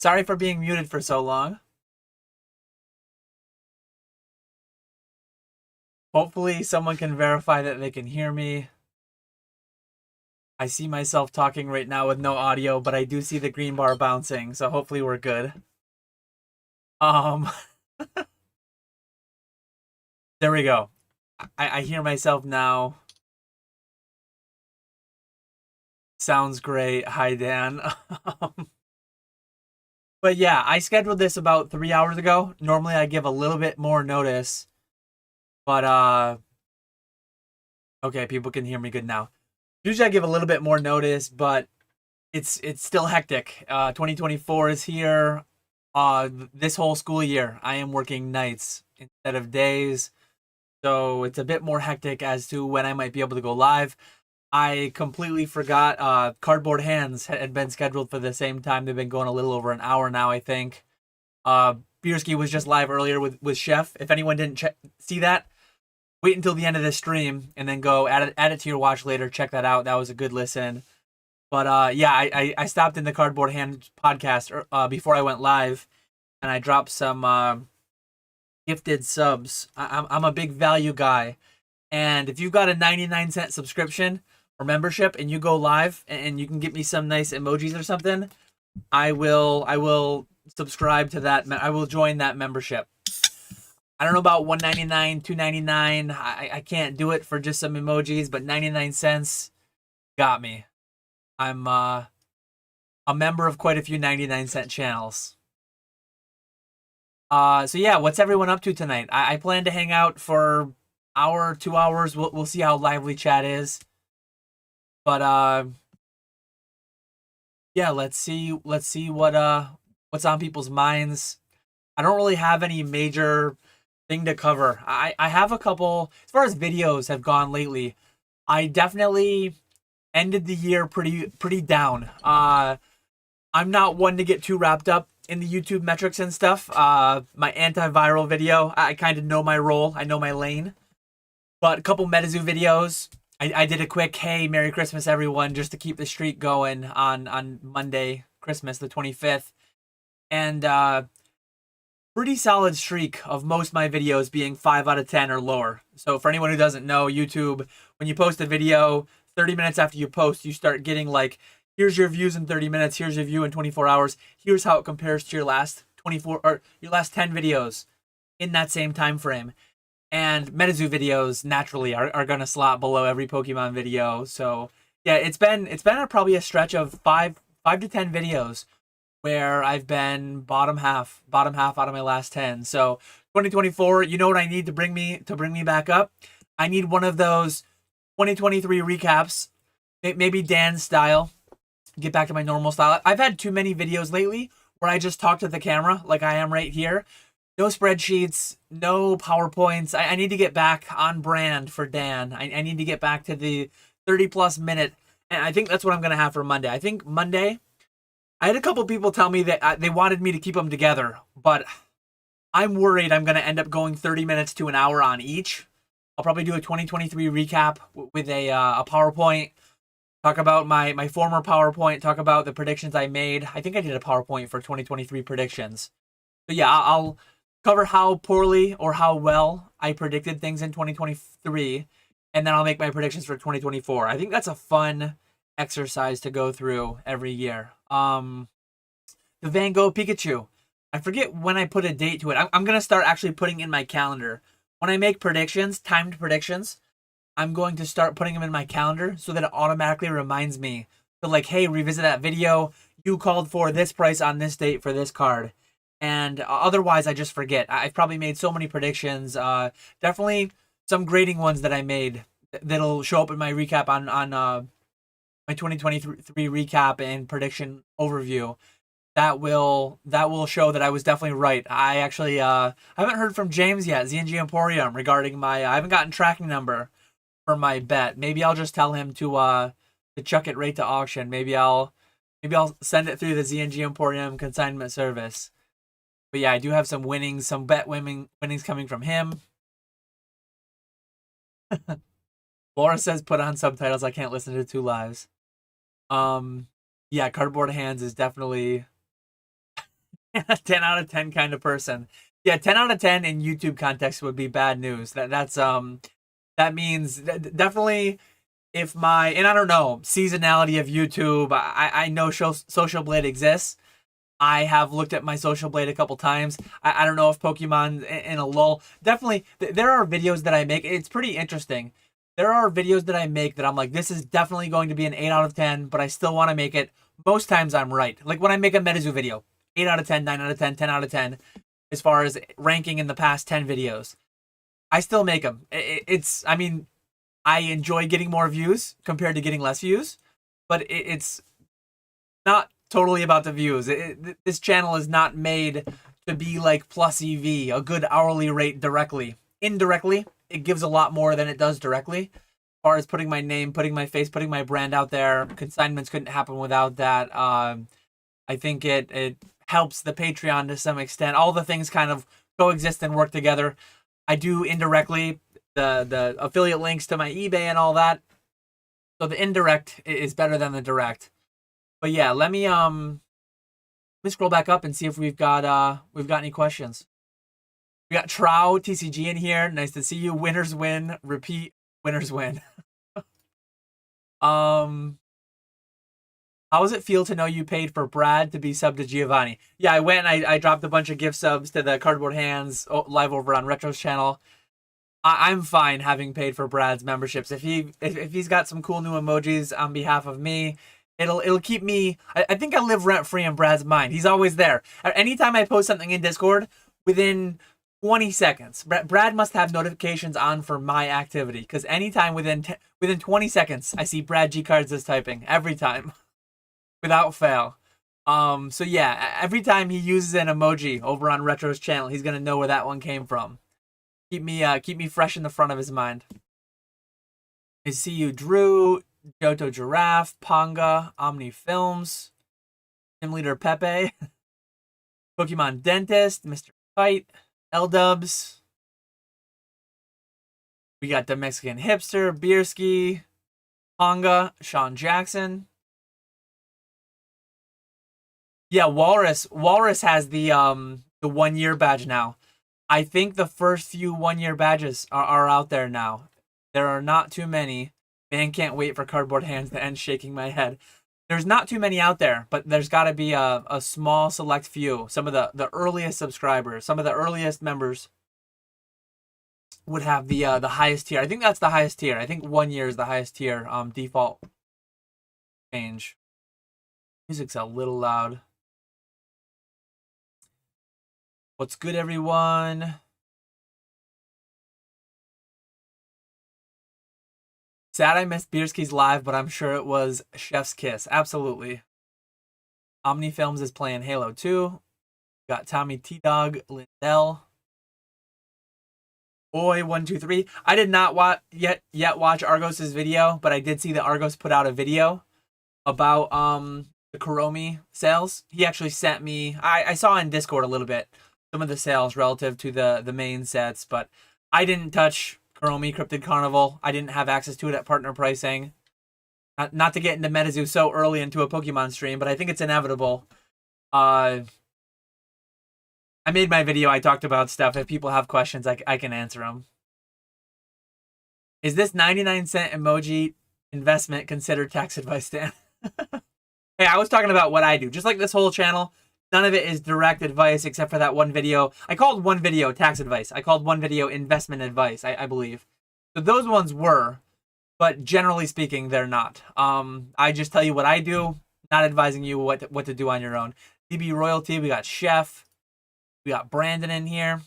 Sorry for being muted for so long. Hopefully someone can verify that they can hear me. I see myself talking right now with no audio, but I do see the green bar bouncing, so hopefully we're good. Um, there we go. I hear myself now. Sounds great. Hi, Dan. But yeah, I scheduled this about 3 hours ago. Normally I give a little bit more notice, but okay, people can hear me good now. Usually I give a little bit more notice, but it's still hectic. 2024 is here. This whole school year, I am working nights instead of days, so it's a bit more hectic as to when I might be able to go live. I completely forgot. Cardboard Hands had been scheduled for the same time. They've been going a little over an hour now, I think. Uh, Bierski was just live earlier with Chef. If anyone didn't see that, wait until the end of this stream and then go add it to your watch later. Check that out. That was a good listen. But yeah, I stopped in the Cardboard Hand podcast before I went live, and I dropped some gifted subs. I'm a big value guy, and if you've got a 99-cent subscription or membership, and you go live and you can get me some nice emojis or something, I will subscribe to that. I will join that membership. I don't know about $1.99, $2.99. I can't do it for just some emojis, but 99 cents got me. I'm a member of quite a few 99-cent channels. So yeah, what's everyone up to tonight? I plan to hang out for hour, 2 hours. We'll see how lively chat is. But yeah, let's see what's on people's minds. I don't really have any major thing to cover. I have a couple as far as videos have gone lately. I definitely ended the year pretty down. I'm not one to get too wrapped up in the YouTube metrics and stuff. My antiviral video, I kind of know my role. I know my lane. But a couple MetaZoo videos. I did a quick, hey, Merry Christmas, everyone, just to keep the streak going on Monday, Christmas, the 25th. And pretty solid streak of most of my videos being 5 out of 10 or lower. So for anyone who doesn't know, YouTube, when you post a video, 30 minutes after you post, you start getting like, here's your views in 30 minutes, here's your view in 24 hours, here's how it compares to your last 24 or your last 10 videos in that same time frame. And MetaZoo videos naturally are gonna slot below every Pokemon video. So yeah, it's been probably a stretch of five to 10 videos where I've been bottom half out of my last 10. So 2024, you know what I need to bring me back up? I need one of those 2023 recaps, maybe Dan's style. Get back to my normal style. I've had too many videos lately where I just talk to the camera like I am right here. No spreadsheets, no PowerPoints. I need to get back on brand for Dan. I need to get back to the 30 plus minute. And I think that's what I'm going to have for Monday. I think Monday, I had a couple people tell me that they wanted me to keep them together, but I'm worried I'm going to end up going 30 minutes to an hour on each. I'll probably do a 2023 recap with a PowerPoint. Talk about my former PowerPoint. Talk about the predictions I made. I think I did a PowerPoint for 2023 predictions. So yeah, I'll cover how poorly or how well I predicted things in 2023, and then I'll make my predictions for 2024. I think that's a fun exercise to go through every year. The Van Gogh Pikachu. I forget when I put a date to it. I'm going to start actually putting in my calendar. When I make predictions, timed predictions, I'm going to start putting them in my calendar so that it automatically reminds me to like, hey, revisit that video. You called for this price on this date for this card. And otherwise, I just forget. I've probably made so many predictions. Definitely some grading ones that I made that'll show up in my recap on my 2023 recap and prediction overview. That will show that I was definitely right. I actually I haven't heard from James yet, ZNG Emporium, regarding my. I haven't gotten tracking number for my bet. Maybe I'll just tell him to chuck it right to auction. Maybe I'll send it through the ZNG Emporium consignment service. But yeah, I do have some winnings, some bet winnings coming from him. Laura says put on subtitles. I can't listen to 2 lives. Yeah, Cardboard Hands is definitely 10 out of 10 kind of person. Yeah, 10 out of 10 in YouTube context would be bad news. That means definitely if my, and I don't know, seasonality of YouTube, I know Social Blade exists. I have looked at my Social Blade a couple times. I don't know if Pokemon in a lull. Definitely, there are videos that I make. It's pretty interesting. There are videos that I make that I'm like, this is definitely going to be an 8 out of 10, but I still want to make it. Most times I'm right. Like when I make a Medizu video, 8 out of 10, 9 out of 10, 10 out of 10, as far as ranking in the past 10 videos. I still make them. I mean, I enjoy getting more views compared to getting less views, but it's not totally about the views. This channel is not made to be like Plus EV, a good hourly rate directly. Indirectly, it gives a lot more than it does directly. As far as putting my name, putting my face, putting my brand out there, consignments couldn't happen without that. I think it helps the Patreon to some extent. All the things kind of coexist and work together. I do indirectly the affiliate links to my eBay and all that. So the indirect is better than the direct. But yeah, let me scroll back up and see if we've got any questions. We got Trow TCG in here. Nice to see you. Winners win. Repeat. Winners win. How does it feel to know you paid for Brad to be subbed to Giovanni? Yeah, I went and I dropped a bunch of gift subs to the Cardboard Hands live over on Retro's channel. I'm fine having paid for Brad's memberships. If he's got some cool new emojis on behalf of me, it'll keep me. I think I live rent free in Brad's mind. He's always there. Anytime I post something in Discord, within 20 seconds, Brad must have notifications on for my activity, because anytime within 20 seconds, I see Brad G Cards is typing every time, without fail. So yeah, every time he uses an emoji over on Retro's channel, he's gonna know where that one came from. Keep me fresh in the front of his mind. I see you, Drew, Johto Giraffe, Ponga, Omni Films, Team Leader Pepe, Pokemon Dentist, Mr. Fight, L-Dubs. We got the Mexican Hipster, Bierski, Ponga, Sean Jackson. Yeah, Walrus has the 1 year badge now. I think the first few 1 year badges are out there now. There are not too many. Man, can't wait for Cardboard Hands to end shaking my head. There's not too many out there, but there's got to be a small select few. Some of the earliest subscribers, some of the earliest members would have the highest tier. I think that's the highest tier. I think 1 year is the highest tier default change. Music's a little loud. What's good, everyone? Sad I missed Bierski's live, but I'm sure it was Chef's Kiss. Absolutely. Omni Films is playing Halo 2. Got Tommy T-Dog, Lindell. Boy123. I did not yet watch Argos's video, but I did see that Argos put out a video about the Kuromi sales. He actually sent me, I saw in Discord a little bit some of the sales relative to the main sets, but I didn't touch Kuromi Cryptid Carnival. I didn't have access to it at partner pricing. Not to get into Medizu so early into a Pokemon stream, but I think it's inevitable. I made my video. I talked about stuff. If people have questions, I can answer them. Is this 99-cent emoji investment considered tax advice, Dan? Hey, I was talking about what I do. Just like this whole channel, none of it is direct advice except for that one video. I called one video tax advice. I called one video investment advice, I believe. So those ones were, but generally speaking, they're not. I just tell you what I do, not advising you what to do on your own. DB Royalty, we got Chef. We got Brandon in here.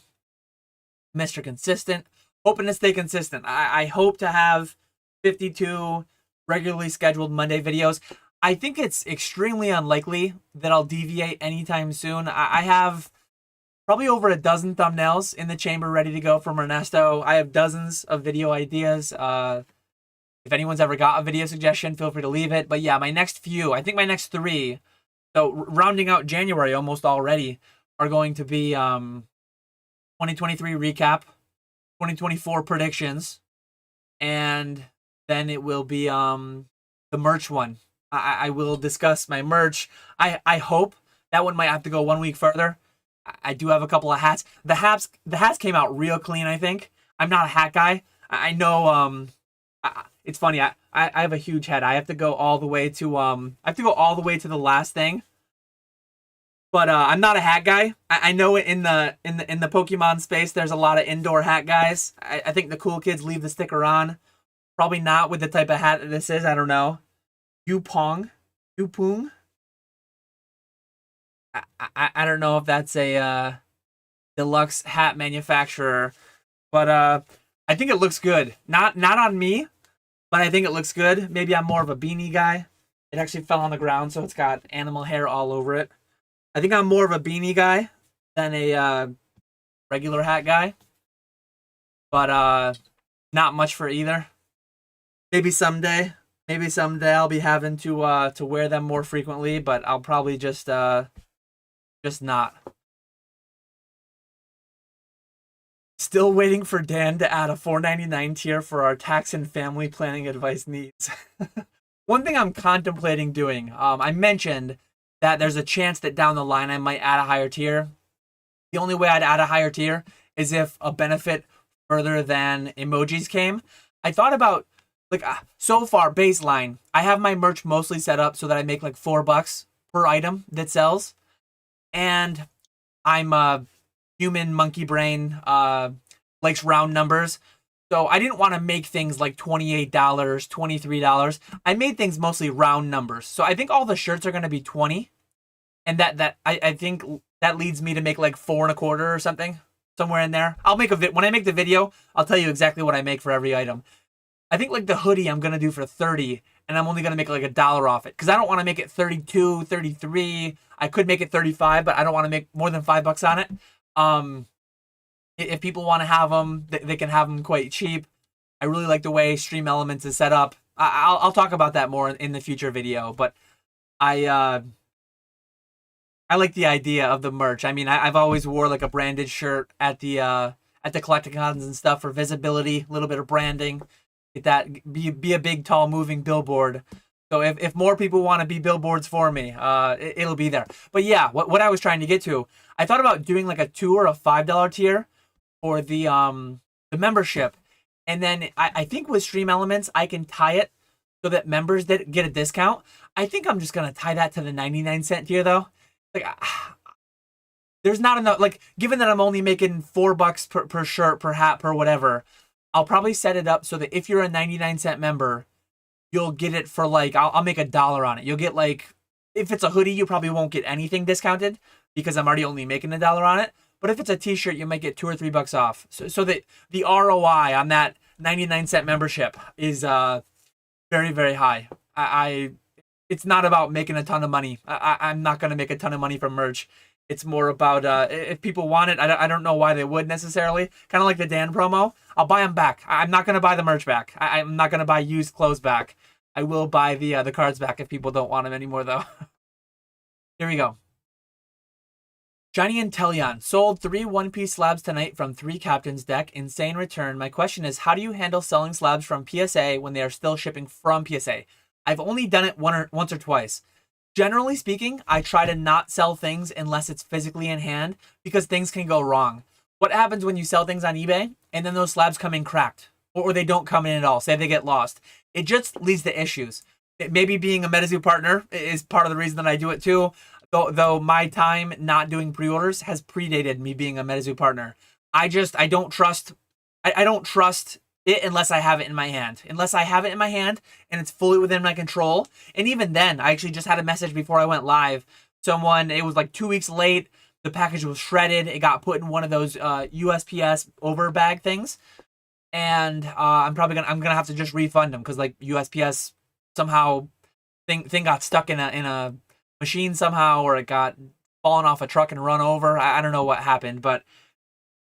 Mr. Consistent. Hoping to stay consistent. I hope to have 52 regularly scheduled Monday videos. I think it's extremely unlikely that I'll deviate anytime soon. I have probably over a dozen thumbnails in the chamber ready to go from Ernesto. I have dozens of video ideas. If anyone's ever got a video suggestion, feel free to leave it. But yeah, my next few, I think my next 3, so rounding out January almost already, are going to be 2023 recap, 2024 predictions, and then it will be the merch one. I will discuss my merch. I hope That one might have to go 1 week further. I do have a couple of hats. The hats came out real clean, I think. I'm not a hat guy. I know it's funny. I have a huge head. I have to go all the way to the last thing. But I'm not a hat guy. I know in the Pokemon space there's a lot of indoor hat guys. I think the cool kids leave the sticker on. Probably not with the type of hat that this is. I don't know. Yupong. I don't know if that's a deluxe hat manufacturer, but I think it looks good. Not on me, but I think it looks good. Maybe I'm more of a beanie guy. It actually fell on the ground, so it's got animal hair all over it. I think I'm more of a beanie guy than a regular hat guy, but not much for either. Maybe someday I'll be having to wear them more frequently, but I'll probably just not. Still waiting for Dan to add a $4.99 tier for our tax and family planning advice needs. One thing I'm contemplating doing, I mentioned that there's a chance that down the line I might add a higher tier. The only way I'd add a higher tier is if a benefit further than emojis came. I thought about, like, so far, baseline, I have my merch mostly set up so that I make like $4 per item that sells. And I'm a human monkey brain, likes round numbers. So I didn't want to make things like $28, $23. I made things mostly round numbers. So I think all the shirts are going to be 20. And I think that leads me to make like 4.25 or something, somewhere in there. I'll make when I make the video, I'll tell you exactly what I make for every item. I think like the hoodie I'm going to do for 30, and I'm only going to make like $1 off it, because I don't want to make it 32, 33. I could make it 35, but I don't want to make more than $5 on it. If people want to have them, they can have them quite cheap. I really like the way Stream Elements is set up. I'll talk about that more in the future video, but I like the idea of the merch. I mean, I've always wore like a branded shirt at the collecticons and stuff for visibility, a little bit of branding. Get that, be a big, tall, moving billboard. So if more people want to be billboards for me, it'll be there. But yeah, what I was trying to get to, I thought about doing like a $2 or a $5 tier for the membership, and then I think with Stream Elements I can tie it so that members that get a discount. I think I'm just gonna tie that to the 99-cent tier though. Like, there's not enough. Like, given that I'm only making $4 per shirt, per hat, per whatever, I'll probably set it up so that if you're a 99-cent member, you'll get it for like, I'll make $1 on it. You'll get like, if it's a hoodie, you probably won't get anything discounted because I'm already only making $1 on it. But if it's a t-shirt, you might get $2 or $3 off. So that the ROI on that 99-cent membership is very, very high. It's not about making a ton of money. I'm not going to make a ton of money from merch. It's more about if people want it. I don't know why they would necessarily. Kind of like the Dan promo. I'll buy them back. I'm not going to buy the merch back. I'm not going to buy used clothes back. I will buy the cards back if people don't want them anymore, though. Here we go. Shiny Inteleon. Sold 3 One-Piece slabs tonight from 3 Captain's deck. Insane return. My question is, how do you handle selling slabs from PSA when they are still shipping from PSA? I've only done it once or twice. Generally speaking, I try to not sell things unless it's physically in hand, because things can go wrong. What happens when you sell things on eBay and then those slabs come in cracked, or they don't come in at all? Say they get lost. It just leads to issues. Maybe being a MetaZoo partner is part of the reason that I do it too. Though my time not doing pre-orders has predated me being a MetaZoo partner. I don't trust it unless I have it in my hand. Unless I have it in my hand and it's fully within my control. And even then, I actually just had a message before I went live. It was like 2 weeks late. The package was shredded. It got put in one of those USPS overbag things. And I'm gonna have to just refund them because like USPS somehow thing got stuck in a machine somehow, or it got fallen off a truck and run over. I don't know what happened, but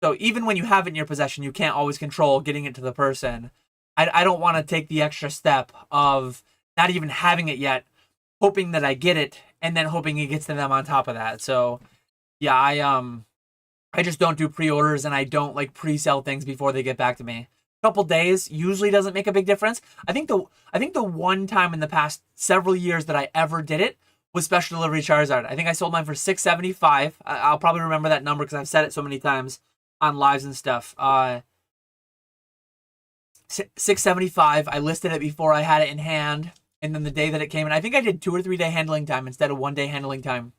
so even when you have it in your possession, you can't always control getting it to the person. I don't want to take the extra step of not even having it yet, hoping that I get it, and then hoping it gets to them on top of that. So yeah, I just don't do pre-orders, and I don't like pre-sell things before they get back to me. A couple days usually doesn't make a big difference. I think the one time in the past several years that I ever did it was special delivery Charizard. I think I sold mine for $675. I'll probably remember that number because I've said it so many times on lives and stuff. $675. I listed it before I had it in hand, and then the day that it came in, I think I did 2 or 3 day handling time instead of 1 day handling time.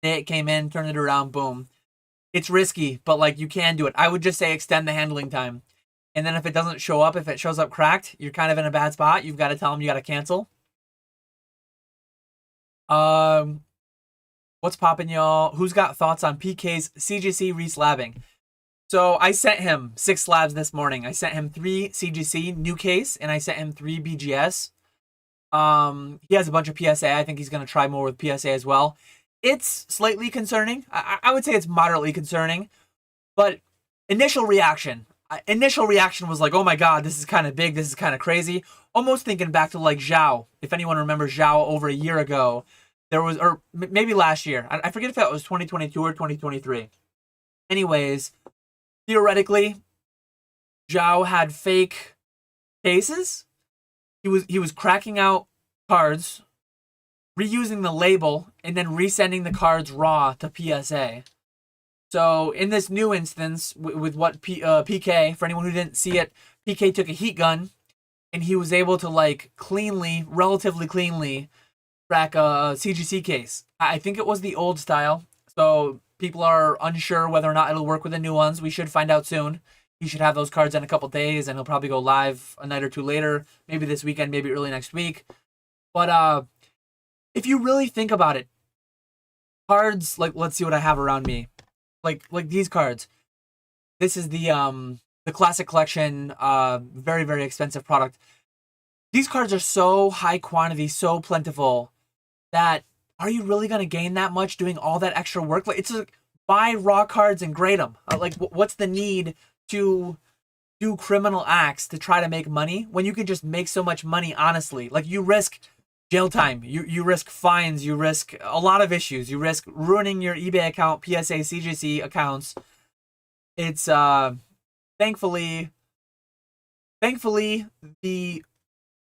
The day it came in, turned it around, boom. It's risky, but like you can do it. I would just say extend the handling time. And then if it doesn't show up, if it shows up cracked, you're kind of in a bad spot. You've got to tell them you got to cancel. What's poppin', y'all? Who's got thoughts on PK's CGC reslabbing? So I sent him 6 slabs this morning. I sent him 3 CGC new case, and I sent him 3 BGS. He has a bunch of PSA. I think he's gonna try more with PSA as well. It's slightly concerning. I would say it's moderately concerning, but initial reaction was like, oh my god, this is kind of big. This is kind of crazy. Almost thinking back to like Zhao. If anyone remembers Zhao over a year ago, there was, or maybe last year. I forget if that was 2022 or 2023. Anyways, theoretically, Zhao had fake cases. He was cracking out cards, reusing the label, and then resending the cards raw to PSA. So in this new instance, with what PK, for anyone who didn't see it, PK took a heat gun, and he was able to like relatively cleanly, crack a CGC case. I think it was the old style, so people are unsure whether or not it'll work with the new ones. We should find out soon. He should have those cards in a couple days, and he'll probably go live a night or two later, maybe this weekend, maybe early next week. But if you really think about it, cards, like, let's see what I have around me. Like these cards. This is the Classic Collection, very, very expensive product. These cards are so high quantity, so plentiful, that are you really going to gain that much doing all that extra work? Like, it's like, buy raw cards and grade them. Like, what's the need to do criminal acts to try to make money when you can just make so much money honestly? Like, you risk jail time, you risk fines, you risk a lot of issues, you risk ruining your eBay account, PSA, CGC accounts. It's thankfully the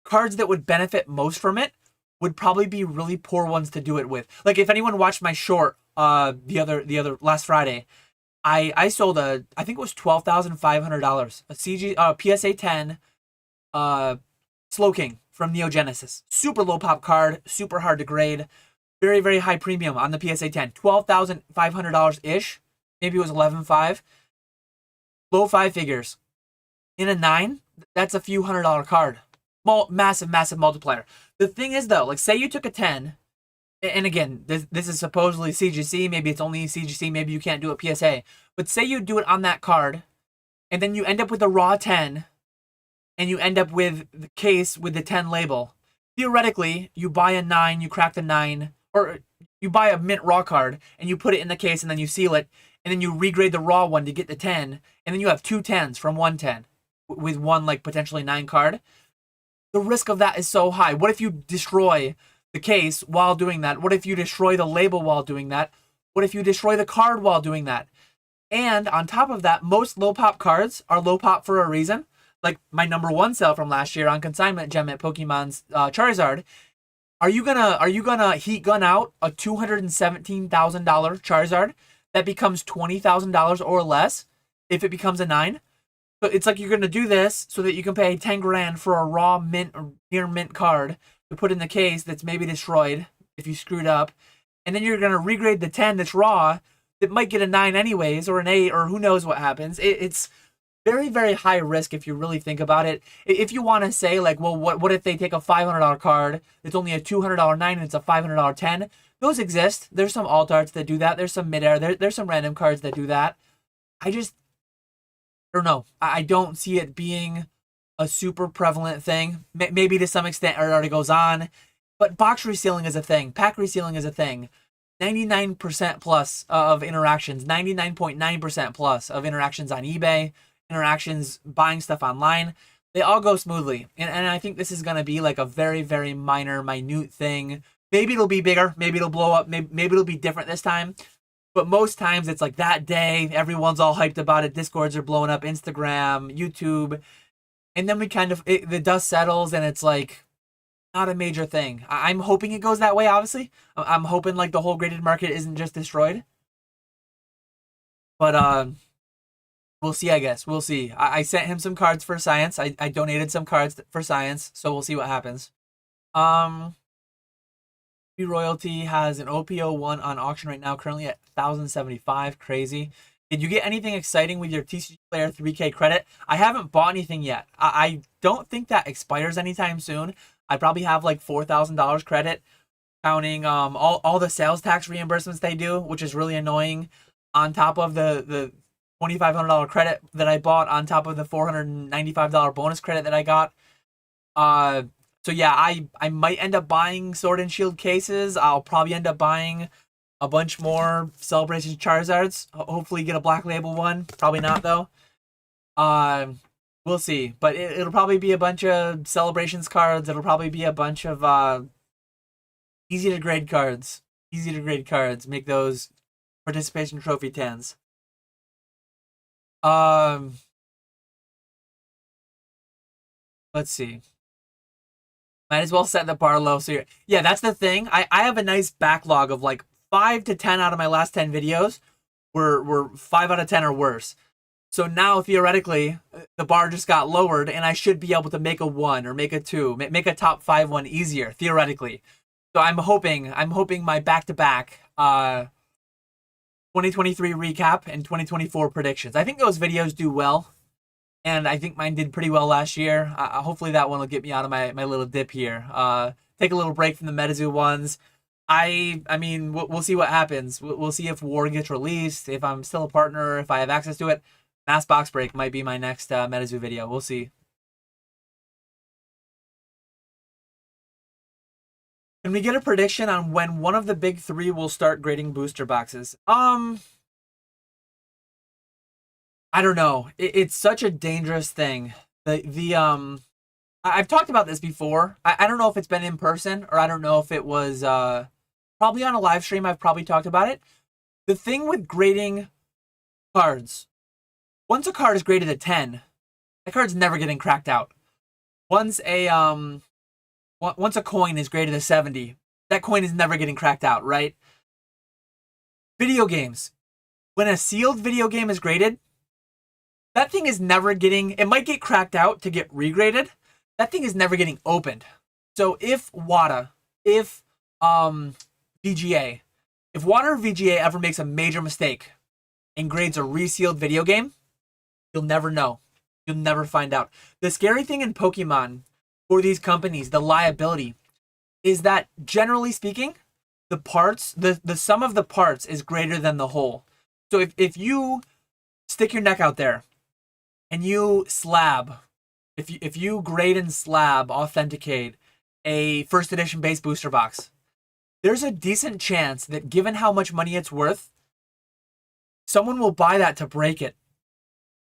cards that would benefit most from it would probably be really poor ones to do it with. Like, if anyone watched my short the other last Friday, I sold I think it was $12,500, a PSA 10 Slowking from Neogenesis. Super low pop card, super hard to grade, very, very high premium on the PSA 10. $12,500-ish. Maybe it was $11,500. Low 5 figures. In a 9, that's a few $100 card. Massive, massive multiplier. The thing is, though, like, say you took a 10, and again, this is supposedly CGC, maybe it's only CGC, maybe you can't do it PSA, but say you do it on that card, and then you end up with a raw 10, and you end up with the case with the 10 label. Theoretically, you buy a 9, you crack the 9, or you buy a mint raw card, and you put it in the case, and then you seal it, and then you regrade the raw one to get the 10, and then you have 2 10s from 1 10, with one, like, potentially 9 card. The risk of that is so high. What if you destroy the case while doing that? What if you destroy the label while doing that? What if you destroy the card while doing that? And on top of that, most low pop cards are low pop for a reason. Like my number 1 sale from last year on Consignment Gem at Pokemon's Charizard. Are you gonna heat gun out a $217,000 Charizard that becomes $20,000 or less if it becomes a 9? So it's like you're gonna do this so that you can pay 10 grand for a raw mint or near mint card to put in the case that's maybe destroyed if you screwed up, and then you're gonna regrade the 10 that's raw that might get a 9 anyways, or an 8, or who knows what happens. It's very, very high risk if you really think about it. If you want to say, like, well, what if they take a $500 card, it's only a $200 9 and it's a $500 10? Those exist. There's some alt arts that do that. There's some mid-air. There's some random cards that do that. I don't know. I don't see it being a super prevalent thing. Maybe to some extent it already goes on. But box resealing is a thing. Pack resealing is a thing. 99% plus of interactions, 99.9% plus of interactions on eBay, interactions buying stuff online, they all go smoothly. And I think this is going to be like a very, very minute thing. Maybe it'll be bigger. Maybe it'll blow up. Maybe it'll be different this time. But most times it's like that day, everyone's all hyped about it. Discords are blowing up, Instagram, YouTube. And then we the dust settles and it's like, not a major thing. I'm hoping it goes that way, obviously. I'm hoping like the whole graded market isn't just destroyed. But we'll see, I guess. We'll see. I sent him some cards for science. I donated some cards for science, so we'll see what happens. Um Royalty has an OPO1 on auction right now, currently at 1,075. Crazy. Did you get anything exciting with your TCG Player 3K credit? I haven't bought anything yet. I don't think that expires anytime soon. I probably have like $4,000 credit, counting all the sales tax reimbursements they do, which is really annoying. On top of the $2,500 credit that I bought, on top of the $495 bonus credit that I got. Uh, so yeah, I might end up buying Sword and Shield cases. I'll probably end up buying a bunch more Celebration Charizards. Hopefully get a Black Label one. Probably not though. We'll see. But it'll probably be a bunch of Celebrations cards. It'll probably be a bunch of easy to grade cards. Easy to grade cards. Make those participation trophy 10s. Let's see. Might as well set the bar low. So yeah, that's the thing. I have a nice backlog of like 5 to 10 out of my last 10 videos were 5 out of 10 or worse. So now theoretically, the bar just got lowered, and I should be able to make a 1 or make a 2, make a top 5 one easier theoretically. So I'm hoping my back-to-back 2023 recap and 2024 predictions. I think those videos do well, and I think mine did pretty well last year. Hopefully that one will get me out of my little dip here. Take a little break from the MetaZoo ones. I mean, we'll see what happens. We'll see if War gets released, if I'm still a partner, if I have access to it. Mass Box Break might be my next MetaZoo video. We'll see. Can we get a prediction on when one of the big three will start grading booster boxes? I don't know. It's such a dangerous thing. I've talked about this before. I don't know if it's been in person, or I don't know if it was probably on a live stream. I've probably talked about it. The thing with grading cards, once a card is graded a 10, that card's never getting cracked out. Once a coin is graded a 70, that coin is never getting cracked out, right? Video games. When a sealed video game is graded, that thing is never getting, it might get cracked out to get regraded. That thing is never getting opened. So if WATA, if VGA, if WATA or VGA ever makes a major mistake and grades a resealed video game, you'll never know. You'll never find out. The scary thing in Pokemon for these companies, the liability, is that generally speaking, the parts, the sum of the parts is greater than the whole. So if you stick your neck out there and you slab, if you grade and slab authenticate a first edition base booster box, there's a decent chance that given how much money it's worth, someone will buy that to break it.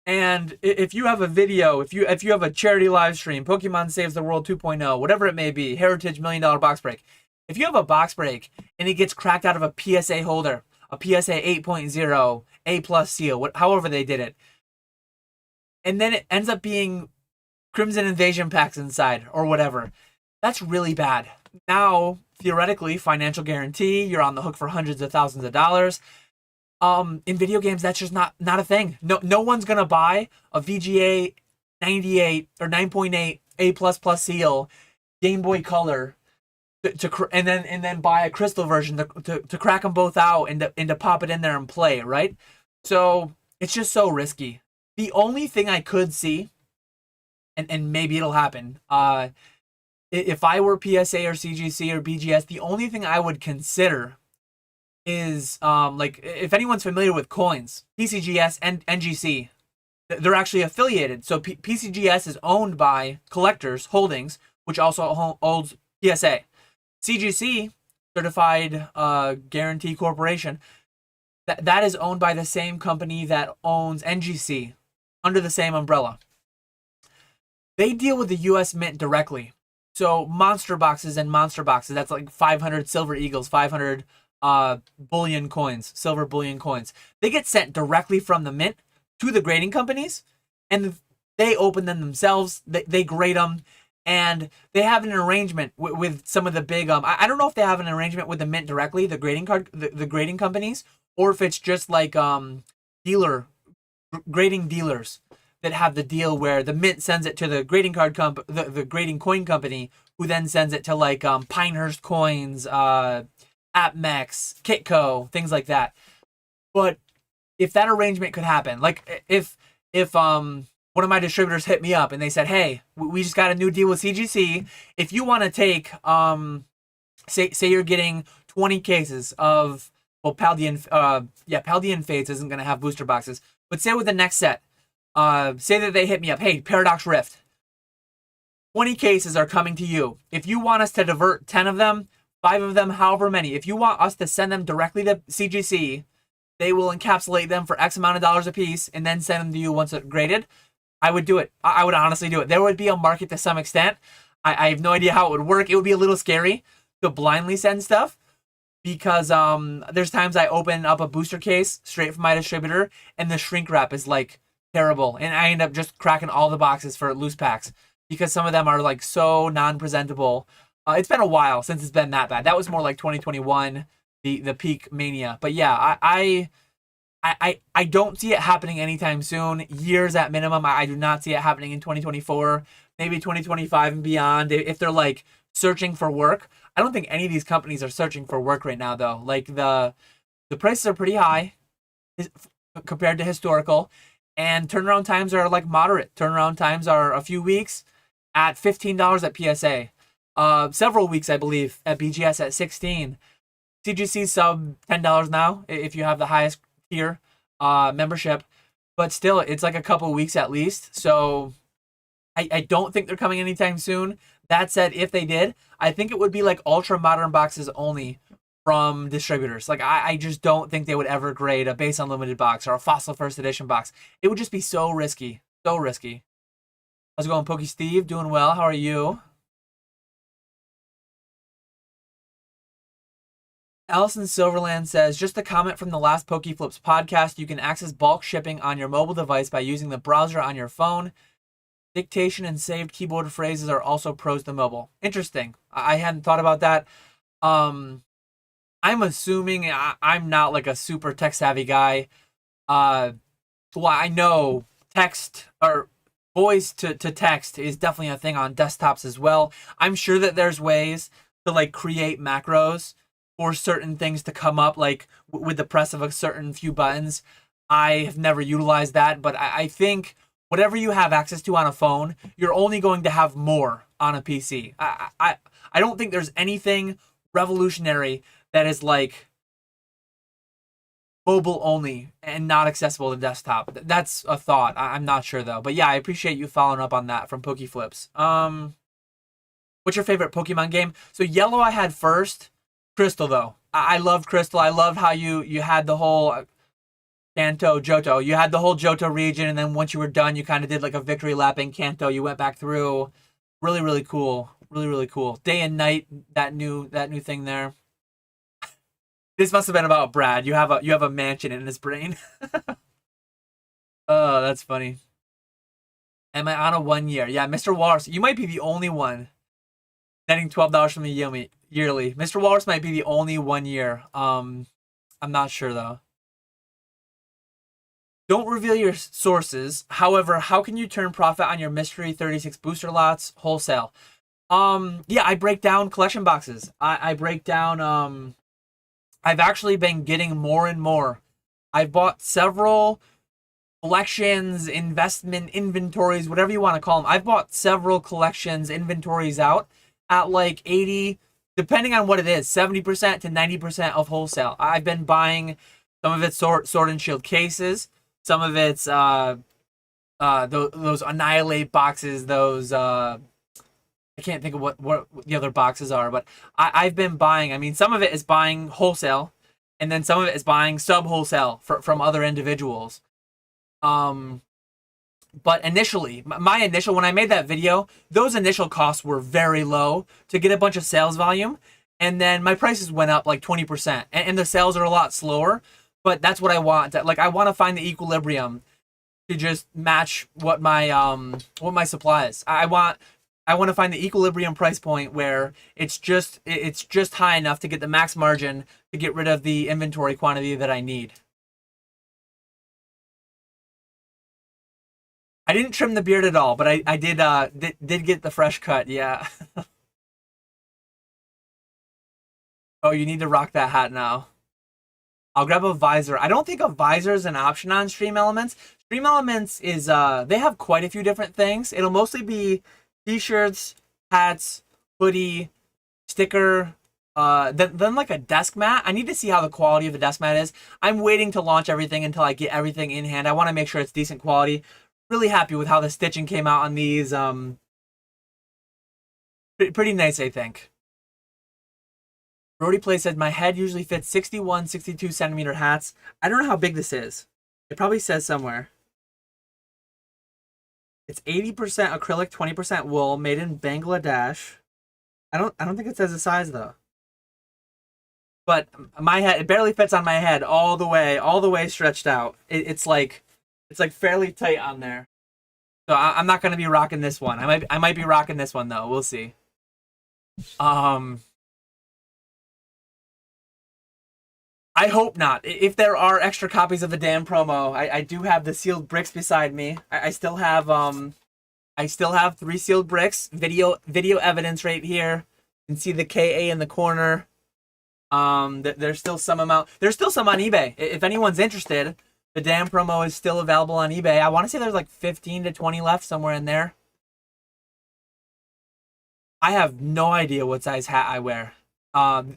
And if you have a video, if you have a charity live stream, Pokemon Saves the World 2.0, whatever it may be, Heritage $1 Million box break, if you have a box break and it gets cracked out of a PSA holder, a PSA 8.0, A plus seal, however they did it, and then it ends up being Crimson Invasion packs inside or whatever, that's really bad. Now, theoretically, financial guarantee, you're on the hook for hundreds of thousands of dollars. In video games, that's just not a thing. No one's gonna buy a VGA 98 or 9.8 A++ seal Game Boy Color and then buy a crystal version to crack them both out and to pop it in there and play, right? So it's just so risky. The only thing I could see, and maybe it'll happen, if I were PSA or CGC or BGS, the only thing I would consider is like if anyone's familiar with coins, PCGS and NGC, they're actually affiliated. So PCGS is owned by Collectors Holdings, which also owns PSA. CGC, Certified Guarantee Corporation, that is owned by the same company that owns NGC under the same umbrella. They deal with the US Mint directly. So monster boxes, that's like 500 Silver Eagles, 500 bullion coins, silver bullion coins. They get sent directly from the mint to the grading companies, and they open them themselves. They grade them, and they have an arrangement with some of the big I don't know if they have an arrangement with the mint directly, the the grading companies, or if it's just like dealer grading dealers that have the deal where the mint sends it to the the grading coin company, who then sends it to like Pinehurst Coins, AppMex, Kitco, things like that. But if that arrangement could happen, like if one of my distributors hit me up and they said, "Hey, we just got a new deal with CGC. If you want to take say you're getting 20 cases of, well, Paldean Paldean Fates isn't going to have booster boxes, but say with the next set, say that they hit me up, hey, Paradox Rift, 20 cases are coming to you. If you want us to divert 10 of them, 5 of them, however many, if you want us to send them directly to CGC, they will encapsulate them for X amount of dollars a piece and then send them to you once they're graded." I would do it. I would honestly do it. There would be a market to some extent. I have no idea how it would work. It would be a little scary to blindly send stuff, because there's times I open up a booster case straight from my distributor and the shrink wrap is like terrible, and I end up just cracking all the boxes for loose packs because some of them are like so non-presentable. It's been a while since it's been that bad. That was more like 2021, the peak mania. But yeah, I don't see it happening anytime soon. Years at minimum. I do not see it happening in 2024, maybe 2025 and beyond. If they're like searching for work, I don't think any of these companies are searching for work right now though. Like the prices are pretty high compared to historical, and turnaround times are like moderate. Turnaround times are a few weeks at $15 at PSA. Several weeks, I believe, at BGS at $16. CGC sub $10 now if you have the highest tier membership, but still it's like a couple weeks at least. So I don't think they're coming anytime soon. That said, if they did, I think it would be like ultra modern boxes only from distributors. Like I just don't think they would ever grade a base unlimited box or a fossil first edition box. It would just be so risky. So risky. How's it going, Pokey Steve? Doing well. How are you? Allison Silverland says, just a comment from the last PokeFlips podcast. You can access bulk shipping on your mobile device by using the browser on your phone. Dictation and saved keyboard phrases are also pros to mobile. Interesting. I hadn't thought about that. I'm assuming I'm not like a super tech savvy guy. Well, I know text or voice to text is definitely a thing on desktops as well. I'm sure that there's ways to like create macros for certain things to come up, like with the press of a certain few buttons. I have never utilized that, but I think whatever you have access to on a phone, you're only going to have more on a PC. I don't think there's anything revolutionary that is like mobile only and not accessible to desktop. That's a thought. I'm not sure though. But yeah, I appreciate you following up on that from PokeFlips. What's your favorite Pokemon game? So Yellow I had first. Crystal though. I loved Crystal. I loved how you had the whole Kanto, Johto. You had the whole Johto region, and then once you were done, you kind of did like a victory lap in Kanto. You went back through. Really, really cool. Really, really cool. Day and night, that new thing there. This must have been about Brad. You have a mansion in his brain. Oh, that's funny. Am I on a 1 year? Yeah, Mr. Walrus, you might be the only one netting $12 from the yearly. Mr. Walrus might be the only 1 year. I'm not sure though. Don't reveal your sources. However, how can you turn profit on your mystery 36 booster lots wholesale? Yeah, I break down collection boxes. I break down I've actually been getting more and more. I've bought several collections, investment inventories, whatever you want to call them. I've bought several collections inventories out at like 80, depending on what it is, 70% to 90% of wholesale. I've been buying some of it's Sword and Shield cases, some of it's those Annihilate boxes, those I can't think of what the other boxes are, but I've been buying. I mean, some of it is buying wholesale, and then some of it is buying sub wholesale from other individuals. But initially, my initial, when I made that video, those initial costs were very low to get a bunch of sales volume. And then my prices went up like 20%. And the sales are a lot slower. But that's what I want. Like, I want to find the equilibrium to just match what my supply is. I want I want to find the equilibrium price point where it's just high enough to get the max margin to get rid of the inventory quantity that I need. I didn't trim the beard at all, but I did get the fresh cut. Yeah. Oh, you need to rock that hat now. I'll grab a visor. I don't think a visor is an option on Stream Elements. Stream Elements is they have quite a few different things. It'll mostly be t-shirts, hats, hoodie, sticker, then like a desk mat. I need to see how the quality of the desk mat is. I'm waiting to launch everything until I get everything in hand. I want to make sure it's decent quality. Really happy with how the stitching came out on these. Pretty nice, I think. Brody Play said, my head usually fits 61, 62 centimeter hats. I don't know how big this is. It probably says somewhere. It's 80% acrylic, 20% wool, made in Bangladesh. I don't think it says the size though. But my head, it barely fits on my head all the way stretched out. It's like fairly tight on there. So I'm not gonna be rocking this one. I might be rocking this one though. We'll see. Um, I hope not. If there are extra copies of the damn promo, I do have the sealed bricks beside me. I still have 3 sealed bricks. Video evidence right here. You can see the KA in the corner. There's still some amount. There's still some on eBay. If anyone's interested, the damn promo is still available on eBay. I want to say there's like 15 to 20 left somewhere in there. I have no idea what size hat I wear.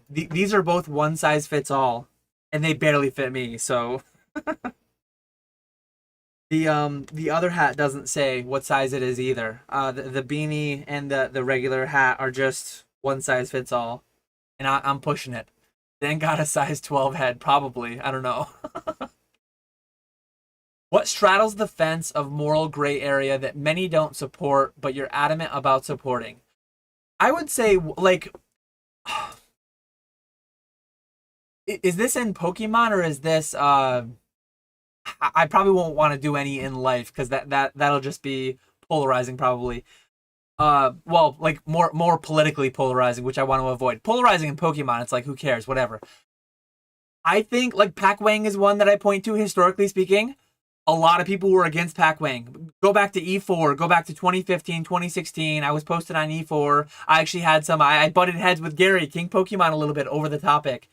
These are both one size fits all, and they barely fit me. So the other hat doesn't say what size it is either. The beanie and the regular hat are just one size fits all, and I'm pushing it. Then got a size 12 head, probably. I don't know. What straddles the fence of moral gray area that many don't support, but you're adamant about supporting? I would say, like, is this in Pokemon or is this? I probably won't want to do any in life because that'll just be polarizing, probably. Well, like more politically polarizing, which I want to avoid. Polarizing in Pokemon, it's like who cares, whatever. I think like Pac Wang is one that I point to historically speaking. A lot of people were against Pac Wang. Go back to E4, go back to 2015, 2016. I was posted on E4. I actually had I butted heads with Gary, King Pokemon, a little bit over the topic.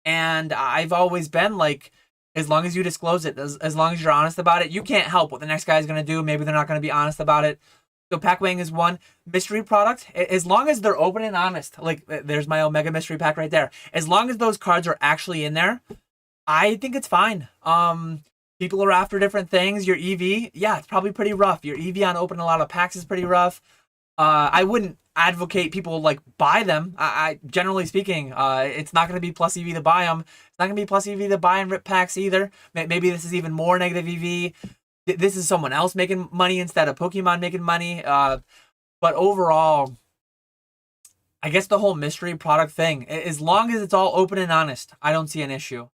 And I've always been like, as long as you disclose it, as long as you're honest about it, you can't help what the next guy is going to do. Maybe they're not going to be honest about it. So Pac Wang is one. Mystery product, as long as they're open and honest. Like, there's my Omega Mystery Pack right there. As long as those cards are actually in there, I think it's fine. People are after different things. Your EV, yeah, it's probably pretty rough. Your EV on opening a lot of packs is pretty rough. I wouldn't advocate people like buy them. I generally speaking, it's not going to be plus EV to buy them. It's not going to be plus EV to buy and rip packs either. Maybe this is even more negative EV. This is someone else making money instead of Pokemon making money. But overall, I guess the whole mystery product thing, as long as it's all open and honest, I don't see an issue.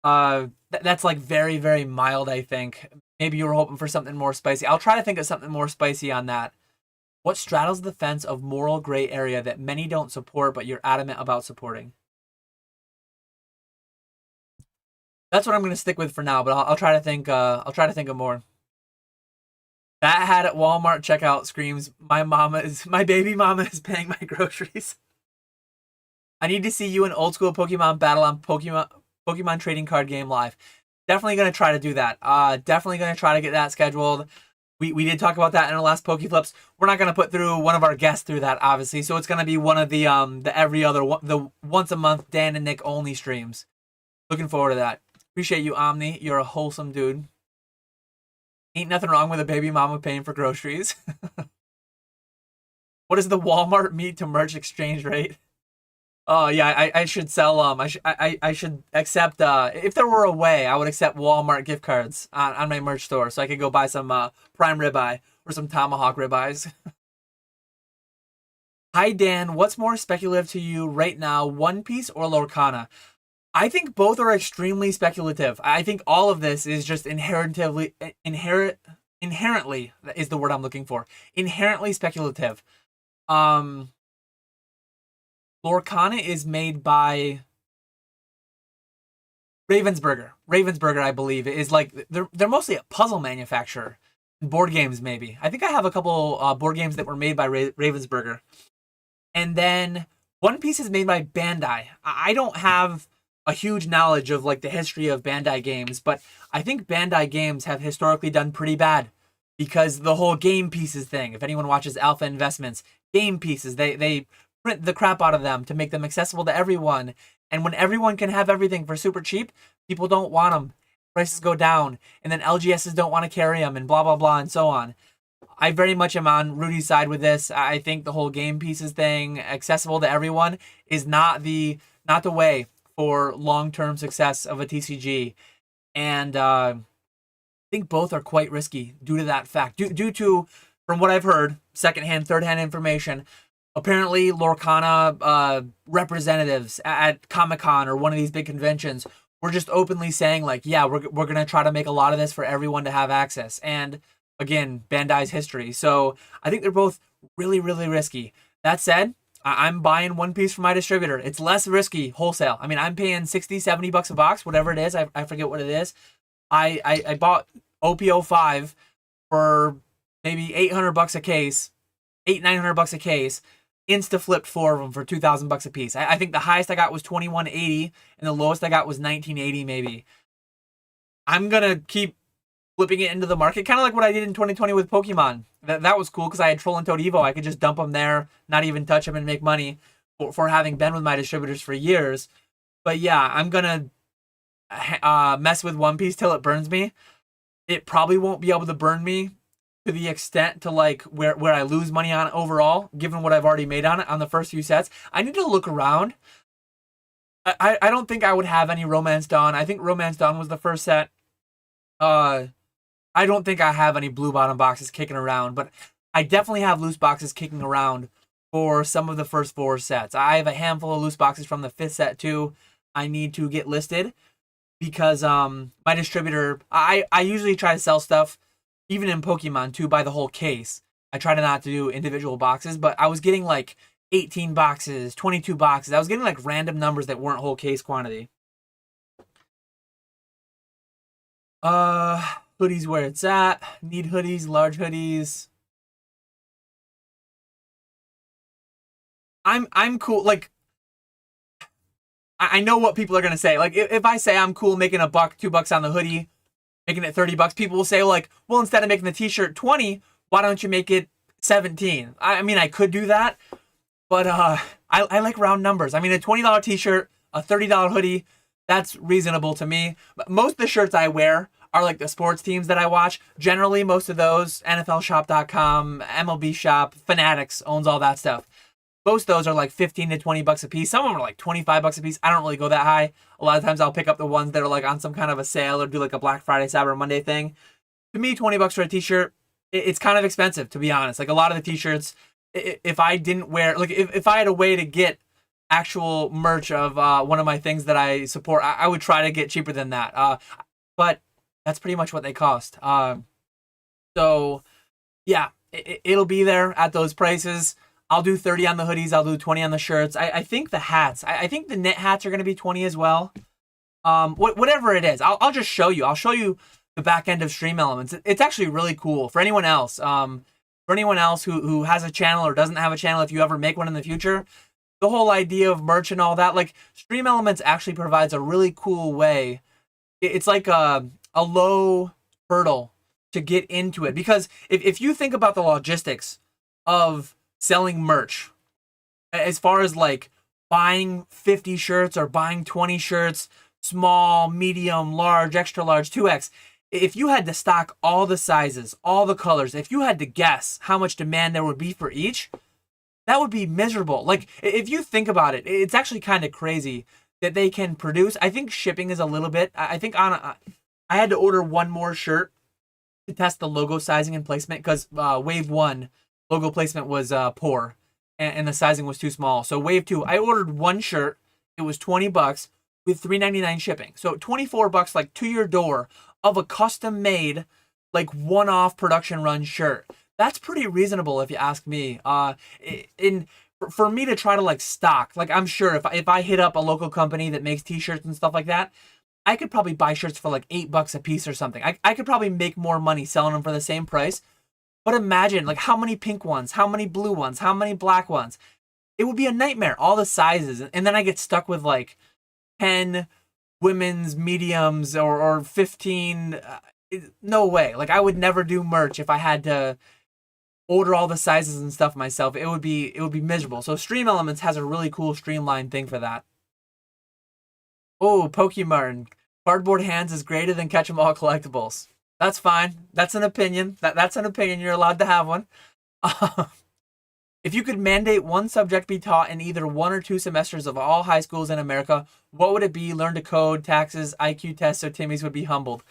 That's like very, very mild, I think. Maybe you were hoping for something more spicy. I'll try to think of something more spicy on that. What straddles the fence of moral gray area that many don't support, but you're adamant about supporting? That's what I'm gonna stick with for now, but I'll try to think. I'll try to think of more. That hat at Walmart checkout screams, my baby mama is paying my groceries. I need to see you in Old Skool Pokemon battle on Pokemon trading card game live. Definitely gonna try to do that. Definitely gonna try to get that scheduled. We did talk about that in our last Pokeflips. We're not gonna put through one of our guests through that, obviously. So it's gonna be one of the every other the once a month Dan and Nick only streams. Looking forward to that. Appreciate you, Omni. You're a wholesome dude. Ain't nothing wrong with a baby mama paying for groceries. What is the Walmart meat to merch exchange rate? Oh yeah, I should sell I should accept if there were a way I would accept Walmart gift cards on my merch store so I could go buy some prime ribeye or some tomahawk ribeyes. Hi Dan, what's more speculative to you right now, One Piece or Lorcana? I think both are extremely speculative. I think all of this is just inherently is the word I'm looking for. Inherently speculative. Um, Lorcana is made by Ravensburger. Ravensburger, I believe, is like they're mostly a puzzle manufacturer. Board games, maybe. I think I have a couple board games that were made by Ravensburger. And then One Piece is made by Bandai. I don't have a huge knowledge of like the history of Bandai games, but I think Bandai games have historically done pretty bad because the whole game pieces thing. If anyone watches Alpha Investments, game pieces, they print the crap out of them to make them accessible to everyone. And when everyone can have everything for super cheap, people don't want them. Prices go down, and then LGSs don't want to carry them, and blah blah blah, and so on. I very much am on Rudy's side with this. I think the whole game pieces thing, accessible to everyone, is not the way for long-term success of a TCG. And I think both are quite risky due to that fact. Due to, from what I've heard, secondhand, third-hand information, apparently Lorcana representatives at Comic-Con or one of these big conventions were just openly saying, like, yeah, we're going to try to make a lot of this for everyone to have access. And again, Bandai's history. So I think they're both really, really risky. That said, I'm buying One Piece from my distributor. It's less risky wholesale. I mean, I'm paying 60, 70 bucks a box, whatever it is. I forget what it is. I bought OP05 for maybe 800 bucks a case, 900 bucks a case. Insta flipped 4 of them for 2,000 bucks a piece. I think the highest I got was 2180 and the lowest I got was 1980 maybe. I'm going to keep flipping it into the market, kind of like what I did in 2020 with Pokemon. That was cool because I had Troll and Toad Evo. I could just dump them there, not even touch them, and make money for having been with my distributors for years. But yeah, I'm gonna mess with One Piece till it burns me. It probably won't be able to burn me to the extent to like where I lose money on it overall, given what I've already made on it on the first few sets. I need to look around. I don't think I would have any Romance Dawn. I think Romance Dawn was the first set. I don't think I have any blue bottom boxes kicking around, but I definitely have loose boxes kicking around for some of the first 4 sets. I have a handful of loose boxes from the 5th set too. I need to get listed because my distributor, I usually try to sell stuff even in Pokemon too by the whole case. I try to not to do individual boxes, but I was getting like 18 boxes, 22 boxes. I was getting like random numbers that weren't whole case quantity. Hoodies where it's at. Need hoodies, large hoodies. I'm cool. Like I know what people are gonna say. Like if I say I'm cool making $1, $2 on the hoodie, making it 30 bucks, people will say like, well, instead of making the t-shirt 20, why don't you make it 17? I mean, I could do that, but I like round numbers. I mean, a $20 t-shirt, a $30 hoodie, that's reasonable to me. But most of the shirts I wear are like the sports teams that I watch. Generally, most of those, NFLshop.com, MLB Shop, Fanatics owns all that stuff. Most of those are like 15 to 20 bucks a piece. Some of them are like 25 bucks a piece. I don't really go that high. A lot of times I'll pick up the ones that are like on some kind of a sale or do like a Black Friday, Cyber Monday thing. To me, 20 bucks for a t-shirt, it's kind of expensive, to be honest. Like a lot of the t-shirts, if I didn't wear, like if I had a way to get actual merch of one of my things that I support, I would try to get cheaper than that. But that's pretty much what they cost. So yeah, it'll be there at those prices. I'll do 30 on the hoodies. I'll do 20 on the shirts. I think the hats. I think the knit hats are going to be 20 as well. Whatever it is, I'll just show you. I'll show you the back end of Stream Elements. It's actually really cool for anyone else. For anyone else who has a channel or doesn't have a channel, if you ever make one in the future, the whole idea of merch and all that, like Stream Elements actually provides a really cool way. It's like a low hurdle to get into it, because if you think about the logistics of selling merch, as far as like buying 50 shirts or buying 20 shirts, small, medium, large, extra large, 2X, if you had to stock all the sizes, all the colors, if you had to guess how much demand there would be for each, that would be miserable. Like if you think about it, it's actually kind of crazy that they can produce. I think shipping is a little bit, I think I had to order one more shirt to test the logo sizing and placement, because wave 1 logo placement was poor and the sizing was too small. So wave 2, I ordered one shirt. It was 20 bucks with $3.99 shipping. So 24 bucks, like to your door, of a custom made, like one-off production run shirt. That's pretty reasonable if you ask me. In for me to try to like stock, like I'm sure if I hit up a local company that makes t-shirts and stuff like that, I could probably buy shirts for like $8 a piece or something. I could probably make more money selling them for the same price. But imagine like how many pink ones, how many blue ones, how many black ones. It would be a nightmare, all the sizes. And then I get stuck with like 10 women's mediums or 15. No way. Like I would never do merch if I had to order all the sizes and stuff myself. It would be miserable. So Stream Elements has a really cool streamlined thing for that. Oh, Pokemon. Cardboard hands is greater than catch 'em all collectibles. That's fine. That's an opinion. That's an opinion. You're allowed to have one. If you could mandate one subject be taught in either 1 or 2 semesters of all high schools in America, what would it be? Learn to code, taxes, IQ tests, so Timmy's would be humbled.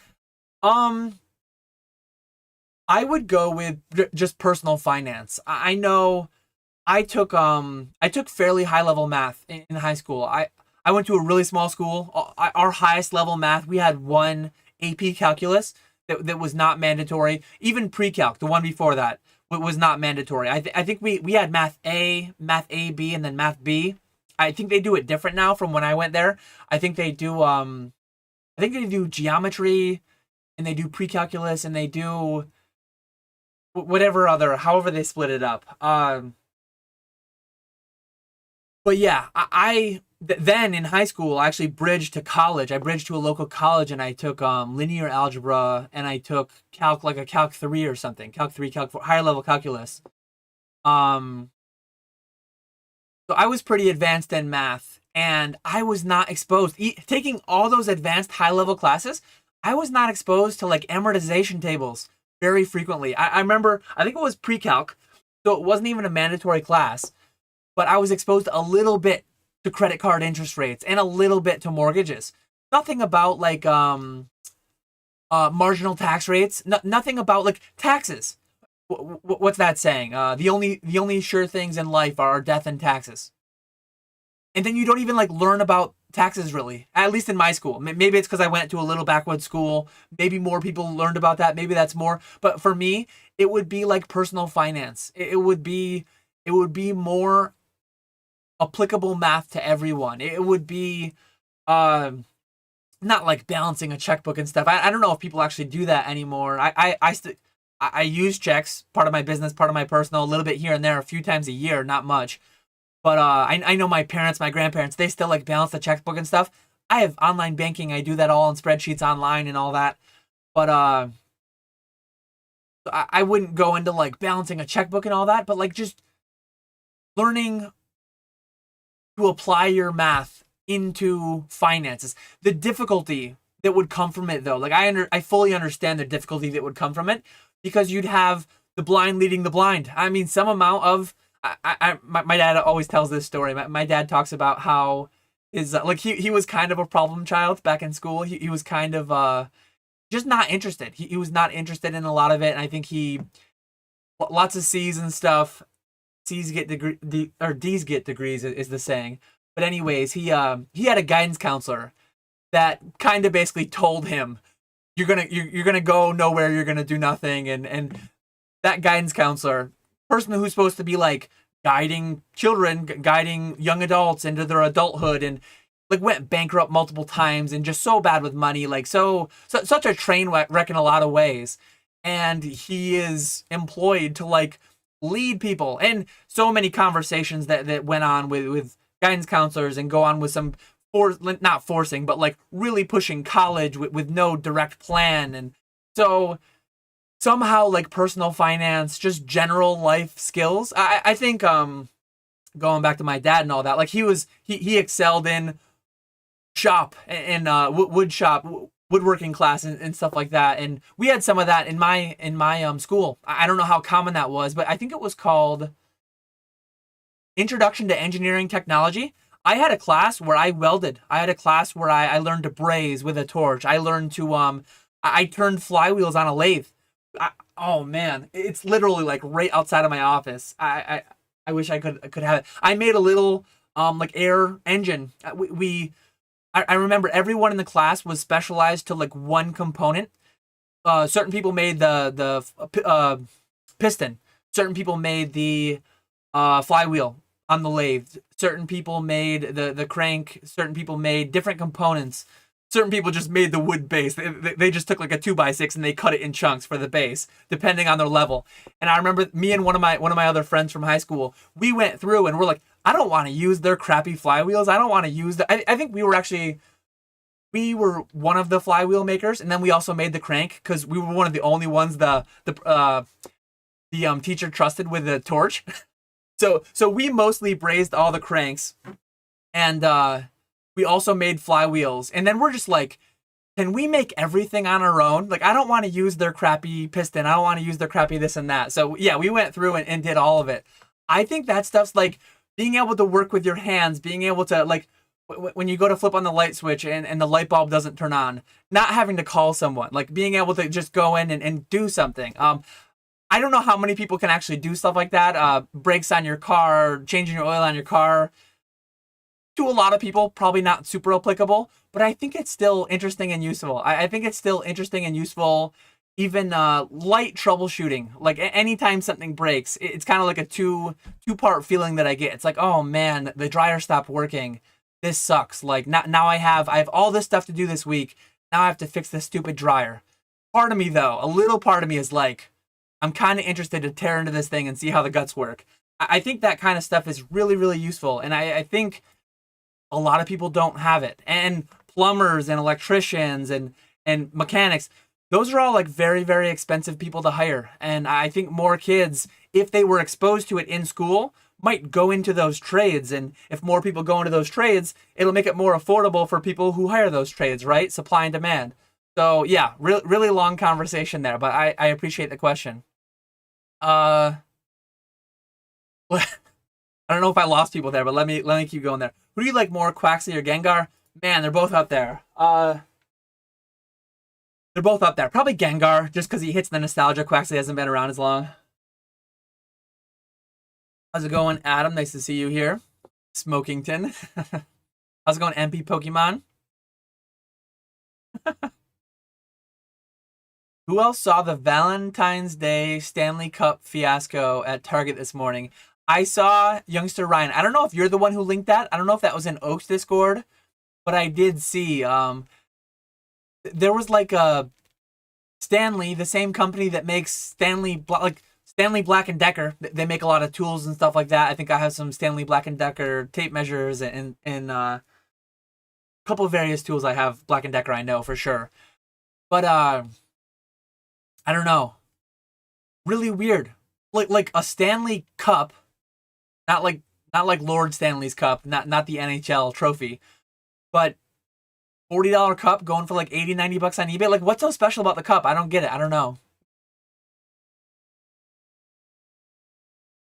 Um, I would go with just personal finance. I know I took fairly high level math in high school. I went to a really small school. Our highest level math, we had one AP calculus that was not mandatory. Even pre-calc, the one before that, was not mandatory. I think we had math A, B, and then math B. I think they do it different now from when I went there. I think they do geometry, and they do pre-calculus, and they do whatever other, however they split it up. But yeah, then in high school I actually bridged to college. I bridged to a local college and I took linear algebra and I took calc, like a calc 3 or something, calc 3, calc 4, higher level calculus. Um, so I was pretty advanced in math and I was not exposed taking all those advanced high level classes. I was not exposed to like amortization tables very frequently. I remember, I think it was pre-calc, so it wasn't even a mandatory class, but I was exposed a little bit to credit card interest rates and a little bit to mortgages. Nothing about like marginal tax rates. Nothing about like taxes. What's that saying? The only sure things in life are death and taxes. And then you don't even like learn about taxes really. At least in my school. Maybe it's because I went to a little backwoods school. Maybe more people learned about that. Maybe that's more. But for me, it would be like personal finance. It would be more applicable math to everyone. It would be um not like balancing a checkbook and stuff. I don't know if people actually do that anymore. I use checks, part of my business, part of my personal, a little bit here and there, a few times a year, not much. But I know my parents, my grandparents, they still like balance the checkbook and stuff. I have online banking. I do that all in spreadsheets online and all that. But I wouldn't go into like balancing a checkbook and all that. But like just learning to apply your math into finances. The difficulty that would come from it, though, like I fully understand the difficulty that would come from it because you'd have the blind leading the blind. I mean, some amount of my dad always tells this story. My dad talks about how his like he was kind of a problem child back in school. He was kind of just not interested. He was not interested in a lot of it, and I think he lots of C's and stuff. C's get or D's get degrees is the saying. But anyways, he had a guidance counselor that kind of basically told him you're gonna go nowhere, you're gonna do nothing, and that guidance counselor, person who's supposed to be like guiding children, guiding young adults into their adulthood, and like went bankrupt multiple times and just so bad with money, like such a train wreck in a lot of ways. And he is employed to like lead people, and so many conversations that went on with guidance counselors and go on with some not forcing but like really pushing college with no direct plan. And so somehow like personal finance, just general life skills, I think going back to my dad and all that, like he excelled in shop and wood shop, woodworking class and stuff like that. And we had some of that in my school. I don't know how common that was, but I think it was called Introduction to Engineering Technology. I had a class where I welded. I had a class where I learned to braze with a torch. I learned to I turned flywheels on a lathe. Oh man, it's literally like right outside of my office. I wish I could have it. I made a little like air engine. I remember everyone in the class was specialized to like one component. Certain people made the piston. Certain people made the flywheel on the lathe. Certain people made the crank. Certain people made different components. Certain people just made the wood base. They just took like a 2x6 and they cut it in chunks for the base, depending on their level. And I remember me and one of my other friends from high school, we went through and we're like, I don't want to use their crappy flywheels. I don't want to use the. I think we were one of the flywheel makers, and then we also made the crank because we were one of the only ones the teacher trusted with the torch. So we mostly brazed all the cranks, and we also made flywheels. And then we're just like, can we make everything on our own? Like, I don't want to use their crappy piston. I don't want to use their crappy this and that. So yeah, we went through and did all of it. I think that stuff's like being able to work with your hands, being able to like when you go to flip on the light switch and the light bulb doesn't turn on, not having to call someone, like being able to just go in and do something. I don't know how many people can actually do stuff like that. Brakes on your car, changing your oil on your car. To a lot of people, probably not super applicable, but I think it's still interesting and useful. I think it's still interesting and useful, even light troubleshooting. Like anytime something breaks, it's kind of like a two-part feeling that I get. It's like, oh man, the dryer stopped working. This sucks. Like now I have all this stuff to do this week. Now I have to fix this stupid dryer. Part of me though, a little part of me is like, I'm kind of interested to tear into this thing and see how the guts work. I think that kind of stuff is really, really useful. And I think a lot of people don't have it. And plumbers and electricians and mechanics, those are all like very, very expensive people to hire. And I think more kids, if they were exposed to it in school, might go into those trades. And if more people go into those trades, it'll make it more affordable for people who hire those trades, right? Supply and demand. So yeah, really long conversation there, but I appreciate the question. I don't know if I lost people there, but let me keep going there. Who do you like more, Quaxley or Gengar? Man, they're both up there. They're both up there. Probably Gengar, just because he hits the nostalgia. Quaxley hasn't been around as long. How's it going, Adam? Nice to see you here. Smokington. How's it going, MP Pokemon? Who else saw the Valentine's Day Stanley Cup fiasco at Target this morning? I saw Youngster Ryan. I don't know if you're the one who linked that. I don't know if that was in Oak's Discord, but I did see there was like a Stanley, the same company that makes Stanley Black and Decker. They make a lot of tools and stuff like that. I think I have some Stanley Black and Decker tape measures and a couple of various tools I have Black and Decker, I know for sure. But I don't know. Really weird. Like a Stanley Cup, not like Lord Stanley's Cup, not the NHL trophy, but $40 cup going for like 80, 90 bucks on eBay. Like, what's so special about the cup? I don't get it. I don't know.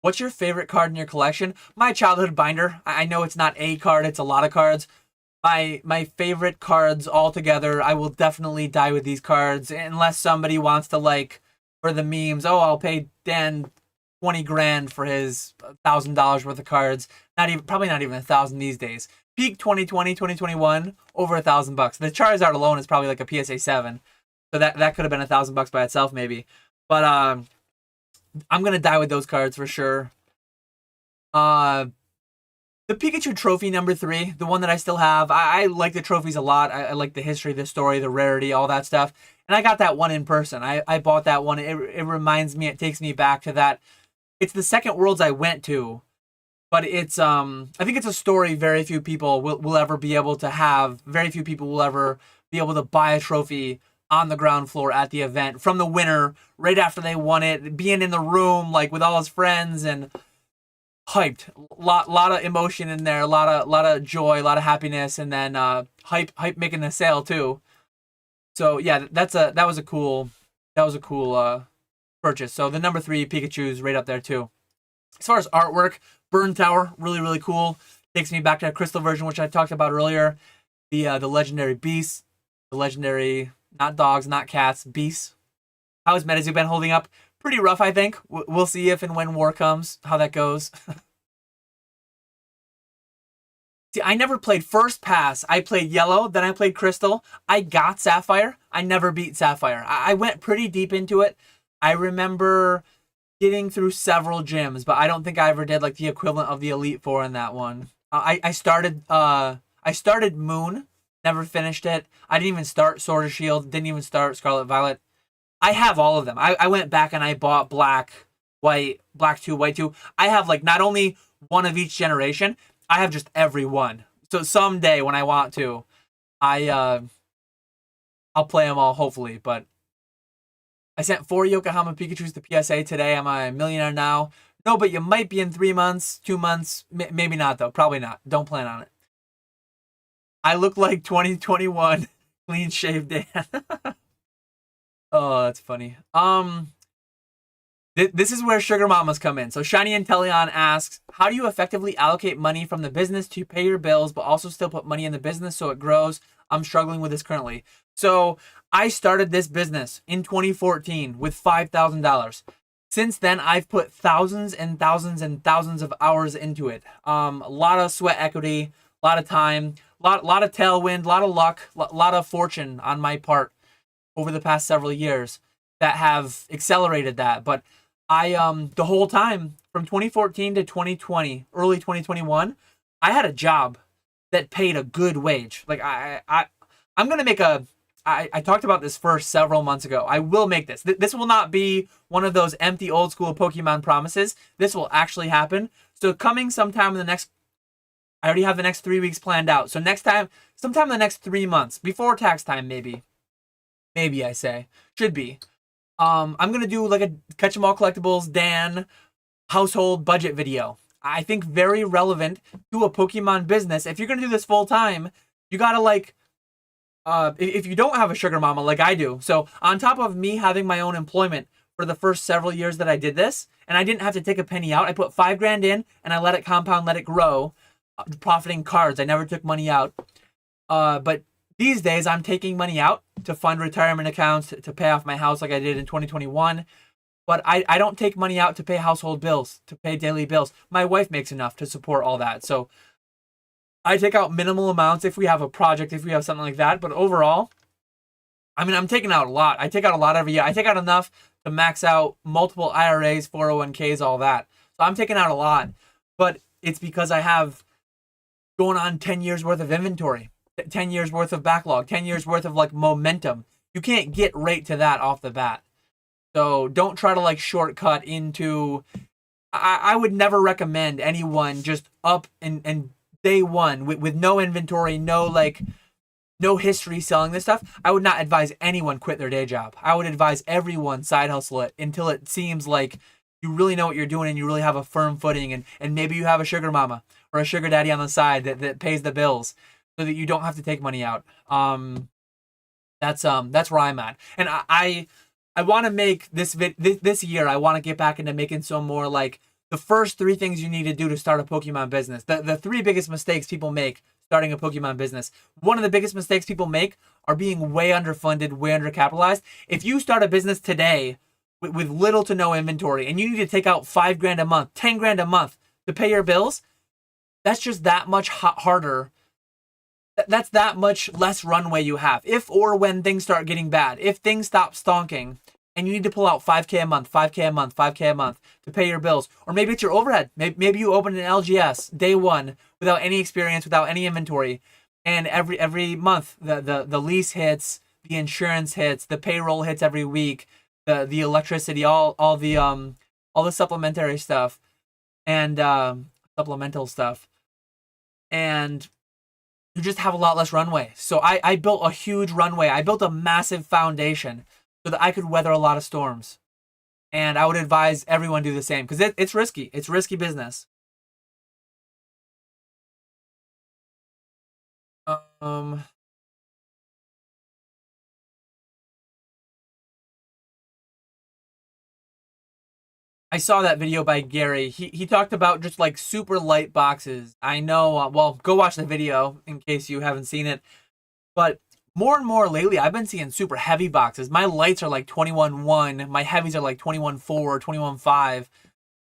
What's your favorite card in your collection? My childhood binder. I know it's not a card, it's a lot of cards. My favorite cards altogether, I will definitely die with these cards unless somebody wants to, like, for the memes, oh, I'll pay Dan 20 grand for his $1,000 worth of cards. Probably not even 1,000 these days. Peak 2020, 2021, over $1,000. The Charizard alone is probably like a PSA 7. So that could have been $1,000 by itself, maybe. But I'm gonna die with those cards for sure. The Pikachu trophy number 3, the one that I still have. I like the trophies a lot. I like the history, the story, the rarity, all that stuff. And I got that one in person. I bought that one. It reminds me, it takes me back to that. It's the second Worlds I went to, but it's I think it's a story very few people will ever be able to have. Very few people will ever be able to buy a trophy on the ground floor at the event from the winner right after they won it, being in the room like with all his friends and hyped. Lot of emotion in there, a lot of joy, a lot of happiness, and then hype making the sale too. So yeah, that was a cool purchase. So the number 3 Pikachu's right up there too. As far as artwork, Burn Tower, really cool. Takes me back to that crystal version, which I talked about earlier. The legendary beasts, the legendary not dogs, not cats, beasts. How has Metazu been holding up? Pretty rough, I think. We'll see if and when war comes, how that goes. See, I never played First Pass. I played Yellow, then I played Crystal. I got Sapphire. I never beat Sapphire. I went pretty deep into it. I remember getting through several gyms, but I don't think I ever did like the equivalent of the Elite Four in that one. I started Moon, never finished it. I didn't even start Sword of Shield, didn't even start Scarlet Violet. I have all of them. I went back and I bought Black, White, Black 2, White 2. I have like not only one of each generation, I have just every one. So someday when I want to, I I'll play them all hopefully, but I sent 4 Yokohama Pikachus to PSA today. Am I a millionaire now? No, but you might be in 3 months, 2 months. Maybe not, though. Probably not. Don't plan on it. I look like 2021 clean shaved Dan. Oh, that's funny. This is where Sugar Mamas come in. So Shiny Intellion asks, how do you effectively allocate money from the business to pay your bills, but also still put money in the business so it grows? I'm struggling with this currently. So I started this business in 2014 with $5,000. Since then, I've put thousands and thousands and thousands of hours into it. A lot of sweat equity, a lot of time, lot of tailwind, a lot of luck, a lot of fortune on my part over the past several years that have accelerated that. But I the whole time from 2014 to 2020, early 2021, I had a job that paid a good wage. Like I'm gonna make a. I talked about this first several months ago. I will make this. This will not be one of those empty old school Pokemon promises. This will actually happen. So coming sometime in the next, I already have the next 3 weeks planned out. So next time, sometime in the next 3 months, before tax time, maybe I say, should be. I'm gonna do like a Catch 'em All Collectibles Dan household budget video. I think very relevant to a Pokemon business. If you're gonna do this full time, you gotta like, if you don't have a sugar mama like I do. So on top of me having my own employment for the first several years that I did this, and I didn't have to take a penny out. I put $5,000 in and I let it compound, let it grow, profiting cards. I never took money out. But these days I'm taking money out to fund retirement accounts, to pay off my house like I did in 2021. But I don't take money out to pay household bills, to pay daily bills. My wife makes enough to support all that. So I take out minimal amounts if we have a project, if we have something like that. But overall, I mean, I'm taking out a lot. I take out a lot every year. I take out enough to max out multiple IRAs, 401ks, all that. So I'm taking out a lot. But it's because I have going on 10 years worth of inventory, 10 years worth of backlog, 10 years worth of like momentum. You can't get right to that off the bat. So don't try to like shortcut into. I would never recommend anyone just up and day one with no inventory, no history selling this stuff. I would not advise anyone quit their day job. I would advise everyone side hustle it until it seems like you really know what you're doing and you really have a firm footing, and maybe you have a sugar mama or a sugar daddy on the side that pays the bills so that you don't have to take money out. That's where I'm at. And I want to make this year, I want to get back into making some more like the first 3 things you need to do to start a Pokemon business. The 3 biggest mistakes people make starting a Pokemon business. One of the biggest mistakes people make are being way underfunded, way undercapitalized. If you start a business today with little to no inventory and you need to take out $5,000 a month, $10,000 a month to pay your bills, that's just that much harder. That's that much less runway you have. If or when things start getting bad, if things stop stonking and you need to pull out $5,000 a month, $5,000 a month, $5,000 a month to pay your bills, or maybe it's your overhead. Maybe you open an LGS day one without any experience, without any inventory, and every month the lease hits, the insurance hits, the payroll hits every week, the electricity, all the supplementary stuff, and supplemental stuff, and you just have a lot less runway. So I built a huge runway. I built a massive foundation so that I could weather a lot of storms. And I would advise everyone do the same because it's risky. It's risky business. Um, I saw that video by Gary. He talked about just like super light boxes. I know. Well, go watch the video in case you haven't seen it. But more and more lately, I've been seeing super heavy boxes. My lights are like 21.1. My heavies are like 21.4, 21.5.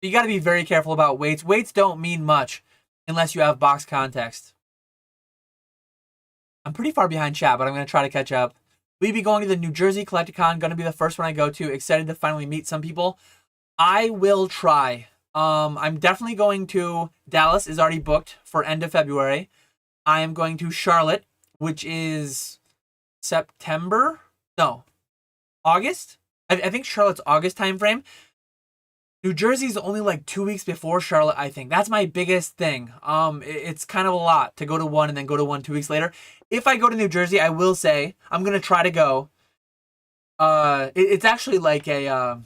You got to be very careful about weights. Weights don't mean much unless you have box context. I'm pretty far behind chat, but I'm going to try to catch up. Will you be going to the New Jersey Collecticon? Going to be the first one I go to. Excited to finally meet some people. I will try. I'm definitely going to Dallas is already booked for end of February. I am going to Charlotte, which is September. No, August. I think Charlotte's August time frame. New Jersey's only like 2 weeks before Charlotte, I think. That's my biggest thing. It's kind of a lot to go to one and then go to one 2 weeks later. If I go to New Jersey, I will say I'm gonna try to go. It's actually like a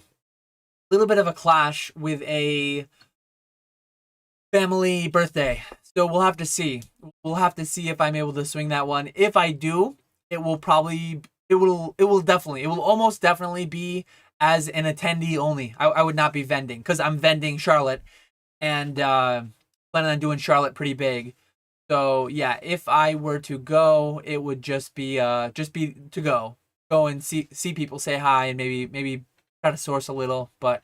little bit of a clash with a family birthday. So we'll have to see. We'll have to see if I'm able to swing that one. If I do, it will probably it will almost definitely be as an attendee only. I would not be vending because I'm vending Charlotte and planning on doing Charlotte pretty big. So yeah, if I were to go, it would just be to go and see people, say hi, and maybe try to source a little, but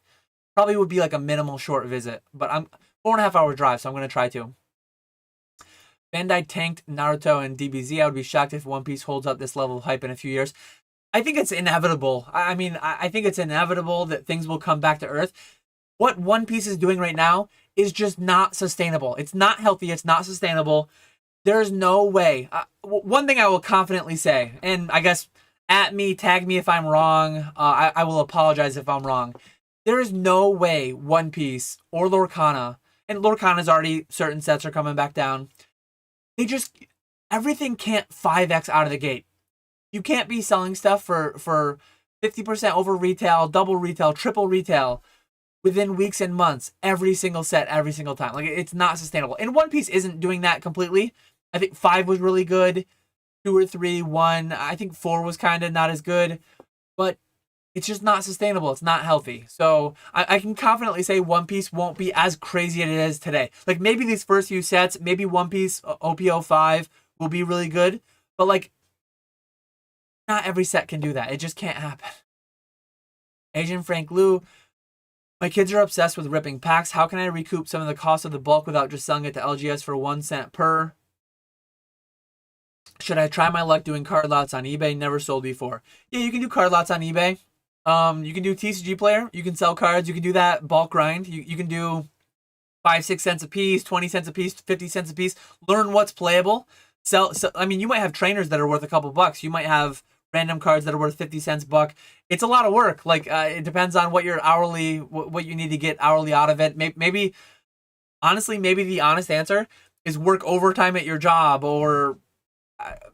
probably would be like a minimal short visit. But I'm 4.5 hour drive, so I'm gonna try to. Bandai tanked Naruto and DBZ. I would be shocked if One Piece holds up this level of hype in a few years. I think it's inevitable. I mean, I think it's inevitable that things will come back to earth. What One Piece is doing right now is just not sustainable. It's not healthy. It's not sustainable. There's no way. One thing I will confidently say, and I guess at me, tag me if I'm wrong. I will apologize if I'm wrong. There is no way One Piece or Lorcana, and Lorcana's already, certain sets are coming back down. They just, everything can't 5x out of the gate. You can't be selling stuff for 50% over retail, double retail, triple retail within weeks and months, every single set, every single time. Like, it's not sustainable. And One Piece isn't doing that completely. I think 5 was really good. 2 or 3, 1. I think 4 was kind of not as good. But it's just not sustainable. It's not healthy. So I can confidently say One Piece won't be as crazy as it is today. Like, maybe these first few sets, maybe One Piece OPO 5 will be really good. But, like, not every set can do that. It just can't happen. Asian Frank Liu. My kids are obsessed with ripping packs. How can I recoup some of the cost of the bulk without just selling it to LGS for 1 cent per? Should I try my luck doing card lots on eBay? Never sold before. Yeah, you can do card lots on eBay. You can do TCG Player. You can sell cards. You can do that bulk grind. You can do 5-6 cents a piece, 20 cents a piece, 50 cents a piece. Learn what's playable. I mean, you might have trainers that are worth a couple bucks. You might have random cards that are worth 50 cents buck. It's a lot of work. Like, it depends on what your hourly, what you need to get hourly out of it. Maybe honestly, maybe the honest answer is work overtime at your job, or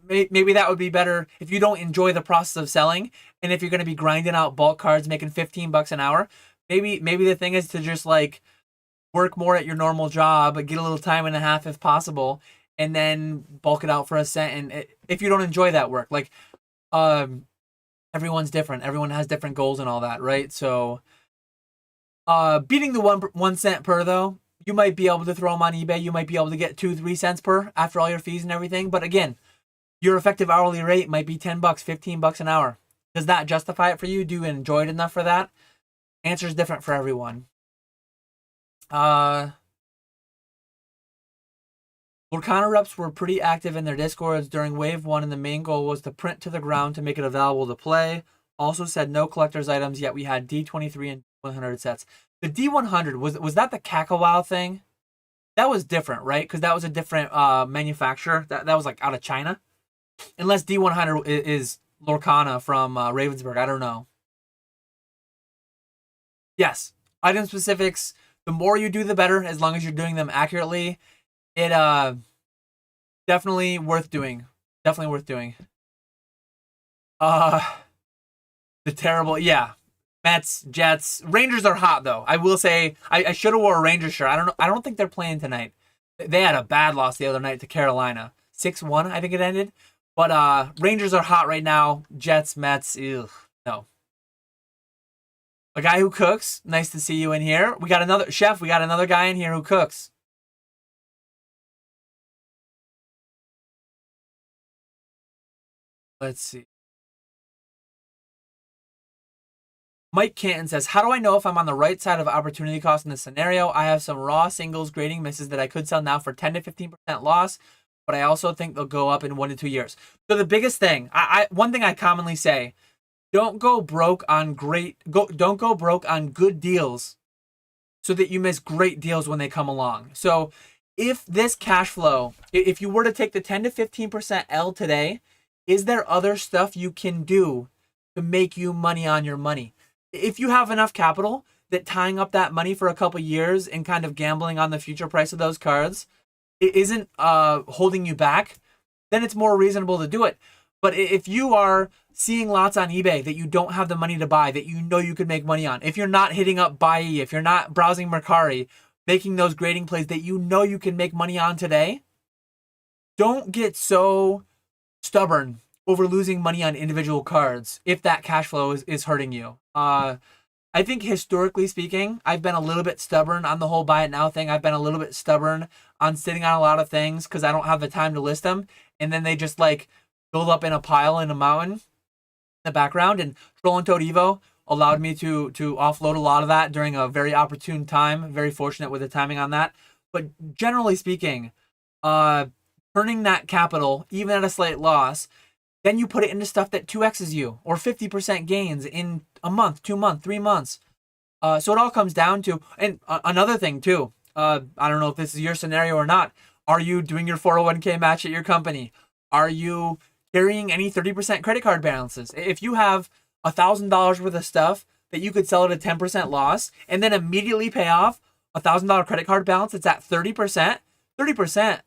maybe that would be better if you don't enjoy the process of selling, and if you're going to be grinding out bulk cards making $15 an hour. Maybe the thing is to just like work more at your normal job, get a little time and a half if possible, and then bulk it out for a cent. And if you don't enjoy that work, like, everyone's different. Everyone has different goals and all that, right? So, beating the 1 cent per, though, you might be able to throw them on eBay. You might be able to get 2-3 cents per after all your fees and everything. But again, your effective hourly rate might be $10, $15 an hour. Does that justify it for you? Do you enjoy it enough for that? Answer is different for everyone. Lorcana reps were pretty active in their discords during Wave 1, and the main goal was to print to the ground to make it available to play. Also said no collector's items, yet we had D23 and 100 sets. The D100, was that the Kakao thing? That was different, right? Because that was a different manufacturer. That was like out of China. Unless D100 is Lorcana from Ravensburg. I don't know. Yes. Item specifics. The more you do, the better, as long as you're doing them accurately. It definitely worth doing. Definitely worth doing. The terrible, yeah. Mets, Jets, Rangers are hot though. I will say I should have wore a Rangers shirt. I don't think they're playing tonight. They had a bad loss the other night to Carolina. 6-1, I think it ended. But Rangers are hot right now. Jets, Mets, ew, no. A guy who cooks. Nice to see you in here. We got another chef. We got another guy in here who cooks. Let's see. Mike Canton says, how do I know if I'm on the right side of opportunity cost in this scenario? I have some raw singles grading misses that I could sell now for 10 to 15% loss, but I also think they'll go up in 1 to 2 years. So the biggest thing, one thing I commonly say, don't go broke on good deals so that you miss great deals when they come along. So if this cash flow, if you were to take the 10 to 15% L today, is there other stuff you can do to make you money on your money? If you have enough capital that tying up that money for a couple years and kind of gambling on the future price of those cards, it isn't holding you back, then it's more reasonable to do it. But if you are seeing lots on eBay that you don't have the money to buy, that you know you could make money on, if you're not hitting up Buy, if you're not browsing Mercari, making those grading plays that you know you can make money on today, don't get so stubborn over losing money on individual cards if that cash flow is hurting you. I think historically speaking, I've been a little bit stubborn on the whole buy it now thing. I've been a little bit stubborn on sitting on a lot of things because I don't have the time to list them. And then they just like build up in a pile in a mountain in the background. And Troll and Toad Evo allowed me to offload a lot of that during a very opportune time. Very fortunate with the timing on that. But generally speaking, turning that capital, even at a slight loss, then you put it into stuff that 2x's you or 50% gains in a month, 2 months, 3 months. So it all comes down to, and another thing too, I don't know if this is your scenario or not. Are you doing your 401k match at your company? Are you carrying any 30% credit card balances? If you have $1,000 worth of stuff that you could sell at a 10% loss and then immediately pay off $1,000 credit card balance, it's at 30%, 30%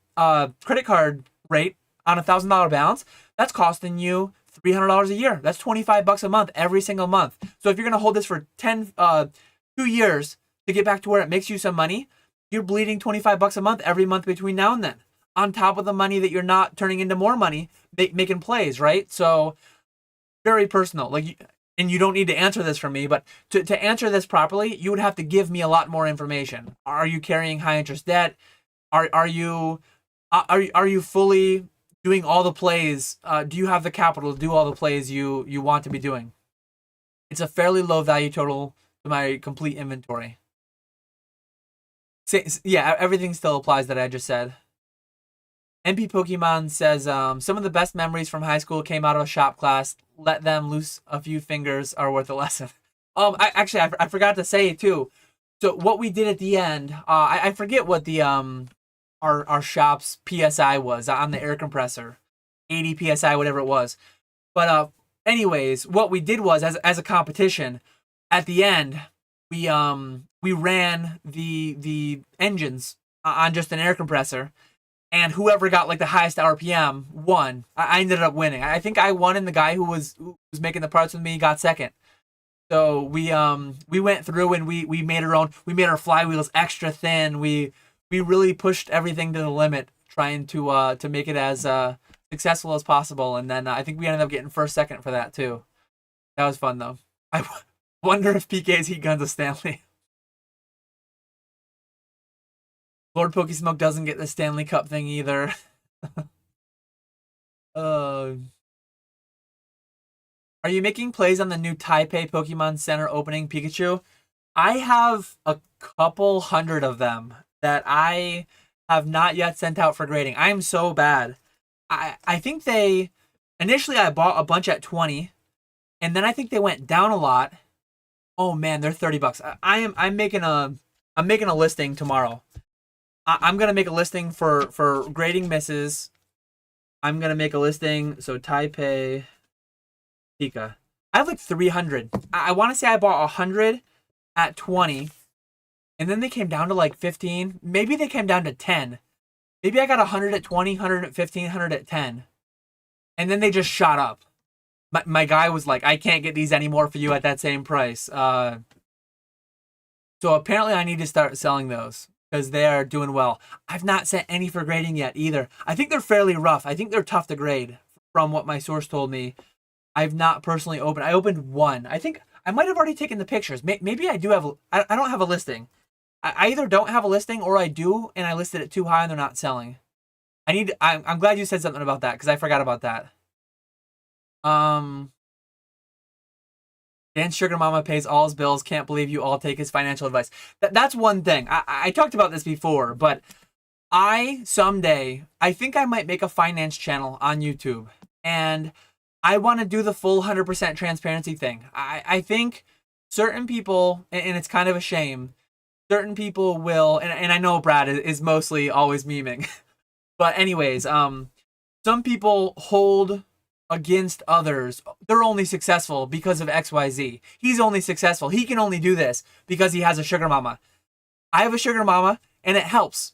credit card rate on $1,000 balance, that's costing you $300 a year. That's $25 a month every single month. So if you're going to hold this for 2 years to get back to where it makes you some money, you're bleeding $25 a month every month between now and then, on top of the money that you're not turning into more money making plays, right? So very personal. Like, and you don't need to answer this for me, but to answer this properly, you would have to give me a lot more information. Are you carrying high interest debt? Are you fully doing all the plays? Do you have the capital to do all the plays you want to be doing? It's a fairly low value total to my complete inventory. Yeah, everything still applies that I just said. MP Pokemon says, some of the best memories from high school came out of a shop class. Let them loose a few fingers are worth a lesson. I forgot to say too. So what we did at the end, I forget what the our shop's PSI was on the air compressor, 80 PSI, whatever it was. But anyways, what we did was as a competition, at the end, we ran the engines on just an air compressor, and whoever got like the highest RPM won. I ended up winning. I think I won, and the guy who was making the parts with me got second. So we went through and we made our own. We made our flywheels extra thin. We really pushed everything to the limit, trying to make it as successful as possible. And then I think we ended up getting first, second for that too. That was fun though. I wonder if PK's heat guns a Stanley. Lord Pokesmoke doesn't get the Stanley Cup thing either. Are you making plays on the new Taipei Pokemon Center opening Pikachu? I have a couple hundred of them that I have not yet sent out for grading. I am so bad. I think initially I bought a bunch at 20, and then I think they went down a lot. Oh man, they're $30. I'm making a listing tomorrow. I'm gonna make a listing for grading misses. I'm gonna make a listing. So Taipei Pika. I have like 300. I want to say I bought 100 at 20, and then they came down to like 15. Maybe they came down to 10. Maybe I got 100 at 20, 100 at 15, 100 at 10, and then they just shot up. My guy was like, I can't get these anymore for you at that same price. So apparently I need to start selling those, because they are doing well. I've not sent any for grading yet either. I think they're fairly rough. I think they're tough to grade from what my source told me. I've not personally opened. I opened one. I think I might have already taken the pictures. Maybe I do have. I don't have a listing. I either don't have a listing or I do, and I listed it too high and they're not selling. I'm glad you said something about that, because I forgot about that. Dan's sugar mama pays all his bills. Can't believe you all take his financial advice. That's one thing. I talked about this before, but someday, I think I might make a finance channel on YouTube, and I want to do the full 100% transparency thing. I think certain people, and it's kind of a shame, certain people will, and I know Brad is mostly always memeing, but anyways, some people hold against others. They're only successful because of XYZ. He's only successful. He can only do this because he has a sugar mama. I have a sugar mama, and it helps.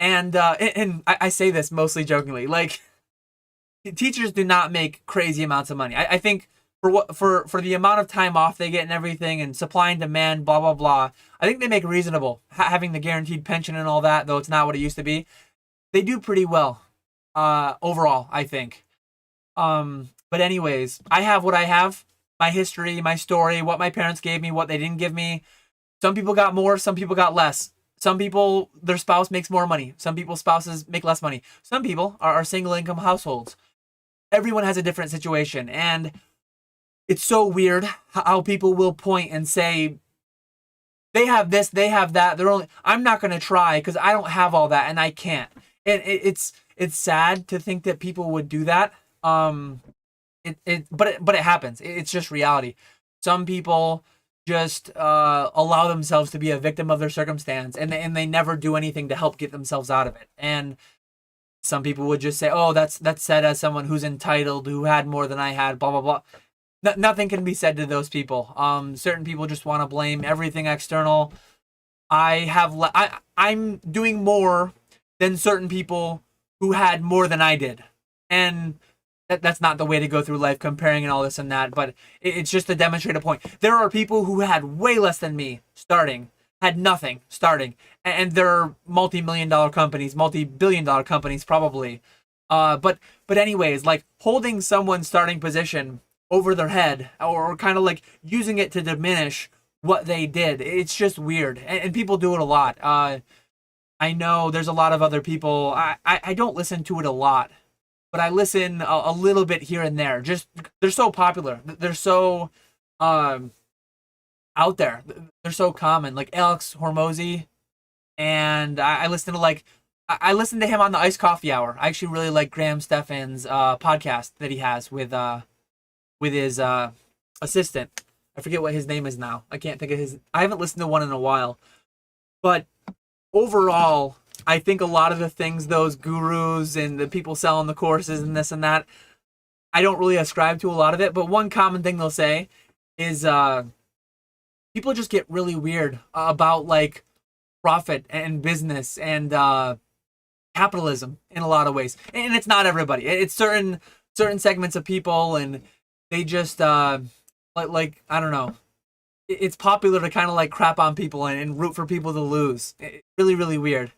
And I say this mostly jokingly. Like, teachers do not make crazy amounts of money. I think for the amount of time off they get and everything, and supply and demand, blah blah blah, I think they make reasonable. Having the guaranteed pension and all that, though it's not what it used to be, they do pretty well overall, I think. But anyways, I have what I have, my history, my story, what my parents gave me, what they didn't give me. Some people got more, some people got less. Some people, their spouse makes more money. Some people's spouses make less money. Some people are single income households. Everyone has a different situation. And it's so weird how people will point and say, they have this, they have that. I'm not going to try because I don't have all that and I can't. And it's sad to think that people would do that. But it happens. It's just reality. Some people just allow themselves to be a victim of their circumstance, and they never do anything to help get themselves out of it. And some people would just say, "Oh, that's said as someone who's entitled, who had more than I had." Blah blah blah. Nothing can be said to those people. Certain people just want to blame everything external. I'm doing more than certain people who had more than I did, and that's not the way to go through life, comparing and all this and that, but it's just to demonstrate a point. There are people who had way less than me starting, had nothing starting, and they're multi-million-dollar companies, multi-billion-dollar companies probably. But anyways, like, holding someone's starting position over their head, or kind of like using it to diminish what they did, it's just weird, and people do it a lot. I know there's a lot of other people. I don't listen to it a lot, but I listen a little bit here and there. Just, they're so popular. They're so out there. They're so common. Like Alex Hormozy, and I listen to I listen to him on the Iced Coffee Hour. I actually really like Graham Stefan's podcast that he has with his assistant. I forget what his name is now. I can't think of his. I haven't listened to one in a while, but overall, I think a lot of the things those gurus and the people selling the courses and this and that, I don't really ascribe to a lot of it. But one common thing they'll say is people just get really weird about like profit and business and capitalism in a lot of ways. And it's not everybody. It's certain segments of people, and they just like I don't know. It's popular to kind of like crap on people and root for people to lose. It's really, really weird.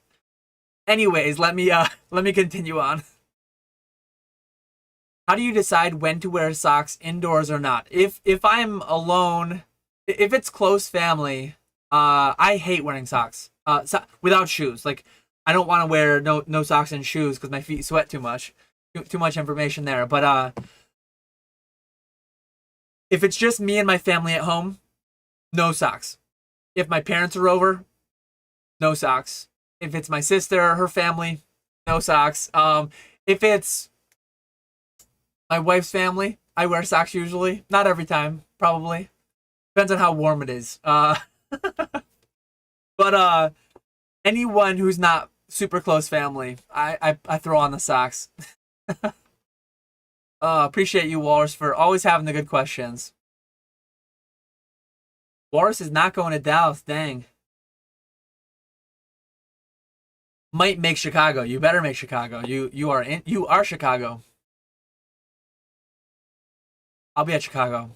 Anyways, let me continue on. How do you decide when to wear socks indoors or not? If I'm alone, if it's close family, I hate wearing socks. Without shoes. Like, I don't want to wear no socks and shoes because my feet sweat too much. Too much information there. But if it's just me and my family at home, no socks. If my parents are over, no socks. If it's my sister, her family, no socks. If it's my wife's family, I wear socks usually. Not every time, probably. Depends on how warm it is. But anyone who's not super close family, I throw on the socks. Appreciate you, Walrus, for always having the good questions. Walrus is not going to Dallas, dang. Might make Chicago. You better make Chicago. You are Chicago. I'll be at Chicago.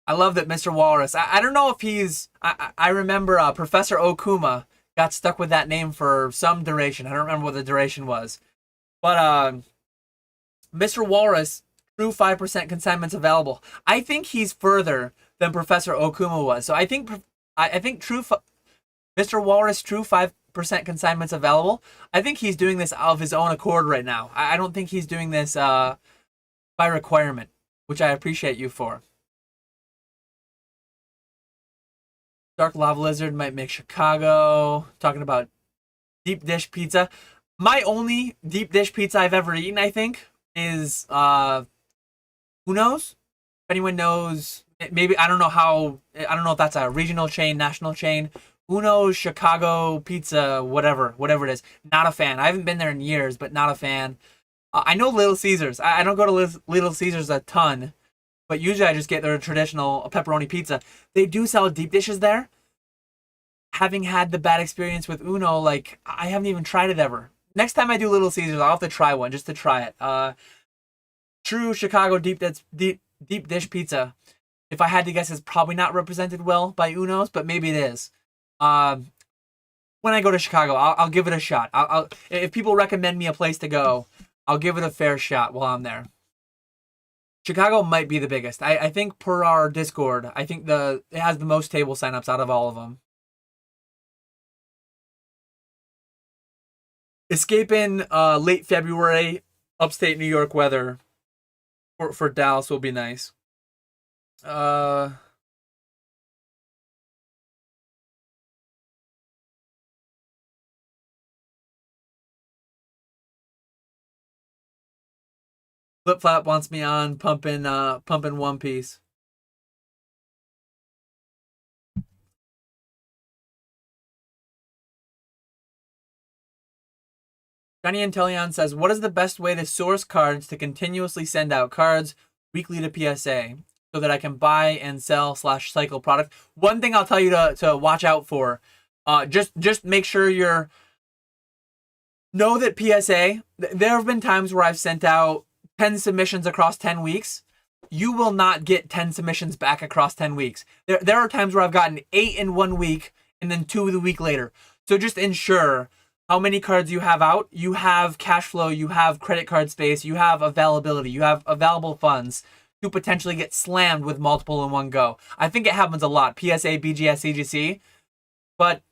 I love that Mr. Walrus. I don't know if he's. I remember Professor Okuma got stuck with that name for some duration. I don't remember what the duration was. But Mr. Walrus, true 5% consignments available. I think he's further than Professor Okuma was. So I think Mr. Walrus, true 5% consignments available. I think he's doing this of his own accord right now. I don't think he's doing this by requirement, which I appreciate you for. Dark Lava Lizard might make Chicago. Talking about deep dish pizza. My only deep dish pizza I've ever eaten, I think, is Uno's. If anyone knows, Maybe I don't know how. I don't know if that's a regional chain, national chain. Uno's Chicago Pizza, whatever it is. Not a fan. I haven't been there in years, but not a fan. I know Little Caesars. I don't go to Little Caesars a ton, but usually I just get their traditional pepperoni pizza. They do sell deep dishes there. Having had the bad experience with Uno, like I haven't even tried it ever. Next time I do Little Caesars, I'll have to try one just to try it. True Chicago deep dish pizza. If I had to guess, is probably not represented well by Uno's, but maybe it is. Um, when I go to Chicago, I'll give it a shot. If people recommend me a place to go, I'll give it a fair shot while I'm there. Chicago might be the biggest. I think per our Discord, I think it has the most table signups out of all of them. Escaping late February, upstate New York weather for Dallas will be nice. Uh, Flip Flap wants me on pumping One Piece. Johnny Intellion says, "What is the best way to source cards to continuously send out cards weekly to PSA so that I can buy and sell / cycle product?" One thing I'll tell you to watch out for, just make sure know that PSA. There have been times where I've sent out 10 submissions across 10 weeks. You will not get 10 submissions back across 10 weeks. There are times where I've gotten 8 in 1 week and then 2 the week later. So just ensure how many cards you have out. You have cash flow, you have credit card space, you have availability, you have available funds to potentially get slammed with multiple in one go. I think it happens a lot. PSA, BGS, CGC. But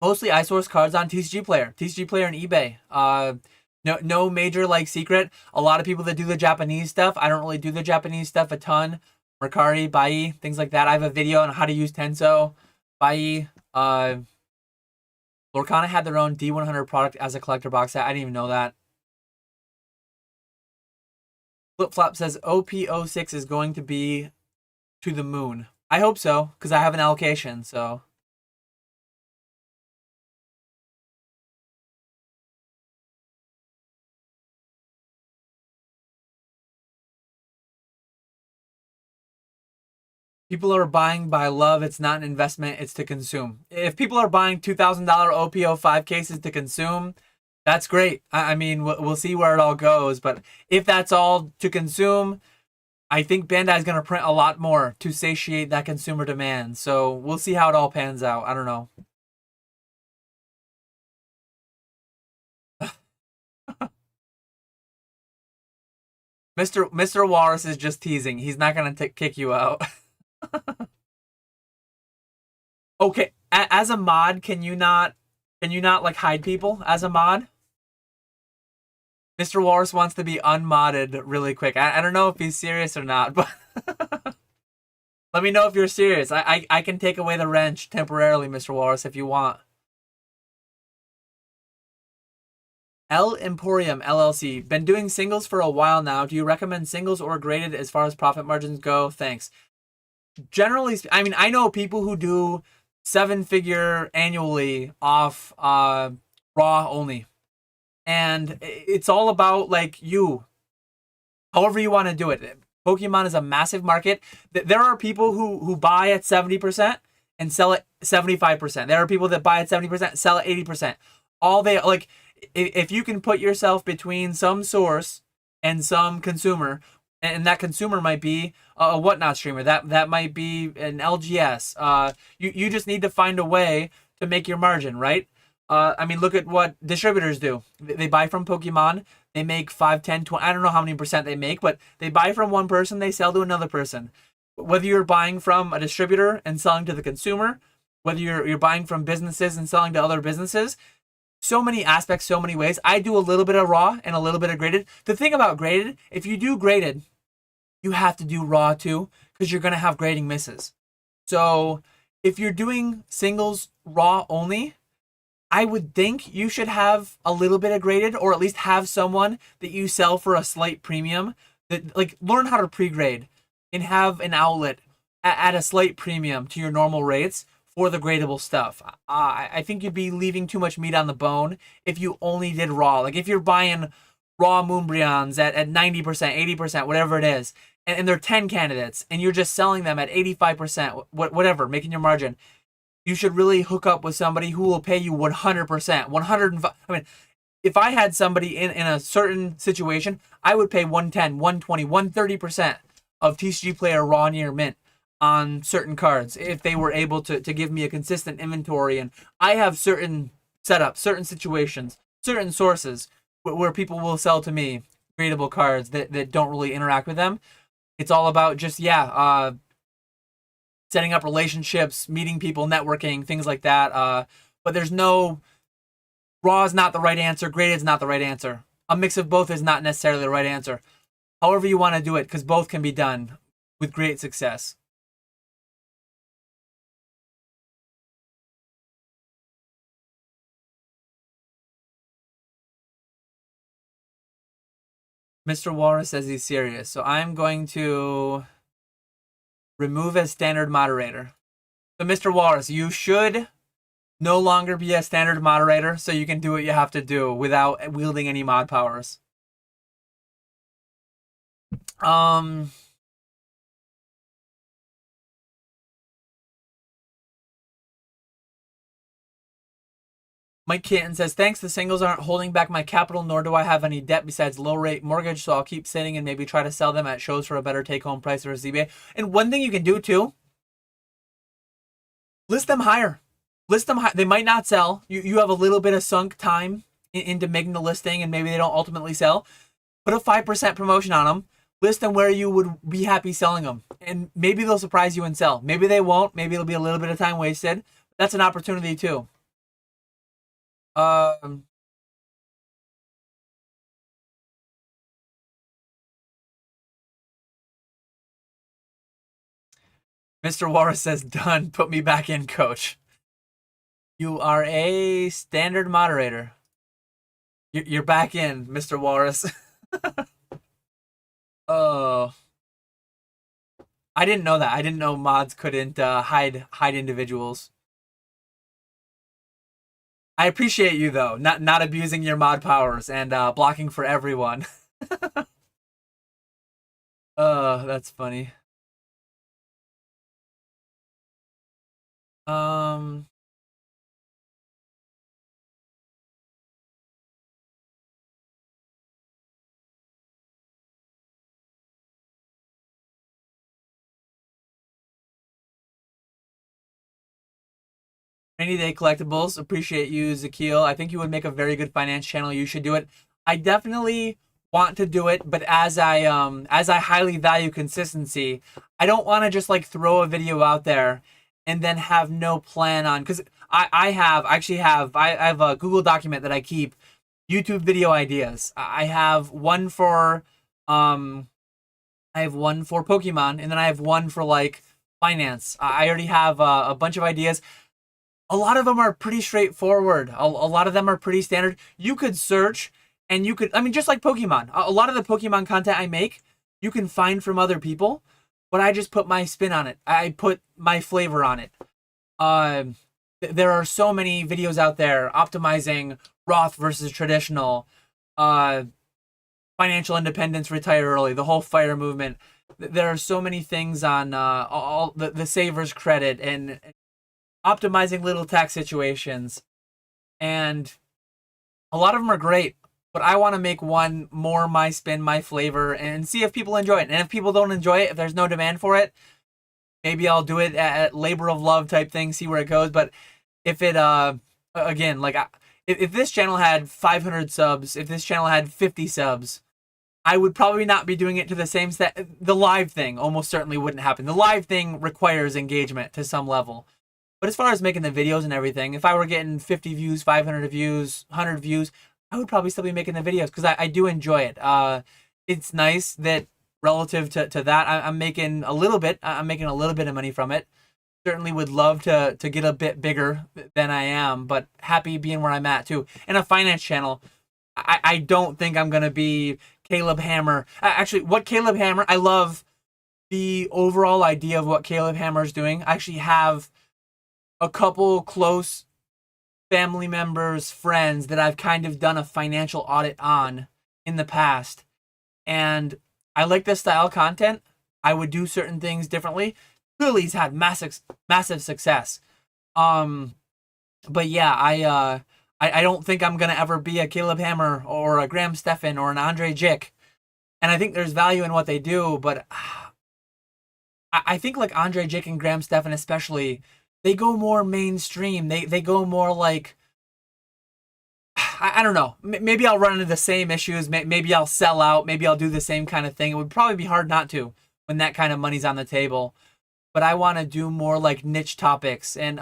mostly I source cards on TCG Player and eBay. No major like secret. A lot of people that do the Japanese stuff. I don't really do the Japanese stuff a ton. Mercari, Bai, things like that. I have a video on how to use Tenso, Bai. Lorcana had their own D100 product as a collector box set. I didn't even know that. Flip Flop says OP06 is going to be to the moon. I hope so, because I have an allocation, so. People are buying by love. It's not an investment. It's to consume. If people are buying $2,000 OP05 cases to consume, that's great. I mean, we'll see where it all goes. But if that's all to consume, I think Bandai is going to print a lot more to satiate that consumer demand. So we'll see how it all pans out. I don't know. Mr. Walrus is just teasing. He's not going to kick you out. Okay, as a mod, can you not like hide people as a mod? Mr. Walrus wants to be unmodded really quick. I don't know if he's serious or not, but let me know if you're serious. I can take away the wrench temporarily, Mr. Walrus, if you want. L Emporium LLC. Been doing singles for a while now. Do you recommend singles or graded as far as profit margins go? Thanks. Generally, I mean, I know people who do 7-figure annually off raw only, and it's all about like however you want to do it. Pokemon is a massive market. There are people who buy at 70% and sell at 75%. There are people that buy at 70%, sell at 80%. All they like, if you can put yourself between some source and some consumer, and that consumer might be a whatnot streamer, that might be an LGS. You just need to find a way to make your margin, right? I mean, look at what distributors do. They buy from Pokemon. They make 5, 10, 20. I don't know how many percent they make, but they buy from one person, they sell to another person. Whether you're buying from a distributor and selling to the consumer, whether you're buying from businesses and selling to other businesses, so many aspects, so many ways. I do a little bit of raw and a little bit of graded. The thing about graded, if you do graded, you have to do raw too, because you're going to have grading misses. So if you're doing singles raw only, I would think you should have a little bit of graded, or at least have someone that you sell for a slight premium that like learn how to pre-grade and have an outlet at a slight premium to your normal rates for the gradable stuff. I think you'd be leaving too much meat on the bone if you only did raw. Like if you're buying raw Moonbreons at 90%, 80%, whatever it is, and they're 10 candidates, and you're just selling them at 85%, whatever, making your margin, you should really hook up with somebody who will pay you 100%, 105. I mean, if I had somebody in a certain situation, I would pay 110, 120, 130% of TCG Player Raw Near Mint on certain cards if they were able to give me a consistent inventory. And I have certain setups, certain situations, certain sources where people will sell to me gradable cards that don't really interact with them. It's all about just, setting up relationships, meeting people, networking, things like that. But there's no, raw is not the right answer, graded is not the right answer. A mix of both is not necessarily the right answer. However you want to do it, because both can be done with great success. Mr. Walrus says he's serious, so I'm going to remove as standard moderator. So, Mr. Walrus, you should no longer be a standard moderator, so you can do what you have to do without wielding any mod powers. Mike Kitten says, thanks, the singles aren't holding back my capital, nor do I have any debt besides low rate mortgage, so I'll keep sitting and maybe try to sell them at shows for a better take home price or a ZBA. And one thing you can do too, list them higher. List them high. They might not sell. You have a little bit of sunk time into making the listing, and maybe they don't ultimately sell. Put a 5% promotion on them. List them where you would be happy selling them, and maybe they'll surprise you and sell. Maybe they won't. Maybe it'll be a little bit of time wasted. That's an opportunity too. Um, Mr. Walrus says, done. Put me back in, coach. You are a standard moderator. You're back in, Mr. Walrus. Oh, I didn't know that. I didn't know mods couldn't hide individuals. I appreciate you though, not abusing your mod powers and blocking for everyone. Oh, that's funny. Um, Rainy Day Collectibles, appreciate you, Zakil. I think you would make a very good finance channel. You should do it. I definitely want to do it, but as I highly value consistency, I don't want to just like throw a video out there and then have no plan on, because I have a Google document that I keep YouTube video ideas. Um I have one for Pokemon, and then I have one for like finance. I already have a bunch of ideas. A lot of them are pretty straightforward. A lot of them are pretty standard. You could search, and you could, I mean, just like Pokemon. A lot of the Pokemon content I make, you can find from other people, but I just put my spin on it. I put my flavor on it. Um, there are so many videos out there optimizing Roth versus traditional, uh, financial independence, retire early, the whole fire movement. There are so many things on all the savers credit and optimizing little tax situations, and a lot of them are great, but I want to make one more my spin, my flavor, and see if people enjoy it. And if people don't enjoy it, if there's no demand for it, maybe I'll do it at labor of love type thing, see where it goes. But if it again, like if this channel had 500 subs, if this channel had 50 subs, I would probably not be doing it to the same set. The live thing almost certainly wouldn't happen. The live thing requires engagement to some level. But as far as making the videos and everything, if I were getting 50 views, 500 views, 100 views, I would probably still be making the videos because I do enjoy it. It's nice that relative to that, I'm making a little bit. I'm making a little bit of money from it. Certainly would love to get a bit bigger than I am, but happy being where I'm at too. And a finance channel, I don't think I'm gonna be Caleb Hammer. Actually, what Caleb Hammer? I love the overall idea of what Caleb Hammer is doing. I actually have a couple close family members, friends that I've kind of done a financial audit on in the past. And I like this style of content. I would do certain things differently. Clearly, he's had massive success. Um, but yeah, I don't think I'm gonna ever be a Caleb Hammer or a Graham Stephan or an Andre Jick. And I think there's value in what they do, but I think like Andre Jick and Graham Stephan especially, they go more mainstream. They go more like I don't know. Maybe I'll run into the same issues. Maybe I'll sell out. Maybe I'll do the same kind of thing. It would probably be hard not to when that kind of money's on the table. But I want to do more like niche topics, and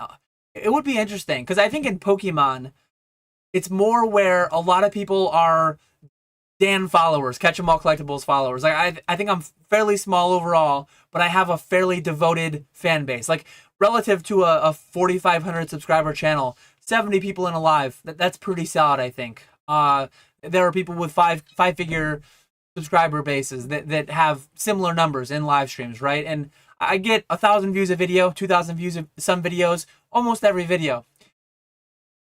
it would be interesting because I think in Pokemon, it's more where a lot of people are Dan followers, Catch 'em all collectibles followers. Like I think I'm fairly small overall, but I have a fairly devoted fan base. Like relative to a 4,500 subscriber channel, 70 people in a live. That's pretty solid, I think. There are people with five-figure subscriber bases that have similar numbers in live streams, right? And I get 1,000 views a video, 2,000 views of some videos, almost every video.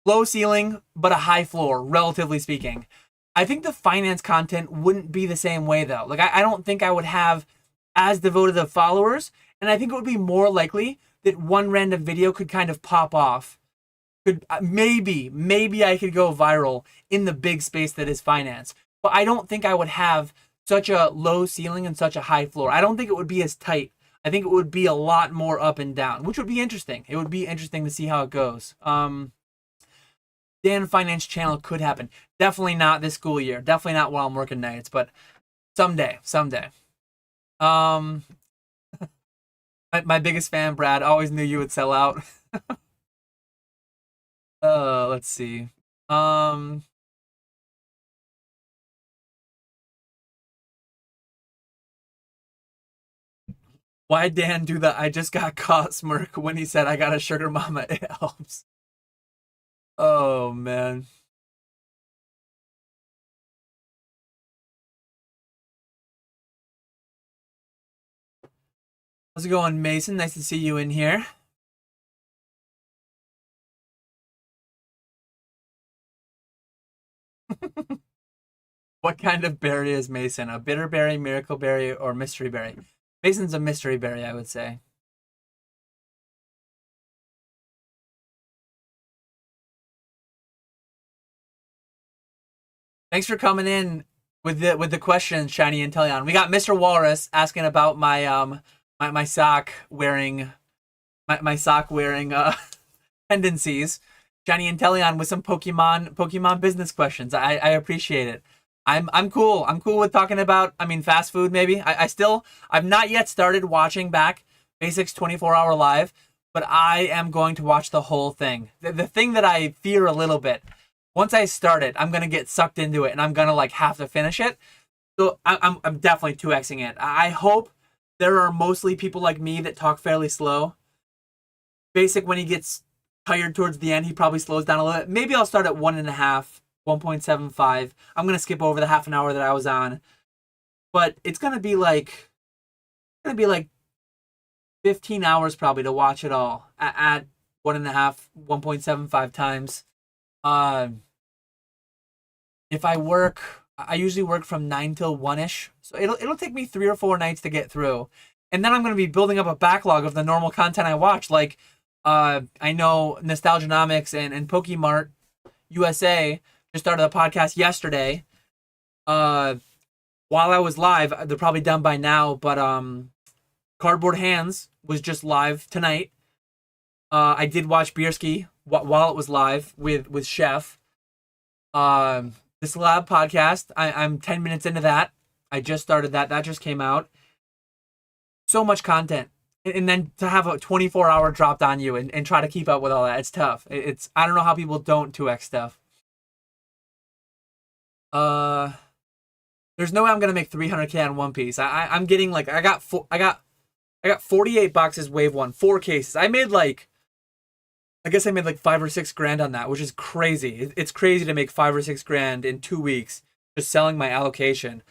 Low ceiling, but a high floor, relatively speaking. I think the finance content wouldn't be the same way though. Like I don't think I would have as devoted of followers, and I think it would be more likely that one random video could kind of pop off. Could maybe I could go viral in the big space that is finance. But I don't think I would have such a low ceiling and such a high floor. I don't think it would be as tight. I think it would be a lot more up and down, which would be interesting. It would be interesting to see how it goes. Dan Finance channel could happen. Definitely not this school year. Definitely not while I'm working nights, but someday. Um, my biggest fan, Brad, always knew you would sell out. Let's see. Um, why Dan do the I just got caught smirk when he said I got a sugar mama? It helps. Oh man. How's it going, Mason? Nice to see you in here. What kind of berry is Mason? A bitter berry, miracle berry, or mystery berry? Mason's a mystery berry, I would say. Thanks for coming in with the questions, Shiny and Teleon. We got Mr. Walrus asking about my sock wearing my sock wearing tendencies. Shiny and Teleon with some Pokemon business questions. I appreciate it. I'm cool. I'm cool with talking about fast food maybe. I've not yet started watching back Basics 24-hour live, but I am going to watch the whole thing. The thing that I fear a little bit, once I start it, I'm gonna get sucked into it and I'm gonna like have to finish it. So I'm definitely 2xing it. I hope there are mostly people like me that talk fairly slow. Basic, when he gets tired towards the end, he probably slows down a little bit. Maybe I'll start at 1.5, 1.75. I'm gonna skip over the half an hour that I was on, but it's gonna be like 15 hours probably to watch it all at 1.5, 1.75 times. Um, if I work, I usually work from 9 till 1ish, so it'll take me 3 or 4 nights to get through, and then I'm gonna be building up a backlog of the normal content I watch. Like, I know Nostalgianomics and Pokemart USA just started a podcast yesterday. Uh, while I was live, they're probably done by now, but Cardboard Hands was just live tonight. I did watch Bierski while it was live with Chef. The Slab podcast, I'm 10 minutes into that. I just started that. That just came out. So much content. And then to have a 24-hour dropped on you and try to keep up with all that, it's tough. I don't know how people don't 2x stuff. Uh, there's no way I'm gonna make 300K on One Piece. I'm getting like I got 48 boxes wave one, 4 cases. I guess I made like 5 or 6 grand on that, which is crazy. It's crazy to make 5 or 6 grand in 2 weeks just selling my allocation.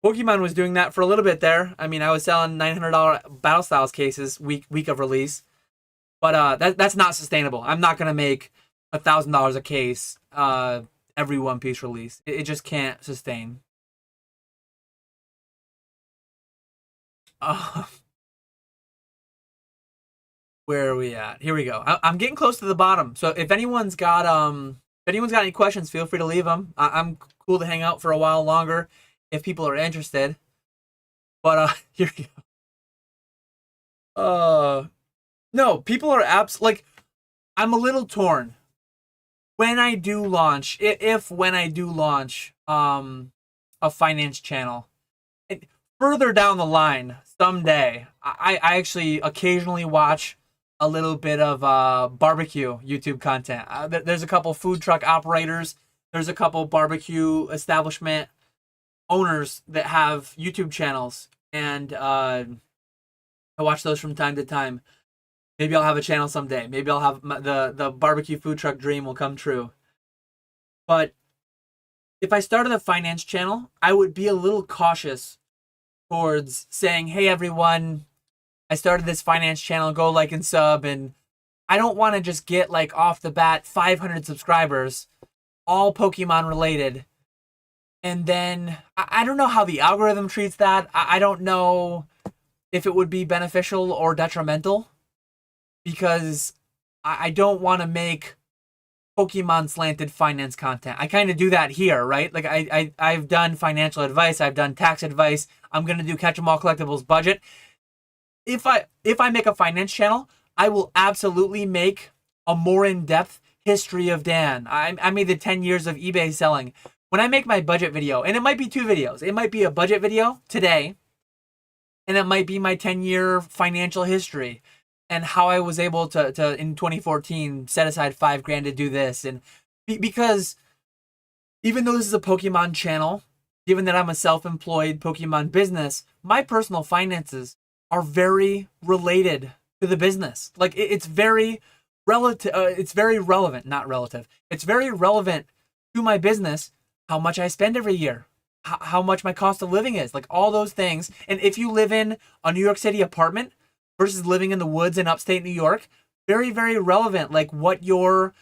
Pokemon was doing that for a little bit there. I mean, I was selling $900 Battle Styles cases week of release, but that's not sustainable. I'm not gonna make $1,000 a case every One Piece release. It just can't sustain. Uh, where are we at? Here we go. I'm getting close to the bottom. So if anyone's got any questions, feel free to leave them. I'm cool to hang out for a while longer if people are interested. But here we go. No, people are like I'm a little torn when I do launch. If when I do launch a finance channel, it, further down the line someday, I actually occasionally watch a little bit of barbecue YouTube content. There's a couple food truck operators. There's a couple barbecue establishment owners that have YouTube channels, and I watch those from time to time. Maybe I'll have a channel someday. Maybe I'll have the barbecue food truck dream will come true. But if I started a finance channel, I would be a little cautious towards saying, "Hey everyone, I started this finance channel. Go like and sub." And I don't want to just get like off the bat 500 subscribers, all Pokemon related, and then I don't know how the algorithm treats that. I don't know if it would be beneficial or detrimental, because I don't want to make Pokemon slanted finance content. I kind of do that here, right? Like I've done financial advice, I've done tax advice. I'm gonna do Catch 'em All Collectibles budget. If I make a finance channel, I will absolutely make a more in-depth history of Dan. I made the 10 years of eBay selling. When I make my budget video, and it might be two videos. It might be a budget video today, and it might be my 10-year financial history and how I was able to in 2014 set aside $5,000 to do this. And because even though this is a Pokemon channel, given that I'm a self-employed Pokemon business, my personal finances are very related to the business. Like it's very relative. It's very relevant, not relative. It's very relevant to my business. How much I spend every year, how much my cost of living is, like all those things. And if you live in a New York City apartment versus living in the woods in upstate New York, very, very relevant. Like what your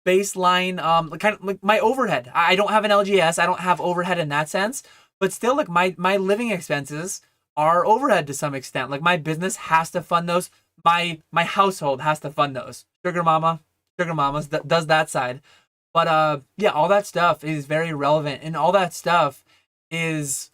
baseline, kind of like my overhead. I don't have an LGS. I don't have overhead in that sense, but still like my living expenses are overhead to some extent. Like my business has to fund those. My household has to fund those. Sugar mamas does that side. But yeah, all that stuff is very relevant, and all that stuff is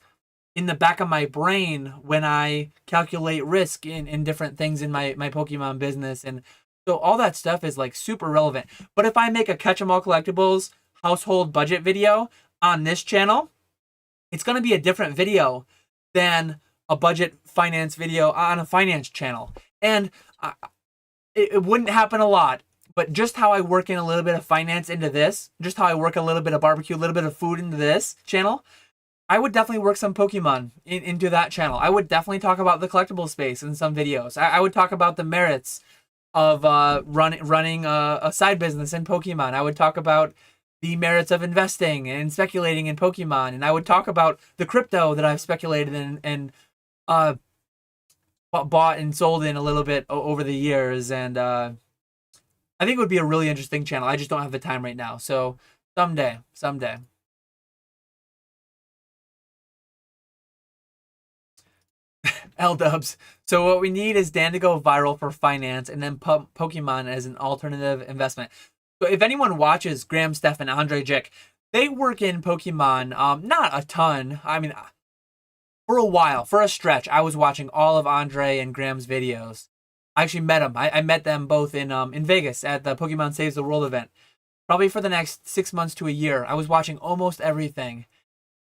in the back of my brain when I calculate risk in different things in my Pokemon business. And so all that stuff is like super relevant. But if I make a Catch 'em All Collectibles household budget video on this channel, it's going to be a different video than a budget finance video on a finance channel. And it wouldn't happen a lot, but just how I work in a little bit of finance into this, just how I work a little bit of barbecue, a little bit of food into this channel, I would definitely work some Pokemon into that channel. I would definitely talk about the collectible space in some videos. I would talk about the merits of running a side business in Pokemon. I would talk about the merits of investing and speculating in Pokemon. And I would talk about the crypto that I've speculated in and bought and sold in a little bit over the years. And I think it would be a really interesting channel. I just don't have the time right now. So someday. L-dubs. So what we need is Dan to go viral for finance and then Pokemon as an alternative investment. So if anyone watches Graham, Steph, and Andre Jick, they work in Pokemon, not a ton. I mean, for a while, for a stretch, I was watching all of Andre and Graham's videos. I actually met them. I met them both in Vegas at the Pokemon Saves the World event. Probably for the next 6 months to a year, I was watching almost everything.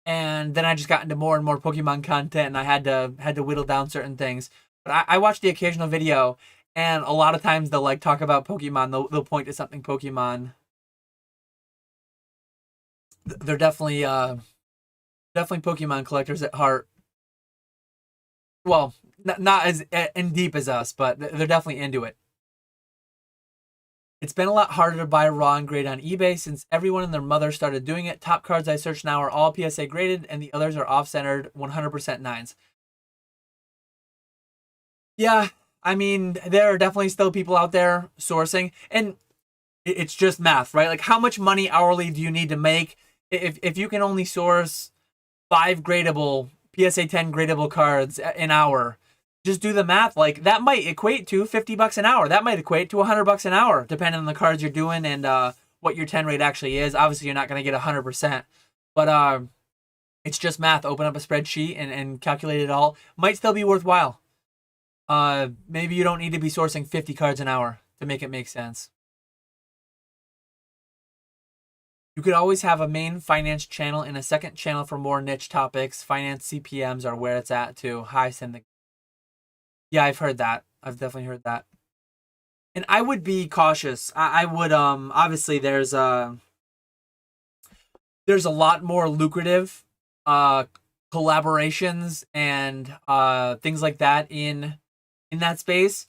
And then I just got into more and more Pokemon content, and I had to whittle down certain things. But I watched the occasional video, and a lot of times they'll like talk about Pokemon. They'll point to something Pokemon. They're definitely Pokemon collectors at heart. Well, not as in deep as us, but they're definitely into it. It's been a lot harder to buy raw and grade on eBay since everyone and their mother started doing it. Top cards I search now are all PSA graded, and the others are off-centered 100% nines. Yeah, I mean, there are definitely still people out there sourcing, and it's just math, right? Like, how much money hourly do you need to make if you can only source 5 gradable PSA 10 gradable cards an hour? Just do the math. Like, that might equate to $50 an hour. That might equate to $100 an hour, depending on the cards you're doing and what your 10 rate actually is. Obviously, you're not going to get 100%, but it's just math. Open up a spreadsheet and calculate it all. Might still be worthwhile. Maybe you don't need to be sourcing 50 cards an hour to make it make sense. You could always have a main finance channel and a second channel for more niche topics. Finance CPMs are where it's at too. Hi, send. Yeah, I've heard that. I've definitely heard that. And I would be cautious. I would obviously there's a lot more lucrative uh collaborations and things like that in that space.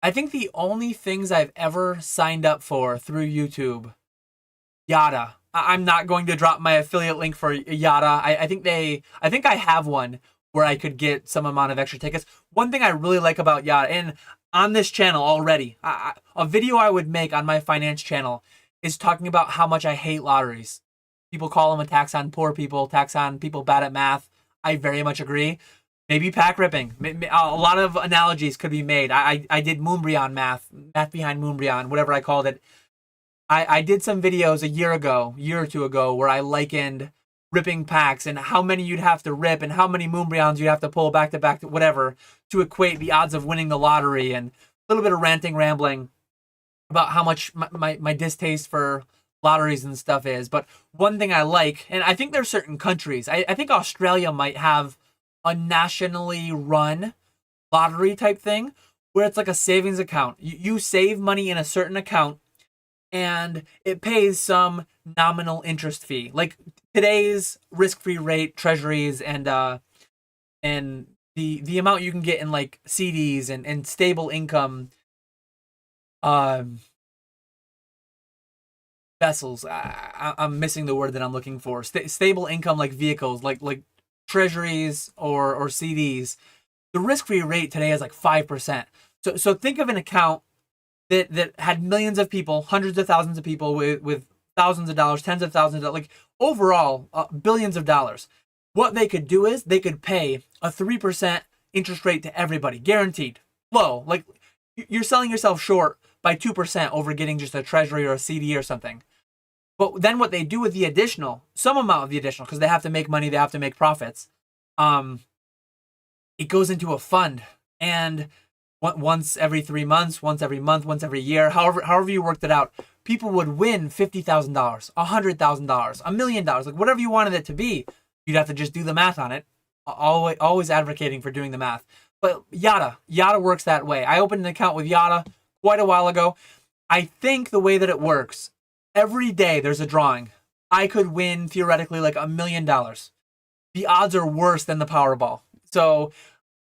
I think the only things I've ever signed up for through YouTube, Yada. I'm not going to drop my affiliate link for Yada. I think I have one where I could get some amount of extra tickets. One thing I really like about Yada, and on this channel already, a video I would make on my finance channel is talking about how much I hate lotteries. People call them a tax on poor people, tax on people bad at math. I very much agree. Maybe pack ripping. A lot of analogies could be made. I did Moonbryon math behind Moonbryon, whatever I called it. I did some videos a year or two ago, where I likened ripping packs and how many you'd have to rip and how many Moonbryons you'd have to pull back to back to whatever to equate the odds of winning the lottery, and a little bit of ranting, rambling about how much my distaste for lotteries and stuff is. But one thing I like, and I think there's certain countries, I think Australia might have a nationally run lottery type thing where it's like a savings account. You save money in a certain account and it pays some nominal interest fee. Like today's risk-free rate treasuries and the amount you can get in like CDs and stable income um vessels. I'm missing the word that I'm looking for. Stable income like vehicles, like treasuries or CDs. The risk-free rate today is like 5%. So think of an account that had millions of people, hundreds of thousands of people with thousands of dollars, tens of thousands of dollars, like overall billions of dollars. What they could do is they could pay a 3% interest rate to everybody, guaranteed. Low. Like you're selling yourself short by 2% over getting just a treasury or a CD or something. But then what they do with the additional, some amount of the additional, because they have to make money, they have to make profits, it goes into a fund. And once every 3 months, once every month, once every year, however you worked it out, people would win $50,000, $100,000, $1,000,000, like whatever you wanted it to be. You'd have to just do the math on it. Always advocating for doing the math. But Yada works that way. I opened an account with Yada quite a while ago. I think the way that it works, every day there's a drawing. I could win theoretically like $1 million. The odds are worse than the Powerball. So,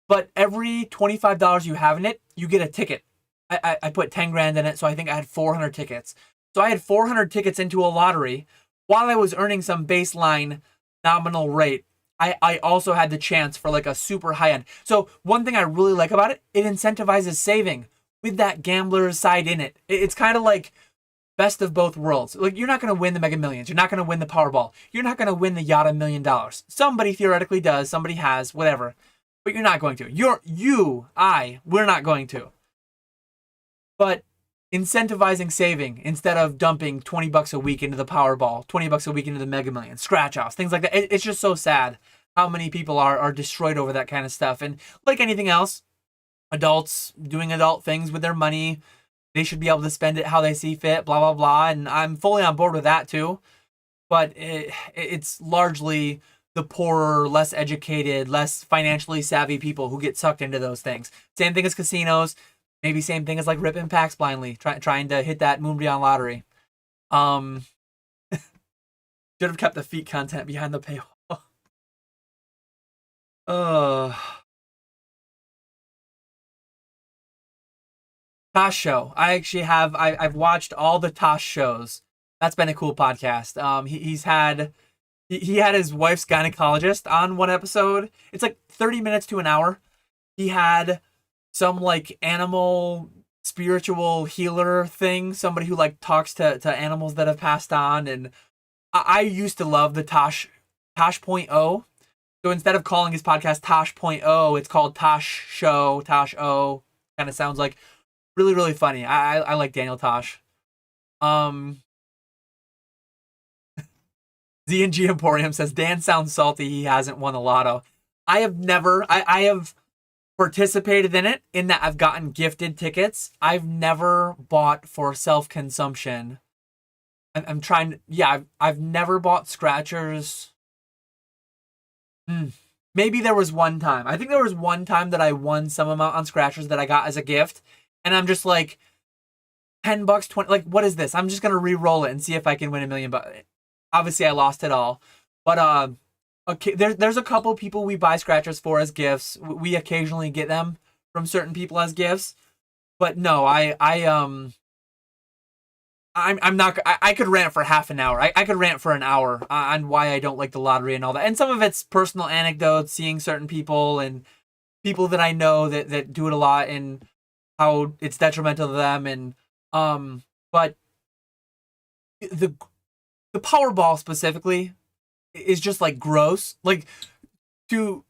but every $25 you have in it, you get a ticket. I put 10 grand in it, so I think I had 400 tickets. So I had 400 tickets into a lottery while I was earning some baseline nominal rate. I also had the chance for like a super high end. So one thing I really like about it, it incentivizes saving with that gambler's side in it. It's kind of like best of both worlds. Like you're not going to win the Mega Millions. You're not going to win the Powerball. You're not going to win the Yada $1 million. Somebody theoretically does. Somebody has, whatever. But you're not going to. We're not going to. But incentivizing saving instead of dumping $20 a week into the Powerball, $20 a week into the Mega Millions, scratch offs, things like that. It's just so sad how many people are destroyed over that kind of stuff. And like anything else, adults doing adult things with their money, they should be able to spend it how they see fit, blah, blah, blah. And I'm fully on board with that too. But it's largely the poorer, less educated, less financially savvy people who get sucked into those things. Same thing as casinos. Maybe same thing as like ripping packs blindly, trying to hit that Moonbryon lottery. Should have kept the feet content behind the paywall. uh Tosh Show. I actually have. I've watched all the Tosh shows. That's been a cool podcast. He's had he had his wife's gynecologist on one episode. It's like 30 minutes to an hour. He had some like animal spiritual healer thing, somebody who like talks to animals that have passed on. And I used to love the Tosh.0. So instead of calling his podcast Tosh.0, it's called Tosh Show, Tosh O. Kind of sounds like really, really funny. I like Daniel Tosh. Um, Z&G Emporium says Dan sounds salty. He hasn't won the lotto. I have never. I have participated in it in that I've gotten gifted tickets. I've never bought for self consumption. I'm trying. Yeah, I've never bought scratchers. Hmm. Maybe there was one time. I think there was one time that I won some amount on scratchers that I got as a gift, and I'm just like, $10, 20. Like, what is this? I'm just gonna re-roll it and see if I can win $1 million. Obviously, I lost it all. But okay, there's a couple people we buy scratchers for as gifts. We occasionally get them from certain people as gifts. But no, I'm not. I could rant for half an hour. I could rant for an hour on why I don't like the lottery and all that. And some of it's personal anecdotes, seeing certain people and people that I know that do it a lot and how it's detrimental to them. And but the the Powerball specifically is just like gross. Like to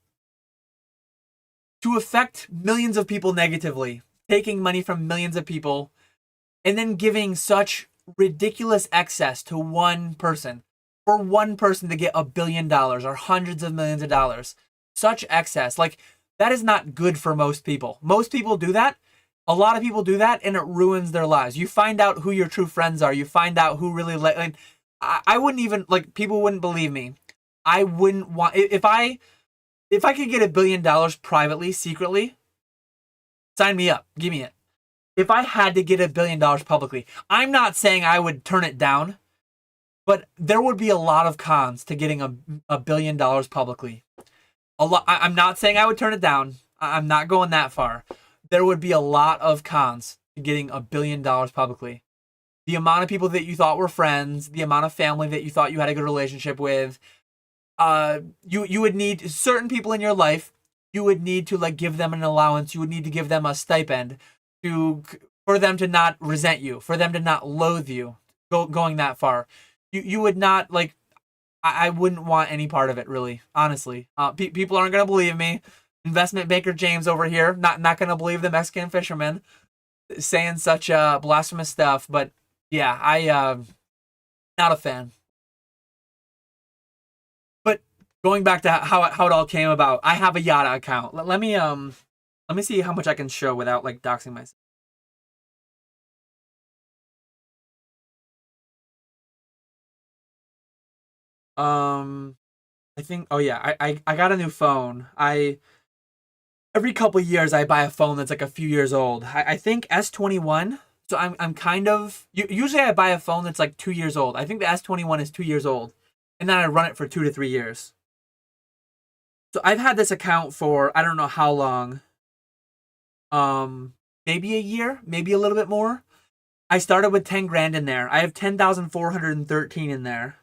to affect millions of people negatively, taking money from millions of people, and then giving such ridiculous excess to one person. For one person to get $1 billion or hundreds of millions of dollars. Such excess. Like, that is not good for most people. Most people do that. A lot of people do that, and it ruins their lives. You find out who your true friends are. You find out who really like. I wouldn't even like. People wouldn't believe me. I wouldn't want if I could get $1 billion privately, secretly. Sign me up. Give me it. If I had to get $1 billion publicly, I'm not saying I would turn it down, but there would be a lot of cons to getting $1 billion publicly. A lot. I'm not saying I would turn it down. I'm not going that far. There would be a lot of cons to getting $1 billion publicly. The amount of people that you thought were friends, the amount of family that you thought you had a good relationship with, you would need certain people in your life. You would need to like give them an allowance. You would need to give them a stipend to for them to not resent you, for them to not loathe you. Going that far, you would not like. I wouldn't want any part of it, really, honestly. People aren't gonna believe me. Investment banker James over here, not gonna believe the Mexican fisherman saying such blasphemous stuff. But yeah, I not a fan. But going back to how it all came about, I have a Yada account. Let me see how much I can show without like doxing myself. Um, I think. Oh yeah, I got a new phone. I every couple years I buy a phone that's like a few years old. I think S21. So I'm kind of usually I buy a phone that's like 2 years old. I think the S21 is 2 years old, and then I run it for 2 to 3 years. So I've had this account for I don't know how long. Maybe a year, maybe a little bit more. I started with 10 grand in there. I have 10,413 in there.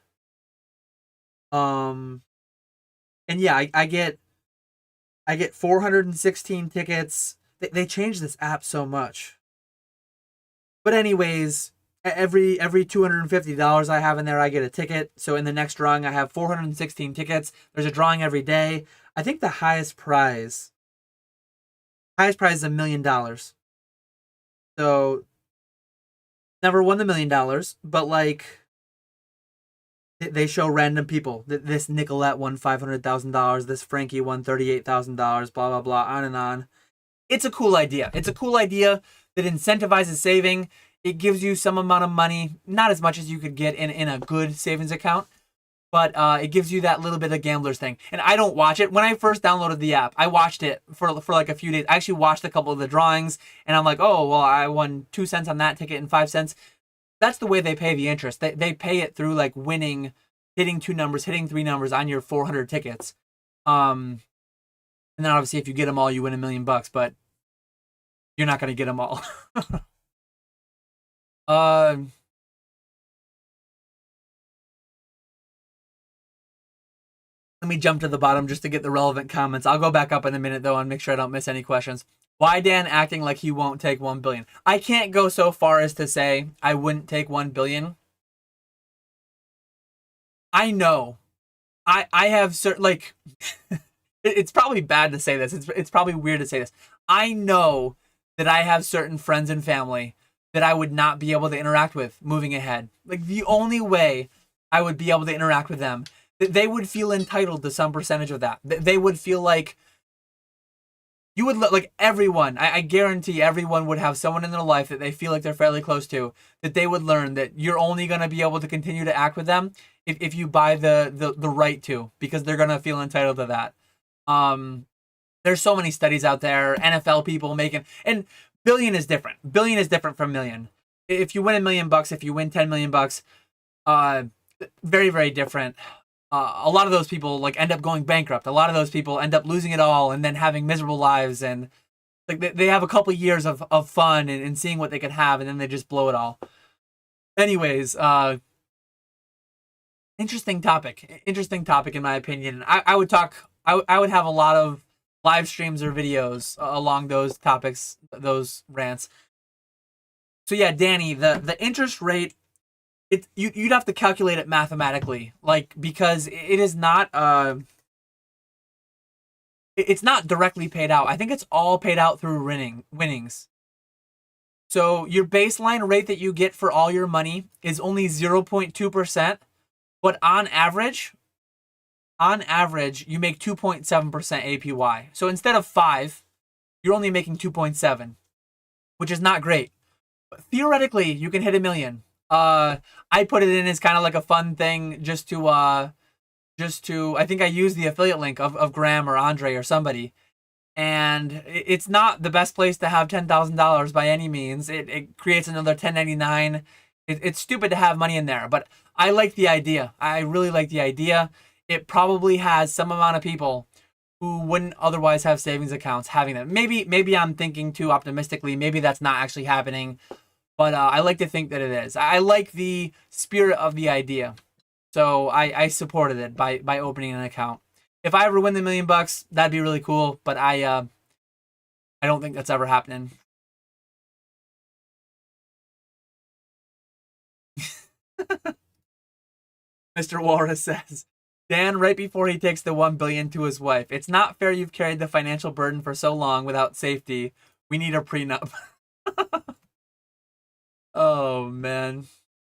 Um, and yeah, I get 416 tickets. They changed this app so much. But anyways, every $250 I have in there, I get a ticket. So in the next drawing, I have 416 tickets. There's a drawing every day. I think the highest prize is $1 million. So never won the $1 million, but like they show random people. This Nicolette won $500,000. This Frankie won $38,000. Blah blah blah. On and on. It's a cool idea. It's a cool idea that incentivizes saving. It gives you some amount of money, not as much as you could get in a good savings account, but it gives you that little bit of gambler's thing. And I don't watch it. When I first downloaded the app, I watched it for like a few days. I actually watched a couple of the drawings, and I'm like, oh well, I won 2 cents on that ticket and 5 cents. That's the way they pay the interest. They pay it through like winning, hitting two numbers, hitting three numbers on your 400 tickets. And then obviously if you get them all, you win $1 million. But you're not going to get them all. uh, Let me jump to the bottom just to get the relevant comments. I'll go back up in a minute, though, and make sure I don't miss any questions. Why Dan acting like he won't take 1 billion? I can't go so far as to say I wouldn't take 1 billion. I know. I have certain, like, it's probably bad to say this. It's probably weird to say this. I know that I have certain friends and family that I would not be able to interact with moving ahead. Like, the only way I would be able to interact with them, they would feel entitled to some percentage of that. They would feel like you would like everyone. I guarantee everyone would have someone in their life that they feel like they're fairly close to, that they would learn that you're only going to be able to continue to act with them if you buy the right to, because they're going to feel entitled to that. There's so many studies out there, NFL people making, and billion is different. Billion is different from million. If you win $1 million, if you win 10 million bucks, very, very different. A lot of those people like end up going bankrupt. A lot of those people end up losing it all and then having miserable lives, and like they have a couple years of fun and seeing what they could have, and then they just blow it all. Anyways, interesting topic in my opinion. I would have a lot of live streams or videos along those topics, those rants. So yeah, Danny, the interest rate, you'd have to calculate it mathematically, like, because it is not it's not directly paid out. I think it's all paid out through winnings. So your baseline rate that you get for all your money is only 0.2%, but on average you make 2.7% APY. So instead of 5, you're only making 2.7, which is not great. But theoretically, you can hit $1 million. I put it in as kind of like a fun thing just to I think I used the affiliate link of Graham or Andre or somebody, and it's not the best place to have $10,000 by any means. It creates another 1099. It's stupid to have money in there, but I like the idea. I really like the idea. It probably has some amount of people who wouldn't otherwise have savings accounts having them. Maybe I'm thinking too optimistically. Maybe that's not actually happening. But I like to think that it is. I like the spirit of the idea. So I supported it by opening an account. If I ever win the $1 million, that'd be really cool. But I don't think that's ever happening. Mr. Walrus says, Dan, right before he takes the 1 billion to his wife, it's not fair you've carried the financial burden for so long without safety. We need a prenup. Oh man,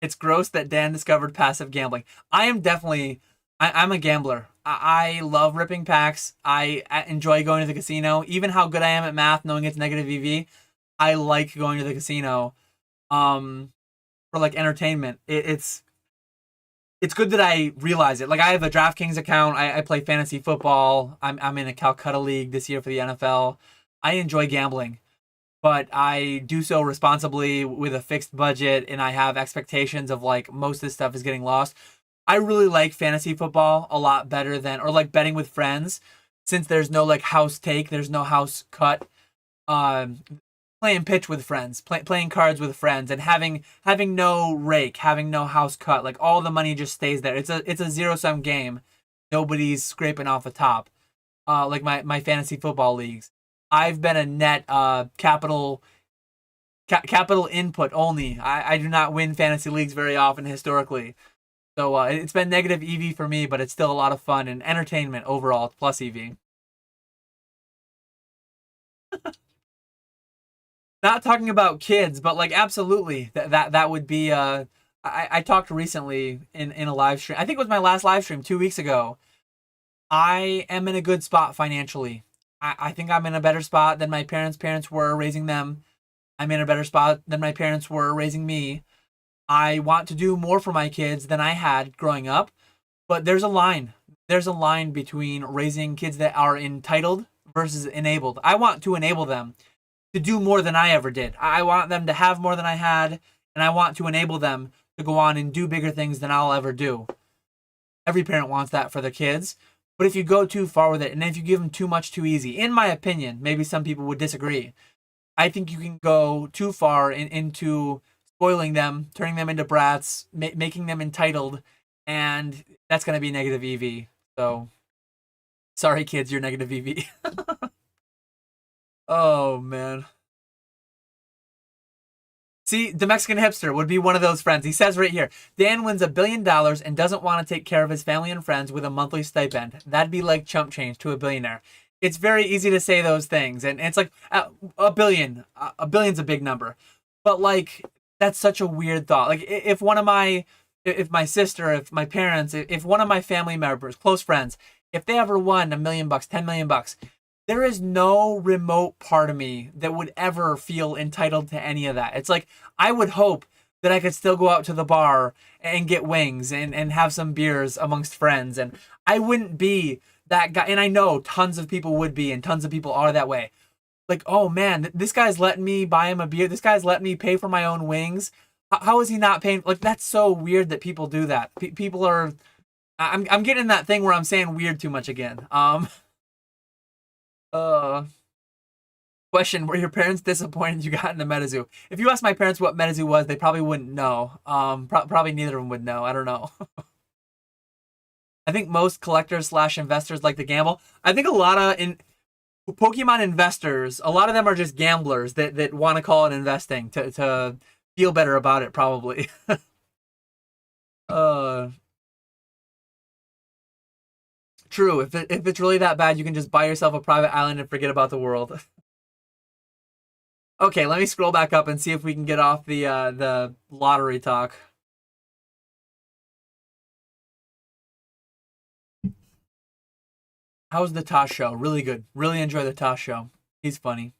it's gross that Dan discovered passive gambling. I'm a gambler. I love ripping packs. I enjoy going to the casino. Even how good I am at math, knowing it's negative EV, I like going to the casino. For like entertainment. It's good that I realize it. Like, I have a DraftKings account. I play fantasy football. I'm in a Calcutta league this year for the NFL. I enjoy gambling, but I do so responsibly with a fixed budget, and I have expectations of, like, most of this stuff is getting lost. I really like fantasy football a lot better than, or like betting with friends, since there's no like house take, there's no house cut. Playing pitch with friends, playing cards with friends, and having no rake, having no house cut, like all the money just stays there. It's a zero sum game. Nobody's scraping off the top. Like my fantasy football leagues. I've been a net capital input only. I do not win fantasy leagues very often historically. So it's been negative EV for me, but it's still a lot of fun and entertainment overall, plus EV. Not talking about kids, but like absolutely that would be. I talked recently in a live stream. I think it was my last live stream 2 weeks ago. I am in a good spot financially. I think I'm in a better spot than my parents were raising them. I'm in a better spot than my parents were raising me. I want to do more for my kids than I had growing up, but there's a line. There's a line between raising kids that are entitled versus enabled. I want to enable them to do more than I ever did. I want them to have more than I had, and I want to enable them to go on and do bigger things than I'll ever do. Every parent wants that for their kids, but if you go too far with it, and if you give them too much too easy, in my opinion, maybe some people would disagree, I think you can go too far into spoiling them, turning them into brats, making them entitled, and that's going to be negative EV. So, sorry, kids, you're negative EV. Oh, man. See, the Mexican hipster would be one of those friends. He says right here, Dan wins $1 billion and doesn't want to take care of his family and friends with a monthly stipend. That'd be like chump change to a billionaire. It's very easy to say those things, and it's like a billion. A billion's a big number, but like that's such a weird thought. Like if one of my, if my sister, if my parents, if one of my family members, close friends, if they ever won $1 million, 10 million bucks, there is no remote part of me that would ever feel entitled to any of that. It's like I would hope that I could still go out to the bar and get wings and have some beers amongst friends. And I wouldn't be that guy. And I know tons of people would be, and tons of people are that way. Like, oh man, this guy's letting me buy him a beer. This guy's letting me pay for my own wings. How is he not paying? Like, that's so weird that people do that. People are, I'm getting that thing where I'm saying weird too much again. Uh, Question: were your parents disappointed you got into MetaZoo? If you asked my parents what MetaZoo was, they probably wouldn't know. Probably neither of them would know. I don't know. I think most collectors slash investors like to gamble. I think a lot of Pokemon investors, a lot of them are just gamblers that want to call it investing to feel better about it, probably. uh, True. If it's really that bad, you can just buy yourself a private island and forget about the world. Okay, let me scroll back up and see if we can get off the lottery talk. How's the Tosh show? Really good. Really enjoy the Tosh show. He's funny.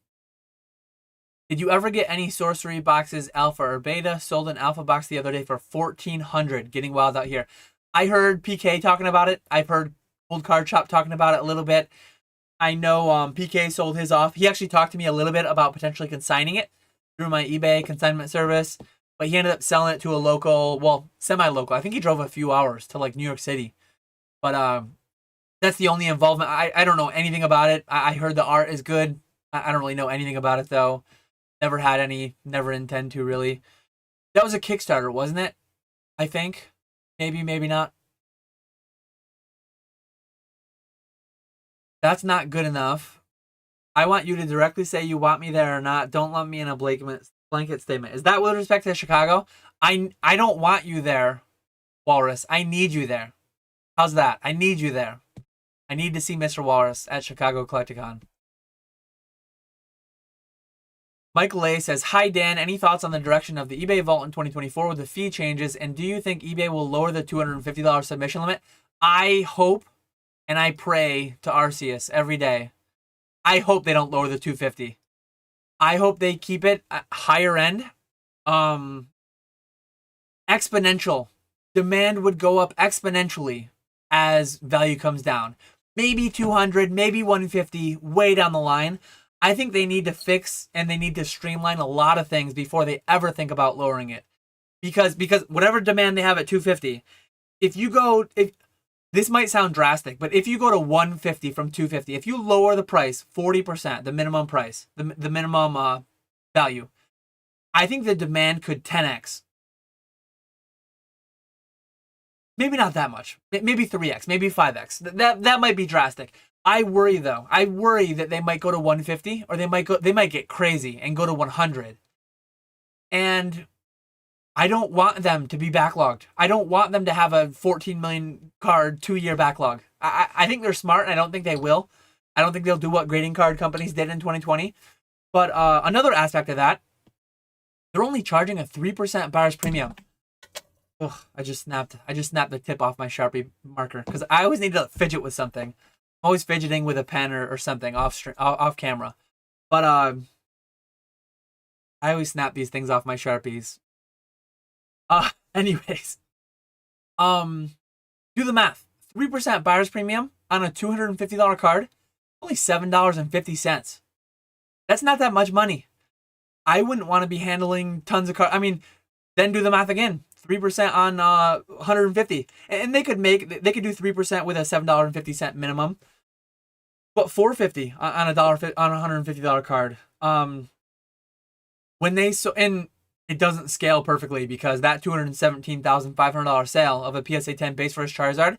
Did you ever get any sorcery boxes, alpha or beta? Sold an alpha box the other day for 1,400. Getting wild out here. I heard PK talking about it. I've heard Old Card Shop talking about it a little bit. I know PK sold his off. He actually talked to me a little bit about potentially consigning it through my eBay consignment service, but he ended up selling it to a local, well, semi-local. I think he drove a few hours to like New York City. But that's the only involvement. I don't know anything about it. I heard the art is good. I don't really know anything about it though. Never had any, never intend to really. That was a Kickstarter, wasn't it? I think. Maybe, maybe not. That's not good enough. I want you to directly say you want me there or not. Don't lump me in a blanket statement. Is that with respect to Chicago? I don't want you there, Walrus. I need you there. How's that? I need you there. I need to see Mr. Walrus at Chicago Collecticon. Michael A says, hi, Dan. Any thoughts on the direction of the eBay Vault in 2024 with the fee changes? And do you think eBay will lower the $250 submission limit? I hope and I pray to Arceus every day. I hope they don't lower the 250. I hope they keep it higher end. Exponential. Demand would go up exponentially as value comes down. Maybe 200, maybe 150, way down the line. I think they need to fix and they need to streamline a lot of things before they ever think about lowering it. Because whatever demand they have at 250, if this might sound drastic, but if you go to 150 from 250, if you lower the price 40%, the minimum price, the minimum value, I think the demand could 10x. Maybe not that much. Maybe 3x, maybe 5x. That might be drastic. I worry though. I worry that they might go to 150 or they might get crazy and go to 100. And I don't want them to be backlogged. I don't want them to have a 14 million card 2-year backlog. I think they're smart and I don't think they will. I don't think they'll do what grading card companies did in 2020. But another aspect of that, they're only charging a 3% buyer's premium. Ugh, I just snapped the tip off my Sharpie marker because I always need to fidget with something. I'm always fidgeting with a pen or something off camera. But I always snap these things off my Sharpies. Anyways. Do the math. 3% buyer's premium on a $250 card, only $7.50. That's not that much money. I wouldn't want to be handling tons of cards. I mean, then do the math again. 3% on 150, and they could do 3% with a $7.50 minimum, but $4.50 on a $150 card. when they so and it doesn't scale perfectly because that $217,500 sale of a PSA 10 base for his Charizard,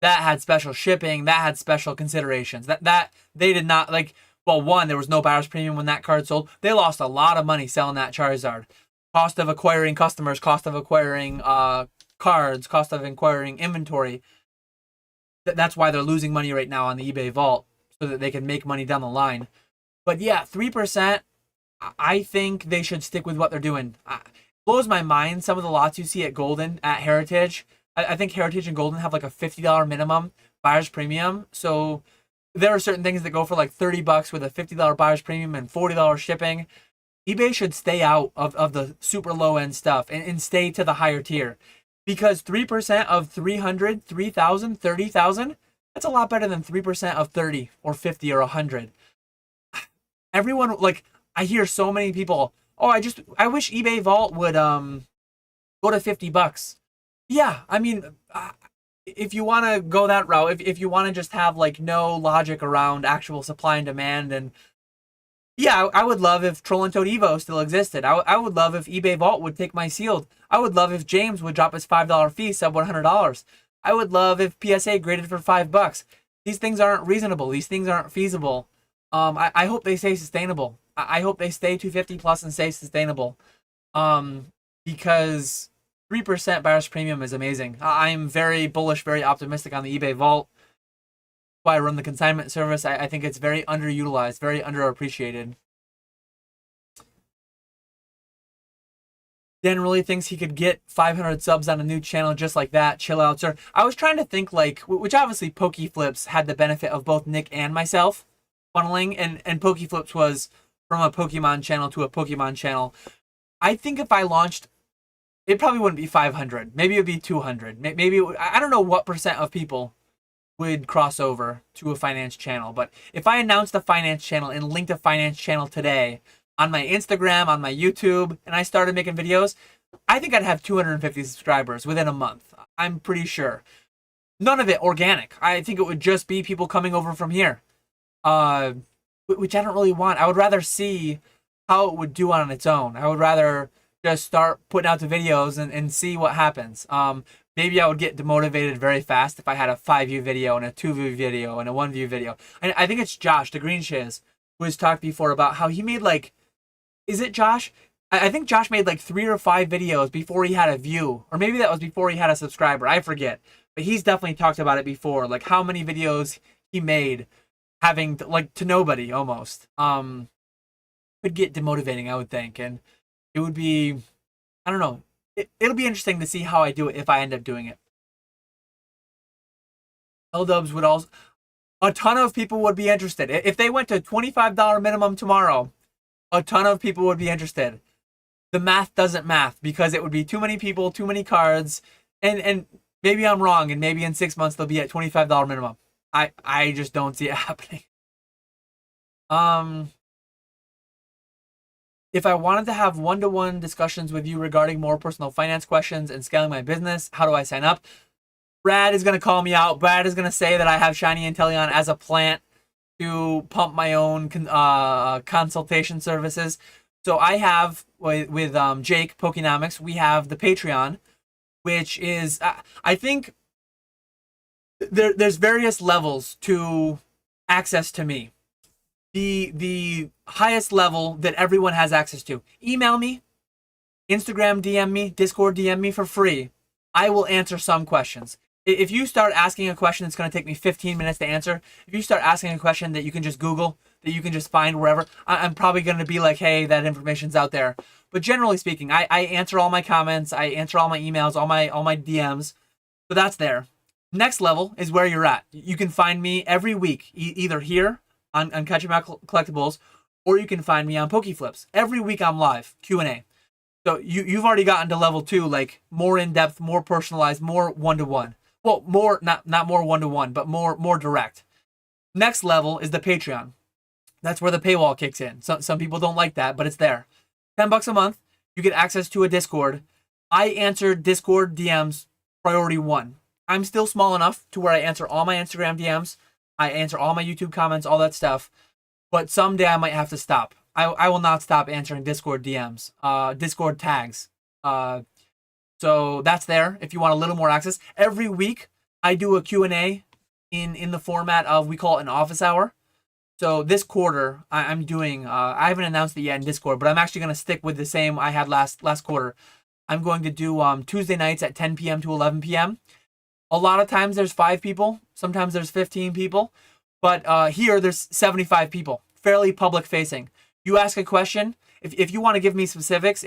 that had special shipping, that had special considerations. That they did not like. Well, one, there was no buyer's premium when that card sold. They lost a lot of money selling that Charizard. Cost of acquiring customers, cost of acquiring cards, cost of acquiring inventory. That's why they're losing money right now on the eBay vault so that they can make money down the line. But yeah, 3%. I think they should stick with what they're doing. It blows my mind some of the lots you see at Golden, at Heritage. I think Heritage and Golden have like a $50 minimum buyer's premium. So there are certain things that go for like $30 with a $50 buyer's premium and $40 shipping. eBay should stay out of the super low end stuff and stay to the higher tier. Because 3% of 300, 3,000, 30,000, that's a lot better than 3% of 30 or 50 or 100. Everyone, like, I hear so many people, oh, I wish eBay Vault would go to $50. Yeah, I mean, if you want to go that route, if you want to just have like no logic around actual supply and demand, and yeah, I would love if Troll and Toad Evo still existed. I would love if eBay Vault would take my sealed. I would love if James would drop his $5 fee sub $100. I would love if PSA graded for $5. These things aren't reasonable. These things aren't feasible. I hope they stay sustainable. I hope they stay 250 plus and stay sustainable. Because 3% buyer's premium is amazing. I'm very bullish, very optimistic on the eBay Vault. That's why I run the consignment service. I think it's very underutilized, very underappreciated. Dan really thinks he could get 500 subs on a new channel just like that. Chill out, sir. I was trying to think like, which obviously Pokeflips had the benefit of both Nick and myself funneling, and Pokeflips was from a Pokemon channel to a Pokemon channel. I think if I launched, it probably wouldn't be 500. Maybe it would be 200. Maybe I don't know what percent of people would cross over to a finance channel. But if I announced a finance channel and linked a finance channel today on my Instagram, on my YouTube, and I started making videos, I think I'd have 250 subscribers within a month. I'm pretty sure. None of it organic. I think it would just be people coming over from here. Which I don't really want. I would rather see how it would do on its own. I would rather just start putting out the videos and see what happens. Maybe I would get demotivated very fast if I had a 5-view video and a 2-view video and a 1-view video. And I think it's Josh, the Green Shiz, who has talked before about how he made like, is it Josh? I think Josh made like 3 or 5 videos before he had a view. Or maybe that was before he had a subscriber. I forget. But he's definitely talked about it before. Like how many videos he made having to nobody almost. Could get demotivating, I would think. And it would be, I don't know. It'll be interesting to see how I do it if I end up doing it. L-dubs would also, a ton of people would be interested. If they went to $25 minimum tomorrow, a ton of people would be interested. The math doesn't math because it would be too many people, too many cards, and maybe I'm wrong, and maybe in 6 months they'll be at $25 minimum. I just don't see it happening. If I wanted to have one-to-one discussions with you regarding more personal finance questions and scaling my business, how do I sign up? Brad is going to call me out. Brad is going to say that I have Shiny Inteleon as a plant to pump my own consultation services. So I have, with Jake, Pokenomics, we have the Patreon, which is, I think, there's various levels to access to me. The highest level that everyone has access to. Email me, Instagram DM me, Discord DM me for free. I will answer some questions. If you start asking a question that's going to take me 15 minutes to answer, if you start asking a question that you can just Google, that you can just find wherever, I'm probably going to be like, hey, that information's out there. But generally speaking, I answer all my comments, I answer all my emails, all my DMs. So that's there. Next level is where you're at. You can find me every week, either here on Catching My Collectibles, or you can find me on Pokeflips. Every week I'm live, Q&A. So you've already gotten to level 2, like more in-depth, more personalized, more one-to-one. Well, more, not more one-to-one, but more direct. Next level is the Patreon. That's where the paywall kicks in. Some people don't like that, but it's there. $10 a month, you get access to a Discord. I answer Discord DMs priority 1. I'm still small enough to where I answer all my Instagram DMs. I answer all my YouTube comments, all that stuff. But someday I might have to stop I will not stop answering Discord DMs, Discord tags. So that's there if you want a little more access. Every week I do a Q&A in the format of, we call it an office hour. So this quarter I'm doing, I haven't announced it yet in Discord, but I'm actually going to stick with the same I had last quarter. I'm going to do Tuesday nights at 10 p.m. to 11 p.m. A lot of times there's 5 people, sometimes there's 15 people, but here there's 75 people, fairly public facing. You ask a question, if you want to give me specifics,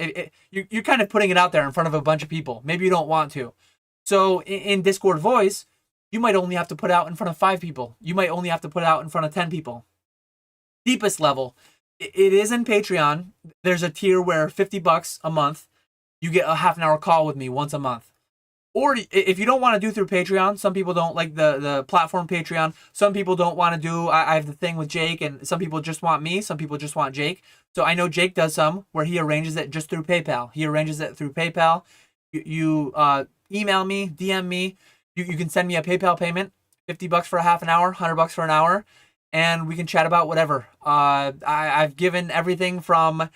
you're kind of putting it out there in front of a bunch of people. Maybe you don't want to. So in Discord voice, you might only have to put out in front of 5 people. You might only have to put out in front of 10 people. Deepest level, it is in Patreon. There's a tier where $50 a month, you get a half an hour call with me once a month. Or if you don't want to do through Patreon, some people don't like the platform Patreon. Some people don't want to do, I have the thing with Jake, and some people just want me. Some people just want Jake. So I know Jake does some where he arranges it just through PayPal. He arranges it through PayPal. You email me, DM me. You can send me a PayPal payment, $50 for a half an hour, $100 for an hour, and we can chat about whatever. I've given everything from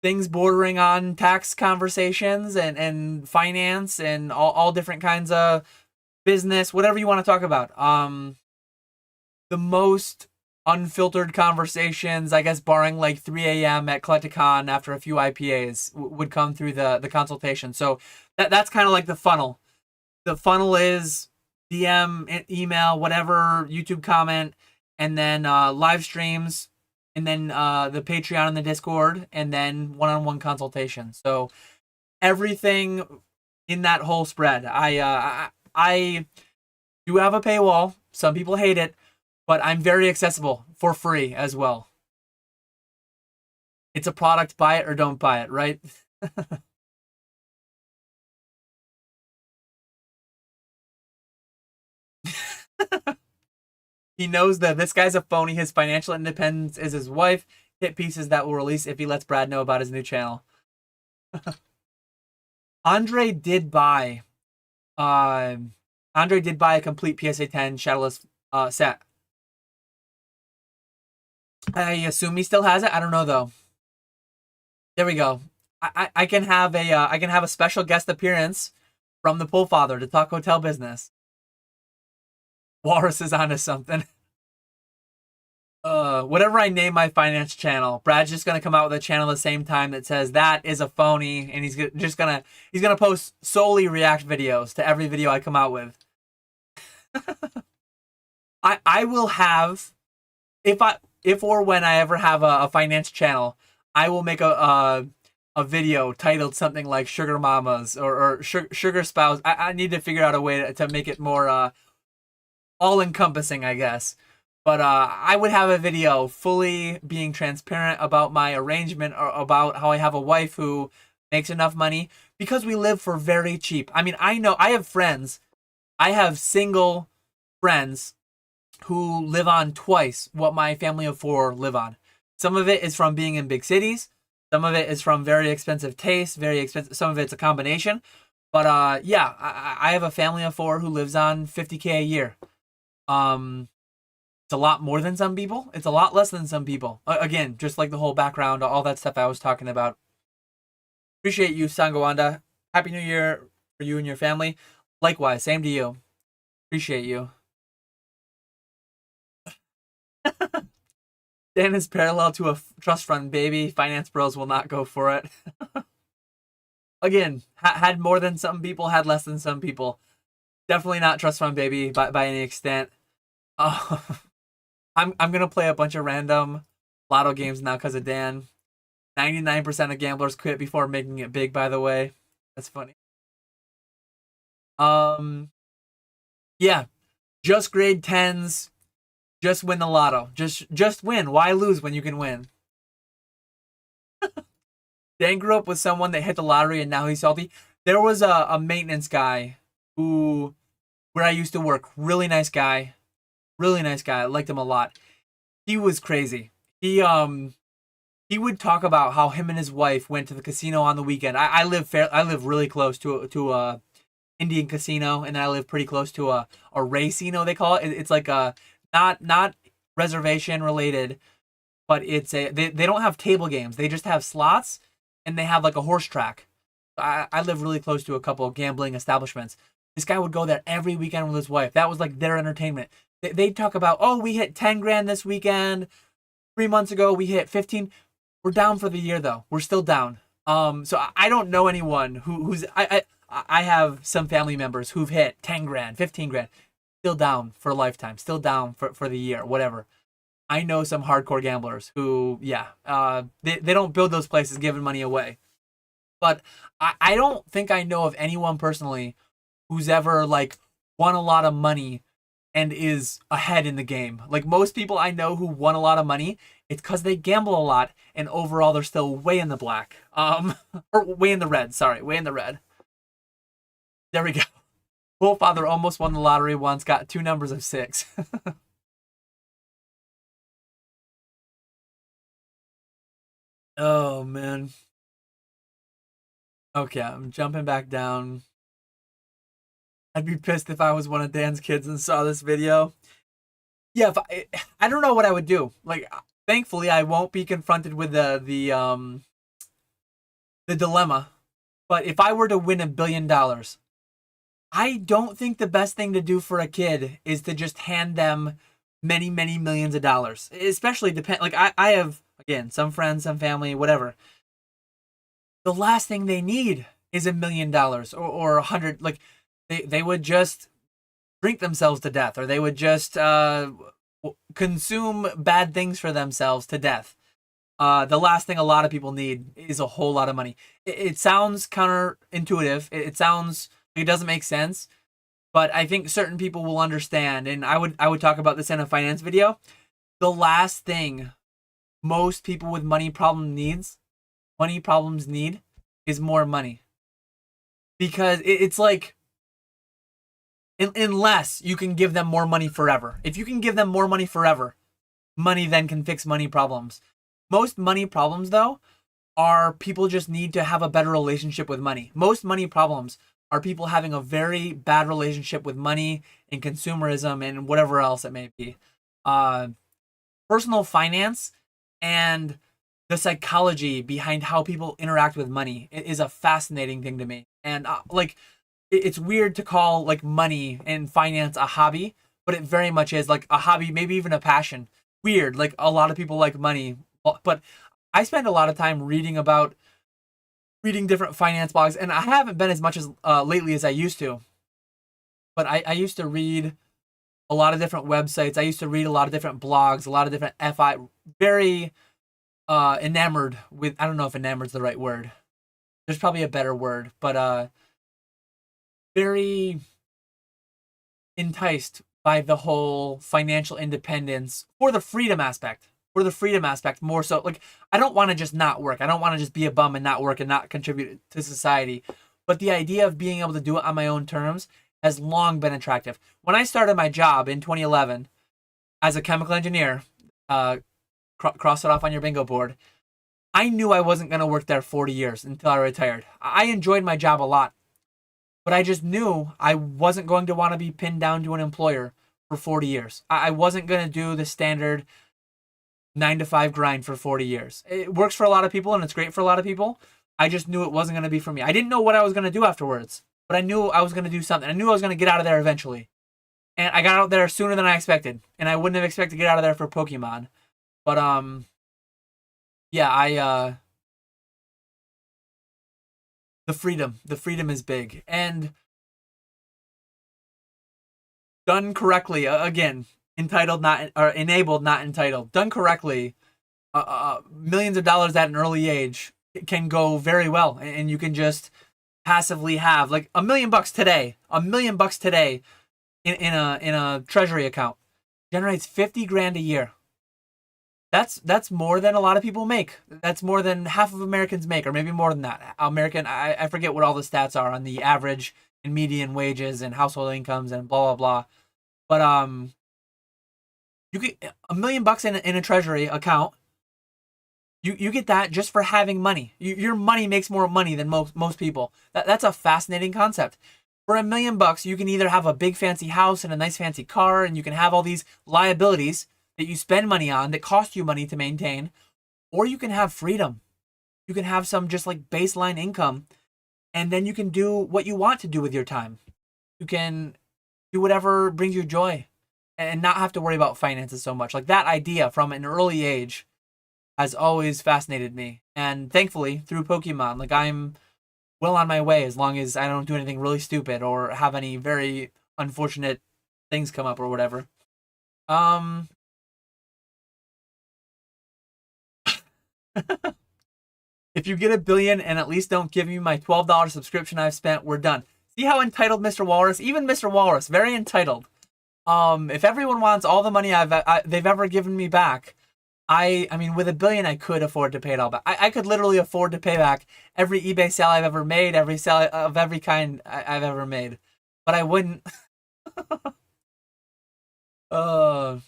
things bordering on tax conversations and finance and all different kinds of business, whatever you want to talk about. The most unfiltered conversations, I guess, barring like 3 a.m. at Collecticon after a few IPAs, would come through the consultation. So that's kind of like the funnel. The funnel is DM, email, whatever, YouTube comment, and then live streams, and then the Patreon and the Discord, and then one-on-one consultation. So everything in that whole spread. I do have a paywall. Some people hate it, but I'm very accessible for free as well. It's a product, buy it or don't buy it, right? He knows that this guy's a phony. His financial independence is his wife. Hit pieces that will release if he lets Brad know about his new channel. Andre did buy a complete PSA 10 Shadowless set. I assume he still has it. I don't know though. There we go. I can have a special guest appearance from the Pool Father to talk hotel business. Walrus is onto something. Whatever I name my finance channel, Brad's just gonna come out with a channel at the same time that says that is a phony, and he's gonna post solely react videos to every video I come out with. I will have, if or when I ever have a finance channel, I will make a video titled something like Sugar Mamas or Sugar Spouse. I need to figure out a way to make it more all encompassing, I guess. But I would have a video fully being transparent about my arrangement, or about how I have a wife who makes enough money because we live for very cheap. I mean, I know I have friends. I have single friends who live on twice what my family of 4 live on. Some of it is from being in big cities. Some of it is from very expensive tastes, very expensive. Some of it's a combination. But yeah, I have a family of 4 who lives on $50K a year. It's a lot more than some people. It's a lot less than some people. Again, just like the whole background, all that stuff I was talking about. Appreciate you, Sangawanda. Happy New Year for you and your family. Likewise, same to you. Appreciate you. Dan is parallel to a trust fund, baby. Finance bros will not go for it. Again, had more than some people, had less than some people. Definitely not trust fund, baby, by any extent. I'm gonna play a bunch of random lotto games now because of Dan. 99% of gamblers quit before making it big, by the way. That's funny. Yeah. Just grade 10s. Just win the lotto. Just win. Why lose when you can win? Dan grew up with someone that hit the lottery and now he's salty. There was a maintenance guy where I used to work. Really nice guy. Really nice guy. I liked him a lot. He was crazy. He would talk about how him and his wife went to the casino on the weekend. I live really close to a Indian casino, and then I live pretty close to a racino, they call it. It's like a not reservation related, but they don't have table games. They just have slots, and they have like a horse track. I live really close to a couple of gambling establishments. This guy would go there every weekend with his wife. That was like their entertainment. They'd talk about, oh, we hit 10 grand this weekend. 3 months ago, we hit 15. We're down for the year though. We're still down. So I don't know anyone who's I have some family members who've hit 10 grand, 15 grand, still down for a lifetime, still down for the year, whatever. I know some hardcore gamblers who, yeah, they don't build those places giving money away. But I don't think I know of anyone personally who's ever like won a lot of money and is ahead in the game. Like most people I know who won a lot of money, it's because they gamble a lot and overall they're still way in the black. Or way in the red, sorry, way in the red. There we go. Wolf Father almost won the lottery once, got 2 numbers of 6. Oh man. Okay, I'm jumping back down. I'd be pissed if I was one of Dan's kids and saw this video. Yeah, if I don't know what I would do. Like, thankfully, I won't be confronted with the dilemma. But if I were to win $1 billion, I don't think the best thing to do for a kid is to just hand them many, many millions of dollars. Especially like I have again some friends, some family, whatever. The last thing they need is $1 million or 100. Like they would just drink themselves to death, or they would just consume bad things for themselves to death. The last thing a lot of people need is a whole lot of money. It sounds counterintuitive. It sounds like it doesn't make sense, but I think certain people will understand. And I would talk about this in a finance video. The last thing most people with money problems need is more money, because it's like unless you can give them more money forever. If you can give them more money forever, money then can fix money problems. Most money problems, though, are people just need to have a better relationship with money. Most money problems are people having a very bad relationship with money and consumerism and whatever else it may be. Personal finance and the psychology behind how people interact with money is a fascinating thing to me. And like, it's weird to call like money and finance a hobby, but it very much is like a hobby, maybe even a passion. Weird, like a lot of people like money, but I spend a lot of time reading different finance blogs, and I haven't been as much as lately as I used to. But I used to read a lot of different websites. I used to read a lot of different blogs, a lot of different very enamored with, I don't know if enamored is the right word. There's probably a better word, but very enticed by the whole financial independence for the freedom aspect. For the freedom aspect more so. Like, I don't want to just not work. I don't want to just be a bum and not work and not contribute to society. But the idea of being able to do it on my own terms has long been attractive. When I started my job in 2011 as a chemical engineer, cross it off on your bingo board, I knew I wasn't going to work there 40 years until I retired. I enjoyed my job a lot, but I just knew I wasn't going to want to be pinned down to an employer for 40 years. I wasn't going to do the standard 9 to 5 grind for 40 years. It works for a lot of people and it's great for a lot of people. I just knew it wasn't going to be for me. I didn't know what I was going to do afterwards, but I knew I was going to do something. I knew I was going to get out of there eventually. And I got out there sooner than I expected. And I wouldn't have expected to get out of there for Pokemon. But yeah, the freedom is big. And done correctly, again, entitled not, or enabled not entitled, done correctly, millions of dollars at an early age can go very well, and you can just passively have like $1 million today in a treasury account generates 50 grand a year. That's more than a lot of people make. That's more than half of Americans make, or maybe more than that. I forget what all the stats are on the average and median wages and household incomes and blah blah blah. But you get $1 million in a treasury account. You get that just for having money. Your money makes more money than most people. That's a fascinating concept. For $1 million, you can either have a big fancy house and a nice fancy car, and you can have all these liabilities, that you spend money on that cost you money to maintain, or you can have freedom. You can have some just like baseline income, and then you can do what you want to do with your time. You can do whatever brings you joy and not have to worry about finances so much. Like that idea from an early age has always fascinated me. And thankfully, through Pokemon, like I'm well on my way as long as I don't do anything really stupid or have any very unfortunate things come up or whatever. Um if you get a billion and at least don't give me my $12 subscription I've spent, we're done. See how entitled Mr. Walrus? Even Mr. Walrus, very entitled. If everyone wants all the money they've ever given me back, I mean, with a billion, I could afford to pay it all back. I could literally afford to pay back every eBay sale I've ever made, every sale of every kind I've ever made, but I wouldn't. uh,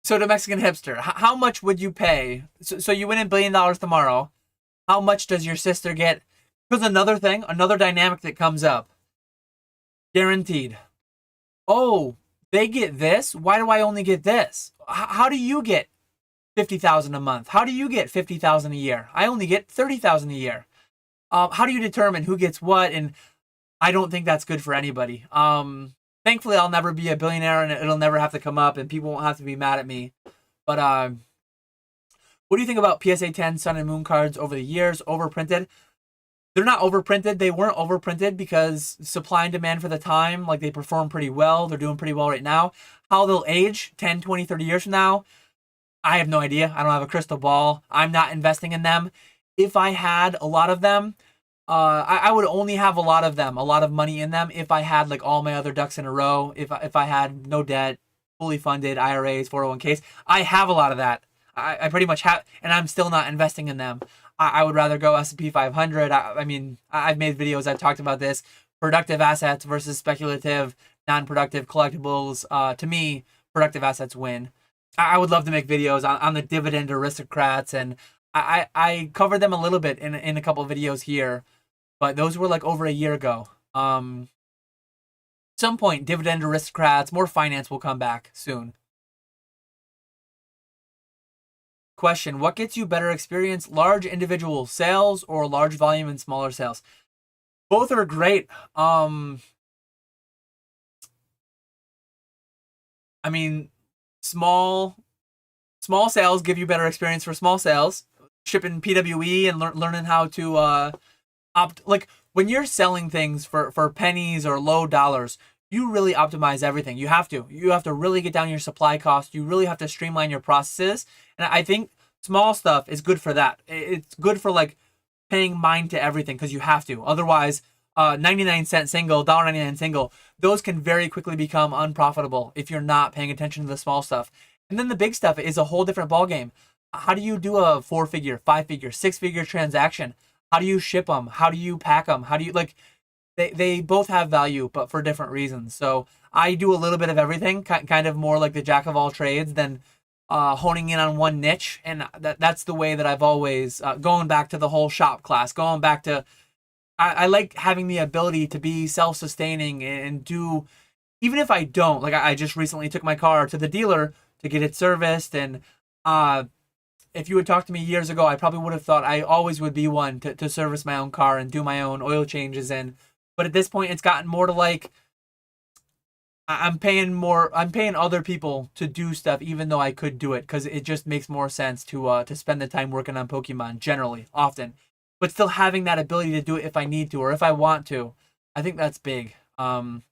so to Mexican hipster, how much would you pay? So you win $1 billion tomorrow. How much does your sister get? Because another thing, another dynamic that comes up, guaranteed. Oh, they get this. Why do I only get this? How do you get 50,000 a month? How do you get 50,000 a year? I only get 30,000 a year. How do you determine who gets what? And I don't think that's good for anybody. Thankfully, I'll never be a billionaire, and it'll never have to come up, and people won't have to be mad at me. But what do you think about PSA 10 Sun and Moon cards over the years? Overprinted? They're not overprinted. They weren't overprinted because supply and demand for the time, like they perform pretty well. They're doing pretty well right now. How they'll age 10, 20, 30 years from now, I have no idea. I don't have a crystal ball. I'm not investing in them. If I had a lot of them, I would only have a lot of them, a lot of money in them, if I had like all my other ducks in a row. If I had no debt, fully funded IRAs, 401ks. I have a lot of that. I pretty much have, and I'm still not investing in them. I would rather go S&P 500. I mean, I've made videos. I've talked about this. Productive assets versus speculative, non-productive collectibles. To me, productive assets win. I would love to make videos on the dividend aristocrats, and I covered them a little bit in a couple of videos here, but those were like over a year ago. Some point, dividend aristocrats, more finance will come back soon. Question, what gets you better experience, large individual sales or large volume and smaller sales? Both are great. I mean, small sales give you better experience for small sales. Shipping PWE and learning how to like when you're selling things for pennies or low dollars, you really optimize everything. You have to really get down your supply cost. You really have to streamline your processes. And I think small stuff is good for that. It's good for like paying mind to everything because you have to. Otherwise, 99-cent single, $1.99 single, those can very quickly become unprofitable if you're not paying attention to the small stuff. And then the big stuff is a whole different ballgame. How do you do a 4-figure, 5-figure, 6-figure transaction? How do you ship them? How do you pack them? How do you like? They both have value, but for different reasons. So I do a little bit of everything, kind of more like the jack of all trades than honing in on one niche. And that's the way that I've always going back to the whole shop class, going back to I like having the ability to be self-sustaining and do, even if I don't, like I just recently took my car to the dealer to get it serviced. And if you had talked to me years ago, I probably would have thought I always would be one to service my own car and do my own oil changes. But at this point, it's gotten more to like, I'm paying other people to do stuff, even though I could do it, because it just makes more sense to spend the time working on Pokemon generally, often, but still having that ability to do it if I need to or if I want to. I think that's big. And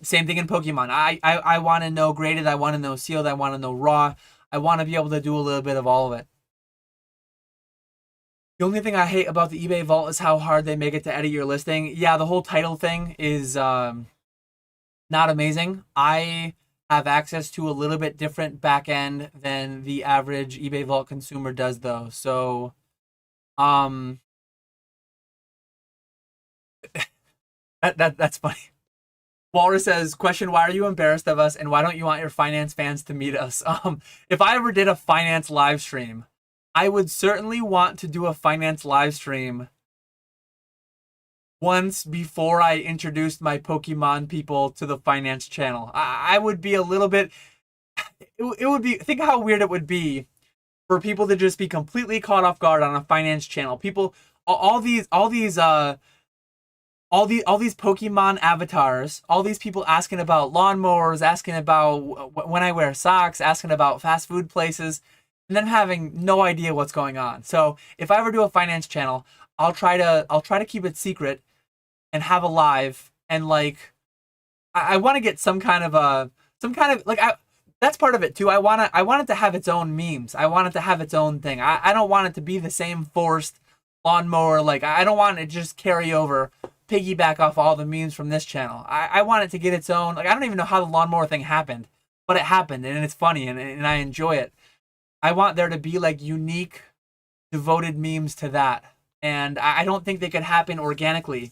same thing in Pokemon. I want to know graded, I want to know sealed, I want to know raw. I want to be able to do a little bit of all of it. The only thing I hate about the eBay vault is how hard they make it to edit your listing. Yeah, the whole title thing is not amazing. I have access to a little bit different back end than the average eBay vault consumer does, though. So, that's funny. Walrus says, question, why are you embarrassed of us and why don't you want your finance fans to meet us? If I ever did a finance live stream, I would certainly want to do a finance live stream once before I introduced my Pokemon people to the finance channel. I would be a little bit. It would be. Think how weird it would be for people to just be completely caught off guard on a finance channel. People, all these Pokemon avatars, all these people asking about lawnmowers, asking about when I wear socks, asking about fast food places, and then having no idea what's going on. So if I ever do a finance channel, I'll try to keep it secret and have a live and like I want to get some kind of like that's part of it too. I want it to have its own memes. I want it to have its own thing. I don't want it to be the same forced lawnmower. Like I don't want it to just carry over, piggyback off all the memes from this channel. I want it to get its own. Like I don't even know how the lawnmower thing happened, but it happened and it's funny and I enjoy it. I want there to be like unique, devoted memes to that, and I don't think they could happen organically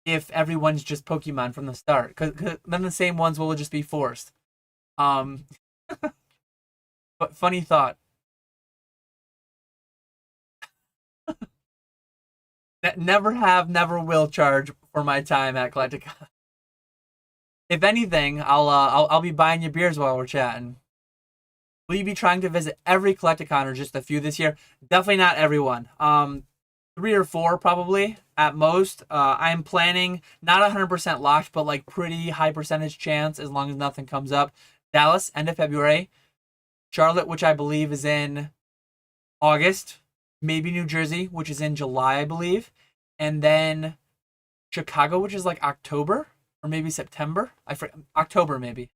if everyone's just Pokemon from the start, because then the same ones will just be forced. Um, but funny thought. Never have, never will charge for my time at Galactica. If anything, I'll be buying you beers while we're chatting. Will you be trying to visit every Collecticon or just a few this year? Definitely not everyone. Three or four probably at most. I'm planning not 100% locked, but like pretty high percentage chance as long as nothing comes up. Dallas, end of February. Charlotte, which I believe is in August. Maybe New Jersey, which is in July, I believe. And then Chicago, which is like October or maybe September. October maybe.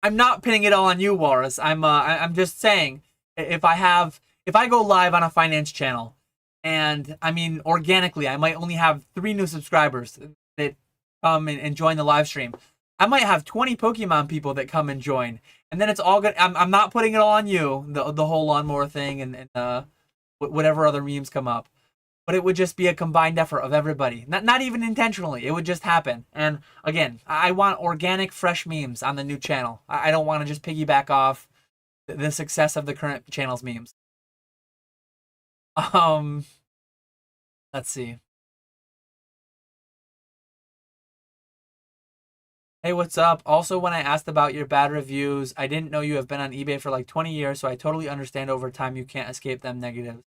I'm not pinning it all on you, Walrus. I'm just saying if I go live on a finance channel, and I mean organically, I might only have 3 new subscribers that come and join the live stream. I might have 20 Pokemon people that come and join, and then it's all good. I'm not putting it all on you, the whole lawnmower thing and whatever other memes come up. But it would just be a combined effort of everybody. Not even intentionally. It would just happen. And again, I want organic, fresh memes on the new channel. I don't want to just piggyback off the success of the current channel's memes. Um, let's see. Hey, what's up? Also, when I asked about your bad reviews, I didn't know you have been on eBay for like 20 years, so I totally understand over time you can't escape them negatives.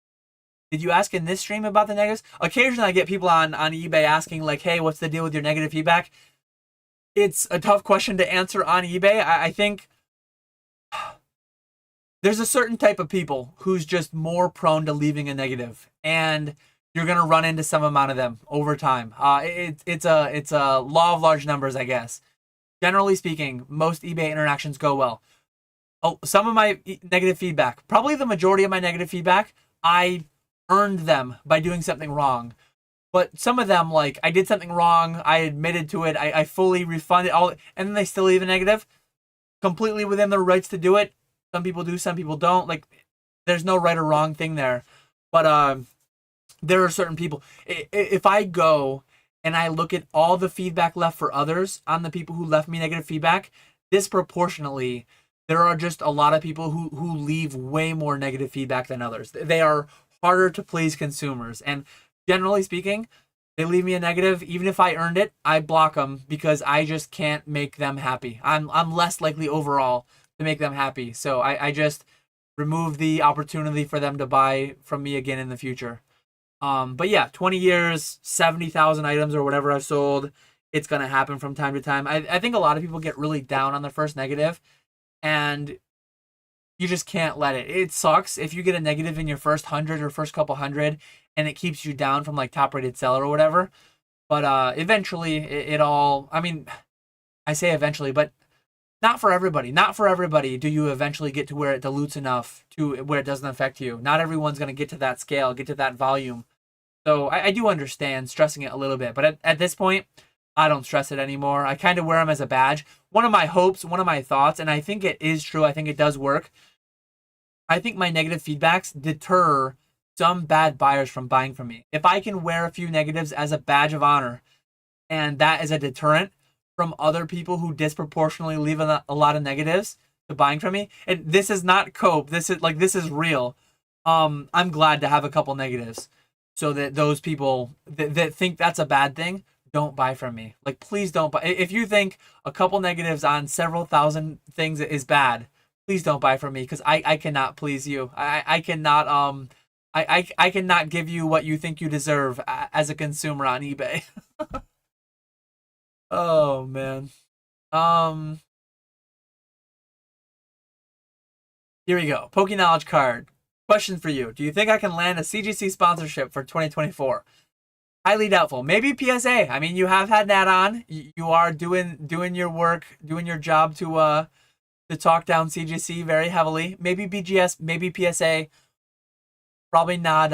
Did you ask in this stream about the negatives? Occasionally I get people on eBay asking like, hey, what's the deal with your negative feedback? It's a tough question to answer on eBay. I think there's a certain type of people who's just more prone to leaving a negative, and you're gonna run into some amount of them over time. It's a law of large numbers, I guess. Generally speaking, most eBay interactions go well. Oh, some of my negative feedback, probably the majority of my negative feedback, I earned them by doing something wrong. But some of them, like I did something wrong, I admitted to it, I fully refunded all, and then they still leave a negative, completely within their rights to do it. Some people do, some people don't. Like, there's no right or wrong thing there. But there are certain people. If I go and I look at all the feedback left for others on the people who left me negative feedback, disproportionately, there are just a lot of people who leave way more negative feedback than others. They are harder to please consumers. And generally speaking, they leave me a negative. Even if I earned it, I block them because I just can't make them happy. I'm less likely overall to make them happy. So I just remove the opportunity for them to buy from me again in the future. But yeah, 20 years, 70,000 items or whatever I've sold. It's going to happen from time to time. I think a lot of people get really down on their first negative, and you just can't let it. It sucks if you get a negative in your first 100 or first couple hundred and it keeps you down from like top rated seller or whatever. But eventually it all, I mean, I say eventually, but not for everybody. Not for everybody do you eventually get to where it dilutes enough to where it doesn't affect you. Not everyone's going to get to that scale, get to that volume. So I do understand stressing it a little bit, but at this point, I don't stress it anymore. I kind of wear them as a badge. One of my hopes, one of my thoughts, and I think it is true, I think it does work. I think my negative feedbacks deter some bad buyers from buying from me. If I can wear a few negatives as a badge of honor, and that is a deterrent from other people who disproportionately leave a lot of negatives to buying from me, and this is not cope. This is real. I'm glad to have a couple negatives so that those people that think that's a bad thing don't buy from me. Like, please don't buy. If you think a couple negatives on several thousand things is bad, please don't buy from me because I cannot please you. I cannot I cannot give you what you think you deserve as a consumer on eBay. Oh man. Um, Here we go. Poke Knowledge card. Question for you. Do you think I can land a CGC sponsorship for 2024? Highly doubtful. Maybe PSA. I mean, you have had that on. You are doing your work, doing your job to talk down CGC very heavily. Maybe BGS, maybe PSA. Probably not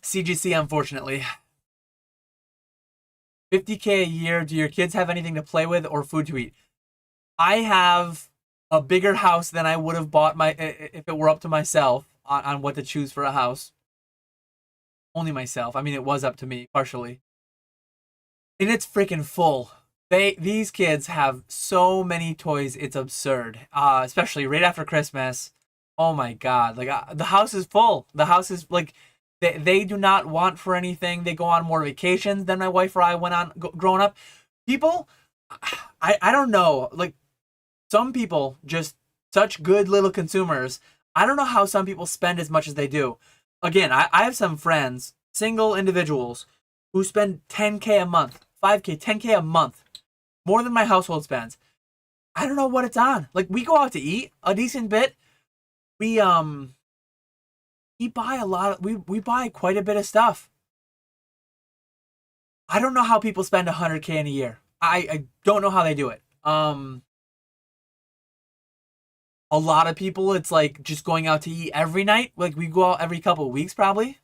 CGC, unfortunately. 50K a year. Do your kids have anything to play with or food to eat? I have a bigger house than I would have bought my if it were up to myself on what to choose for a house. Only myself. I mean, it was up to me partially, and it's freaking full. These kids have so many toys. It's absurd. Especially right after Christmas. Oh my god! Like the house is full. The house is like they do not want for anything. They go on more vacations than my wife or I went on growing up. People, I don't know. Like some people just such good little consumers. I don't know how some people spend as much as they do. Again, I have some friends, single individuals, who spend 10K a month, 5K, 10K a month, more than my household spends. I don't know what it's on. Like we go out to eat a decent bit. We we buy a lot of, we buy quite a bit of stuff. I don't know how people spend 100K in a year. I don't know how they do it. A lot of people it's like just going out to eat every night. Like we go out every couple of weeks probably.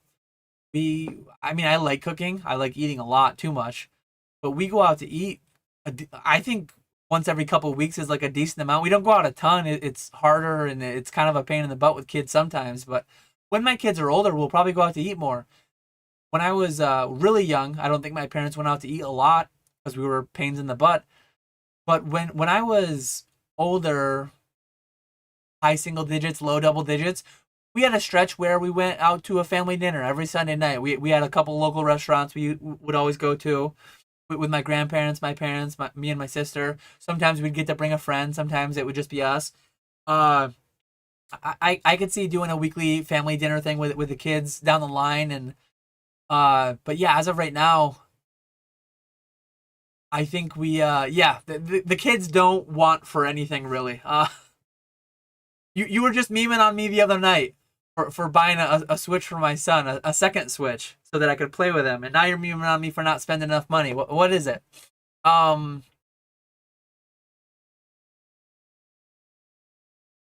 I mean I like cooking. I like eating a lot, too much. But we go out to eat I think once every couple of weeks is like a decent amount. We don't go out a ton. It's harder and it's kind of a pain in the butt with kids sometimes, but when my kids are older, we'll probably go out to eat more. When I was really young, I don't think my parents went out to eat a lot because we were pains in the butt. But when I was older, high single digits, low double digits. We had a stretch where we went out to a family dinner every Sunday night. We had a couple local restaurants we would always go to with my grandparents, my parents, me and my sister. Sometimes we'd get to bring a friend. Sometimes it would just be us. Uh, I could see doing a weekly family dinner thing with the kids down the line, and but yeah, as of right now, I think we yeah the kids don't want for anything really. You were just memeing on me the other night for buying a Switch for my son, a second Switch, so that I could play with him. And now you're memeing on me for not spending enough money. What is it? Um,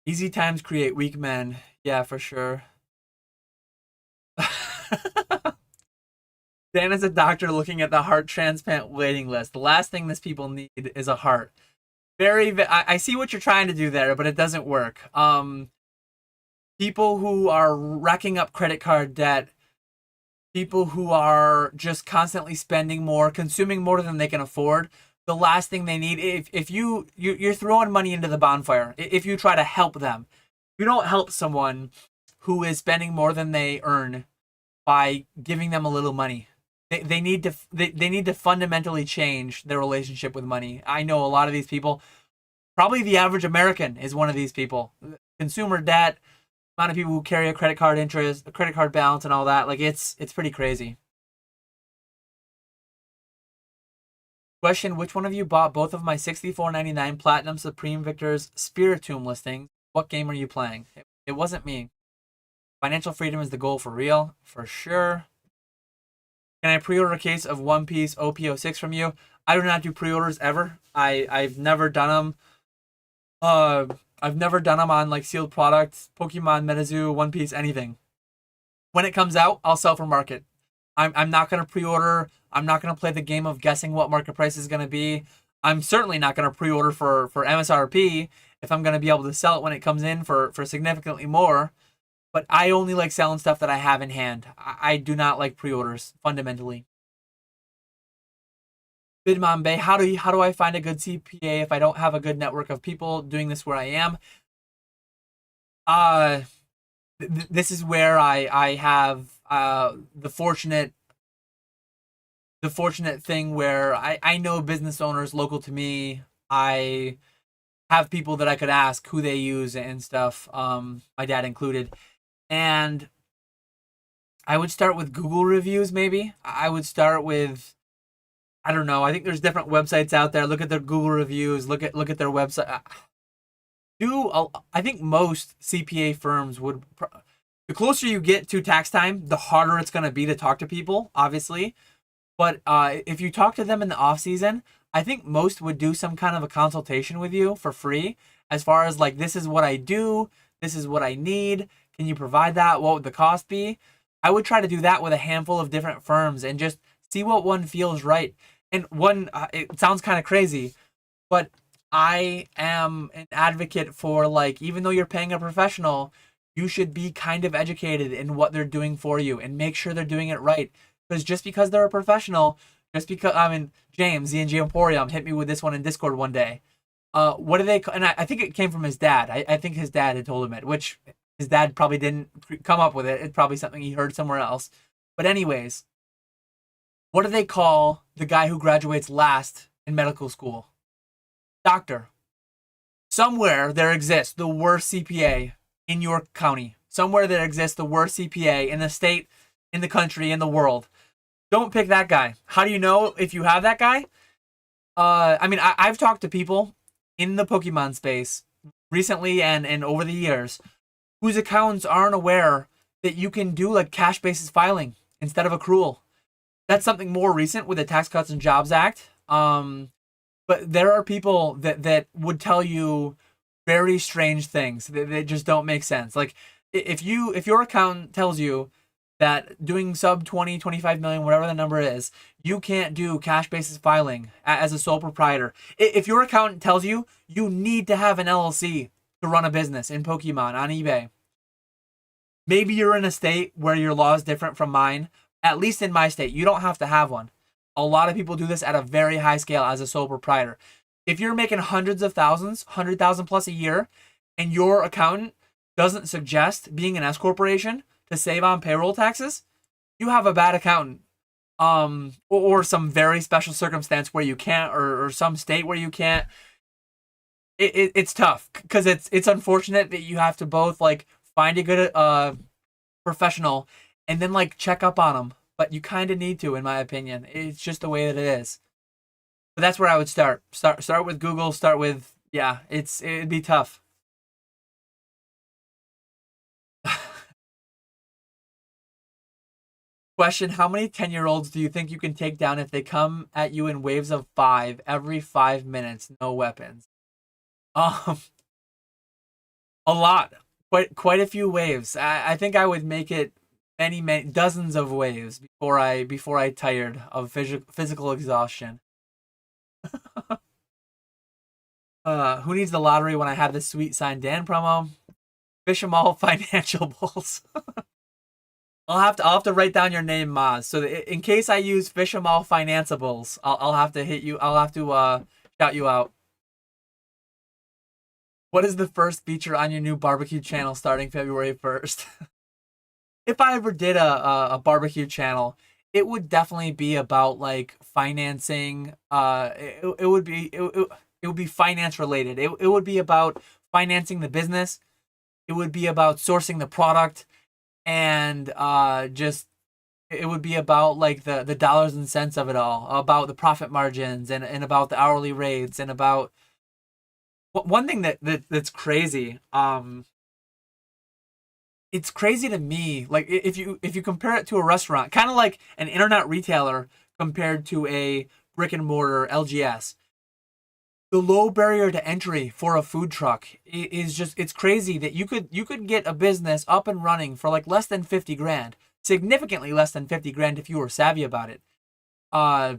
Easy times create weak men. Yeah, for sure. Dan is a doctor looking at the heart transplant waiting list. The last thing these people need is a heart. I see what you're trying to do there, but it doesn't work. People who are racking up credit card debt, people who are just constantly spending more, consuming more than they can afford. The last thing they need, if you're throwing money into the bonfire, if you try to help them, you don't help someone who is spending more than they earn by giving them a little money. They need to they need to fundamentally change their relationship with money. I know a lot of these people. Probably the average American is one of these people. Consumer debt, amount of people who carry a credit card interest, a credit card balance, and all that. Like it's pretty crazy. Question: which one of you bought both of my 64.99 Platinum Supreme Victor's Spiritomb listings? What game are you playing? It wasn't me. Financial freedom is the goal for real, for sure. Can I pre-order a case of One Piece OP06 from you? I do not do pre-orders ever. I've never done them. Uh, I've never done them on like sealed products, Pokemon, MetaZoo, One Piece, anything. When it comes out, I'll sell for market. I'm not gonna pre-order. I'm not gonna play the game of guessing what market price is gonna be. I'm certainly not gonna pre-order for MSRP if I'm gonna be able to sell it when it comes in for significantly more. But I only like selling stuff that I have in hand. I do not like pre-orders fundamentally. Bidmon Bay, how do I find a good CPA if I don't have a good network of people doing this where I am? uh this is where I have the fortunate thing where I know business owners local to me. I have people that I could ask who they use and stuff, my dad included. And I would start with Google reviews, maybe. I would start with, I don't know. I think there's different websites out there. Look at their Google reviews. Look at their website. I think most CPA firms would. The closer you get to tax time, the harder it's going to be to talk to people, obviously. But if you talk to them in the off season, I think most would do some kind of a consultation with you for free, as far as like, this is what I do, this is what I need. Can you provide that? What would the cost be? I would try to do that with a handful of different firms and just see what one feels right. And one, it sounds kind of crazy, but I am an advocate for, like, even though you're paying a professional, you should be kind of educated in what they're doing for you and make sure they're doing it right. Because just because they're a professional, just because, I mean, James, Z&G Emporium, hit me with this one in Discord one day. What do they, and I think it came from his dad. I think his dad had told him it, which his dad probably didn't come up with it. It's probably something he heard somewhere else. But anyways, what do they call the guy who graduates last in medical school? Doctor. Somewhere there exists the worst CPA in your county. Somewhere there exists the worst CPA in the state, in the country, in the world. Don't pick that guy. How do you know if you have that guy? I mean, I've talked to people in the Pokemon space recently and over the years whose accountants aren't aware that you can do like cash basis filing instead of accrual. That's something more recent with the Tax Cuts and Jobs Act. But there are people that would tell you very strange things that just don't make sense. Like, if your accountant tells you that doing sub 20, 25 million, whatever the number is, you can't do cash basis filing as a sole proprietor. If your accountant tells you you need to have an LLC to run a business in Pokemon on eBay, maybe you're in a state where your law is different from mine. At least in my state, you don't have to have one. A lot of people do this at a very high scale as a sole proprietor. If you're making hundreds of thousands, 100,000 plus a year, and your accountant doesn't suggest being an S corporation to save on payroll taxes, you have a bad accountant. Or some very special circumstance where you can't, or some state where you can't. It's tough because it's unfortunate that you have to both like find a good professional and then like check up on them. But you kind of need to, in my opinion. It's just the way that it is. But that's where I would start. Start with Google. Start with, yeah. It'd be tough. Question: how many 10-year-olds do you think you can take down if they come at you in waves of five every 5 minutes, no weapons? Um, a lot. Quite a few waves. I think I would make it many dozens of waves before I tired of physical exhaustion. Who needs the lottery when I have this sweet sign Dan promo? Fish 'em all financial bulls. I'll have to write down your name, Maz. So that in case I use Fish 'em all financeables, I'll have to hit you. I'll have to shout you out. What is the first feature on your new barbecue channel starting February 1st? If I ever did a barbecue channel, it would definitely be about like financing. It would be finance related. It would be about financing the business. It would be about sourcing the product, and just it would be about like the dollars and cents of it all, about the profit margins and about the hourly rates and about one thing that's crazy. It's crazy to me, like if you compare it to a restaurant, kind of like an internet retailer compared to a brick and mortar LGS. The low barrier to entry for a food truck is just, it's crazy that you could get a business up and running for like less than 50 grand, significantly less than 50 grand if you were savvy about it. Uh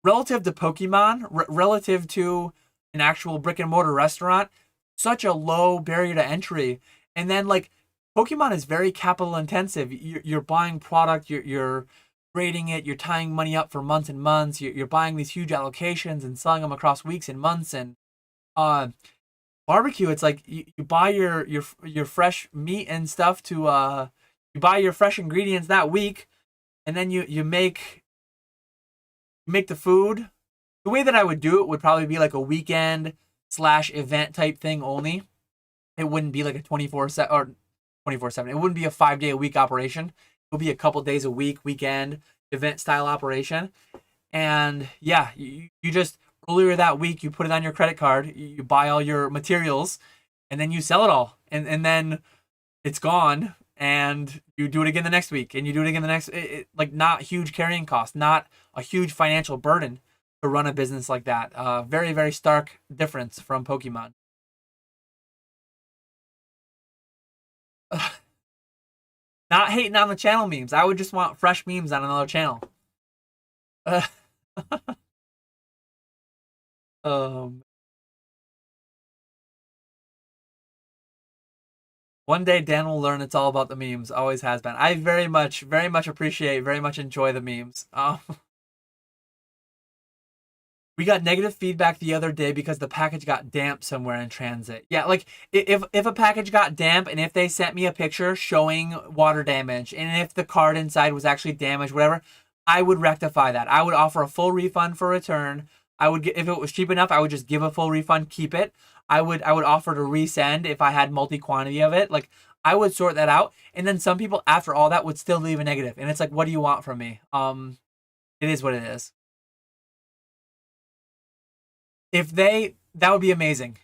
Relative to Pokemon, relative to an actual brick and mortar restaurant, such a low barrier to entry. And then like Pokemon is very capital intensive. You're buying product, you're grading it, you're tying money up for months and months. You're buying these huge allocations and selling them across weeks and months. And uh, barbecue, it's like you buy your fresh meat and stuff to you buy your fresh ingredients that week, and then you make the food. The way that I would do it would probably be like a weekend slash event type thing only. It wouldn't be like a 24/7 or 24/7. It wouldn't be a 5 day a week operation. It would be a couple days a week, weekend event style operation. And yeah, you just earlier that week you put it on your credit card, you buy all your materials, and then you sell it all, and then it's gone, and you do it again the next week, and you do it again the next. Like not huge carrying cost, not a huge financial burden to run a business like that. Very very stark difference from Pokemon. Not hating on the channel memes. I would just want fresh memes on another channel. Uh, um, One day Dan will learn it's all about the memes. Always has been. I very much appreciate, very much enjoy the memes. We got negative feedback the other day because the package got damp somewhere in transit. Yeah, like if a package got damp and if they sent me a picture showing water damage and if the card inside was actually damaged, whatever, I would rectify that. I would offer a full refund for return. I would get, if it was cheap enough, I would just give a full refund, keep it. I would offer to resend if I had multi quantity of it. Like I would sort that out. And then some people after all that would still leave a negative. And it's like, what do you want from me? It is what it is. If they That would be amazing.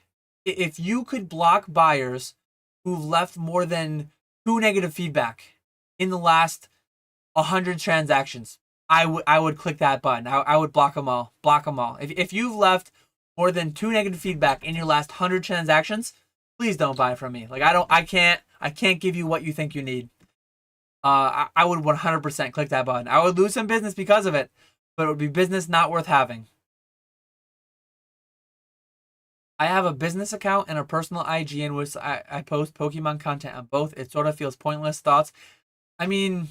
If you could block buyers who've left more than two negative feedback in the last 100 transactions, I would click that button. I would block them all. Block them all. If you've left more than two negative feedback in your last 100 transactions, please don't buy from me. Like I can't give you what you think you need. I would 100% click that button. I would lose some business because of it, but it would be business not worth having. I have a business account and a personal IG in which I post Pokemon content on both. It sort of feels pointless. Thoughts? I mean,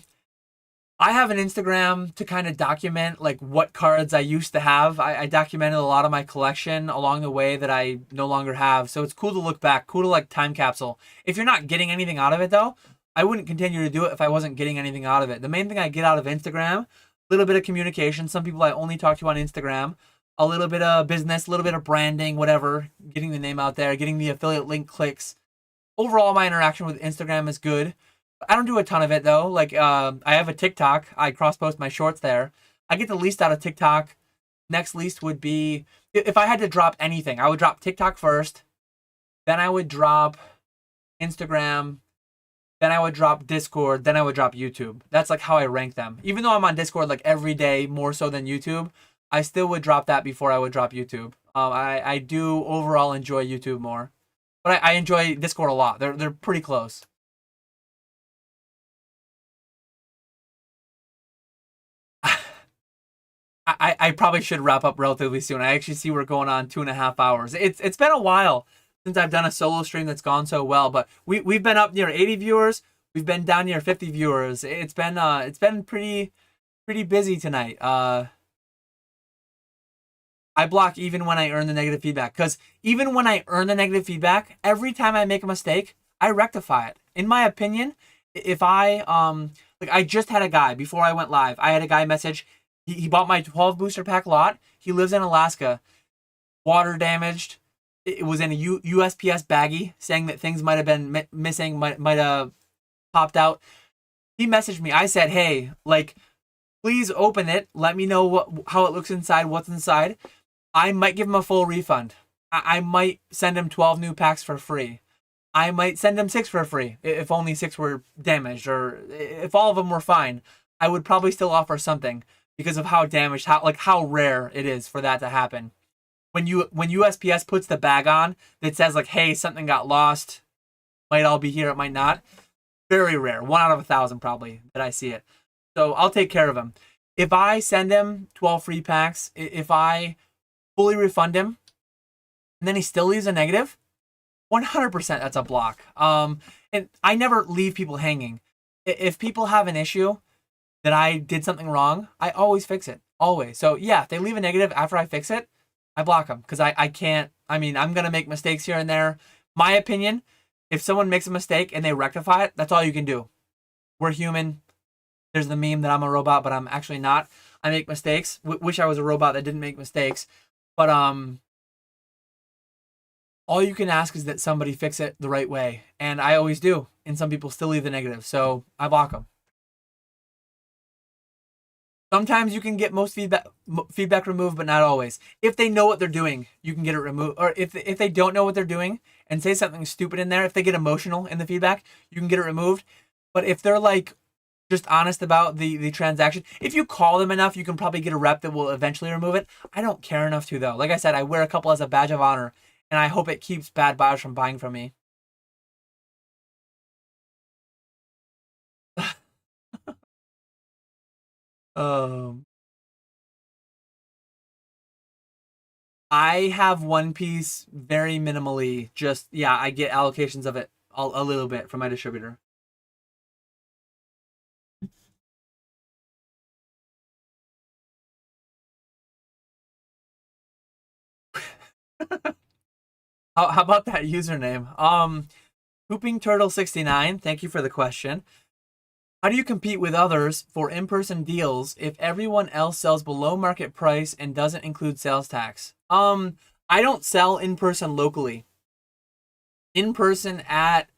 I have an Instagram to kind of document like what cards I used to have. I documented a lot of my collection along the way that I no longer have. So it's cool to look back, cool to like time capsule. If you're not getting anything out of it though, I wouldn't continue to do it if I wasn't getting anything out of it. The main thing I get out of Instagram, a little bit of communication. Some people I only talk to on Instagram. A little bit of business, a little bit of branding, whatever, getting the name out there, getting the affiliate link clicks. Overall, my interaction with Instagram is good. I don't do a ton of it though. Like, I have a TikTok. I cross post my shorts there. I get the least out of TikTok. Next least would be if I had to drop anything, I would drop TikTok first. Then I would drop Instagram. Then I would drop Discord. Then I would drop YouTube. That's like how I rank them. Even though I'm on Discord like every day, more so than YouTube, I still would drop that before I would drop YouTube. I do overall enjoy YouTube more, but I enjoy Discord a lot. They're pretty close. I probably should wrap up relatively soon. I actually see we're going on 2.5 hours. It's been a while since I've done a solo stream that's gone so well, but we've been up near 80 viewers. We've been down near 50 viewers. It's been pretty busy tonight. I block even when I earn the negative feedback because even when I earn the negative feedback, every time I make a mistake, I rectify it. In my opinion, if I like I just had a guy before I went live. I had a guy message. He bought my 12 booster pack lot. He lives in Alaska. Water damaged. It was in a USPS baggie, saying that things might have been missing, might have popped out. He messaged me. I said, "Hey, like, please open it. Let me know how it looks inside. What's inside." I might give him a full refund. I might send him 12 new packs for free. I might send him six for free if only six were damaged, or if all of them were fine. I would probably still offer something because of how damaged, how rare it is for that to happen. When USPS puts the bag on that says like, "Hey, something got lost," might all be here, it might not. Very rare, 1 out of 1,000 probably that I see it. So I'll take care of him. If I send him 12 free packs, if I fully refund him, and then he still leaves a negative, 100% that's a block. And I never leave people hanging. If people have an issue that I did something wrong, I always fix it. Always. So yeah, if they leave a negative after I fix it, I block them because I can't. I mean, I'm gonna make mistakes here and there. My opinion, if someone makes a mistake and they rectify it, that's all you can do. We're human. There's the meme that I'm a robot, but I'm actually not. I make mistakes. Wish I was a robot that didn't make mistakes. But all you can ask is that somebody fix it the right way, and I always do. And some people still leave the negative, so I block them. Sometimes you can get most feedback removed, but not always. If they know what they're doing, you can get it removed. Or if they don't know what they're doing and say something stupid in there, if they get emotional in the feedback, you can get it removed. But if they're like just honest about the transaction, if you call them enough, you can probably get a rep that will eventually remove it. I don't care enough to though. Like I said, I wear a couple as a badge of honor, and I hope it keeps bad buyers from buying from me. Um, I have One Piece very minimally. Just yeah, I get allocations of it a little bit from my distributor. How about that username? Pooping Turtle 69. Thank you for the question. How do you compete with others for in-person deals if everyone else sells below market price and doesn't include sales tax? I don't sell in person locally. In person at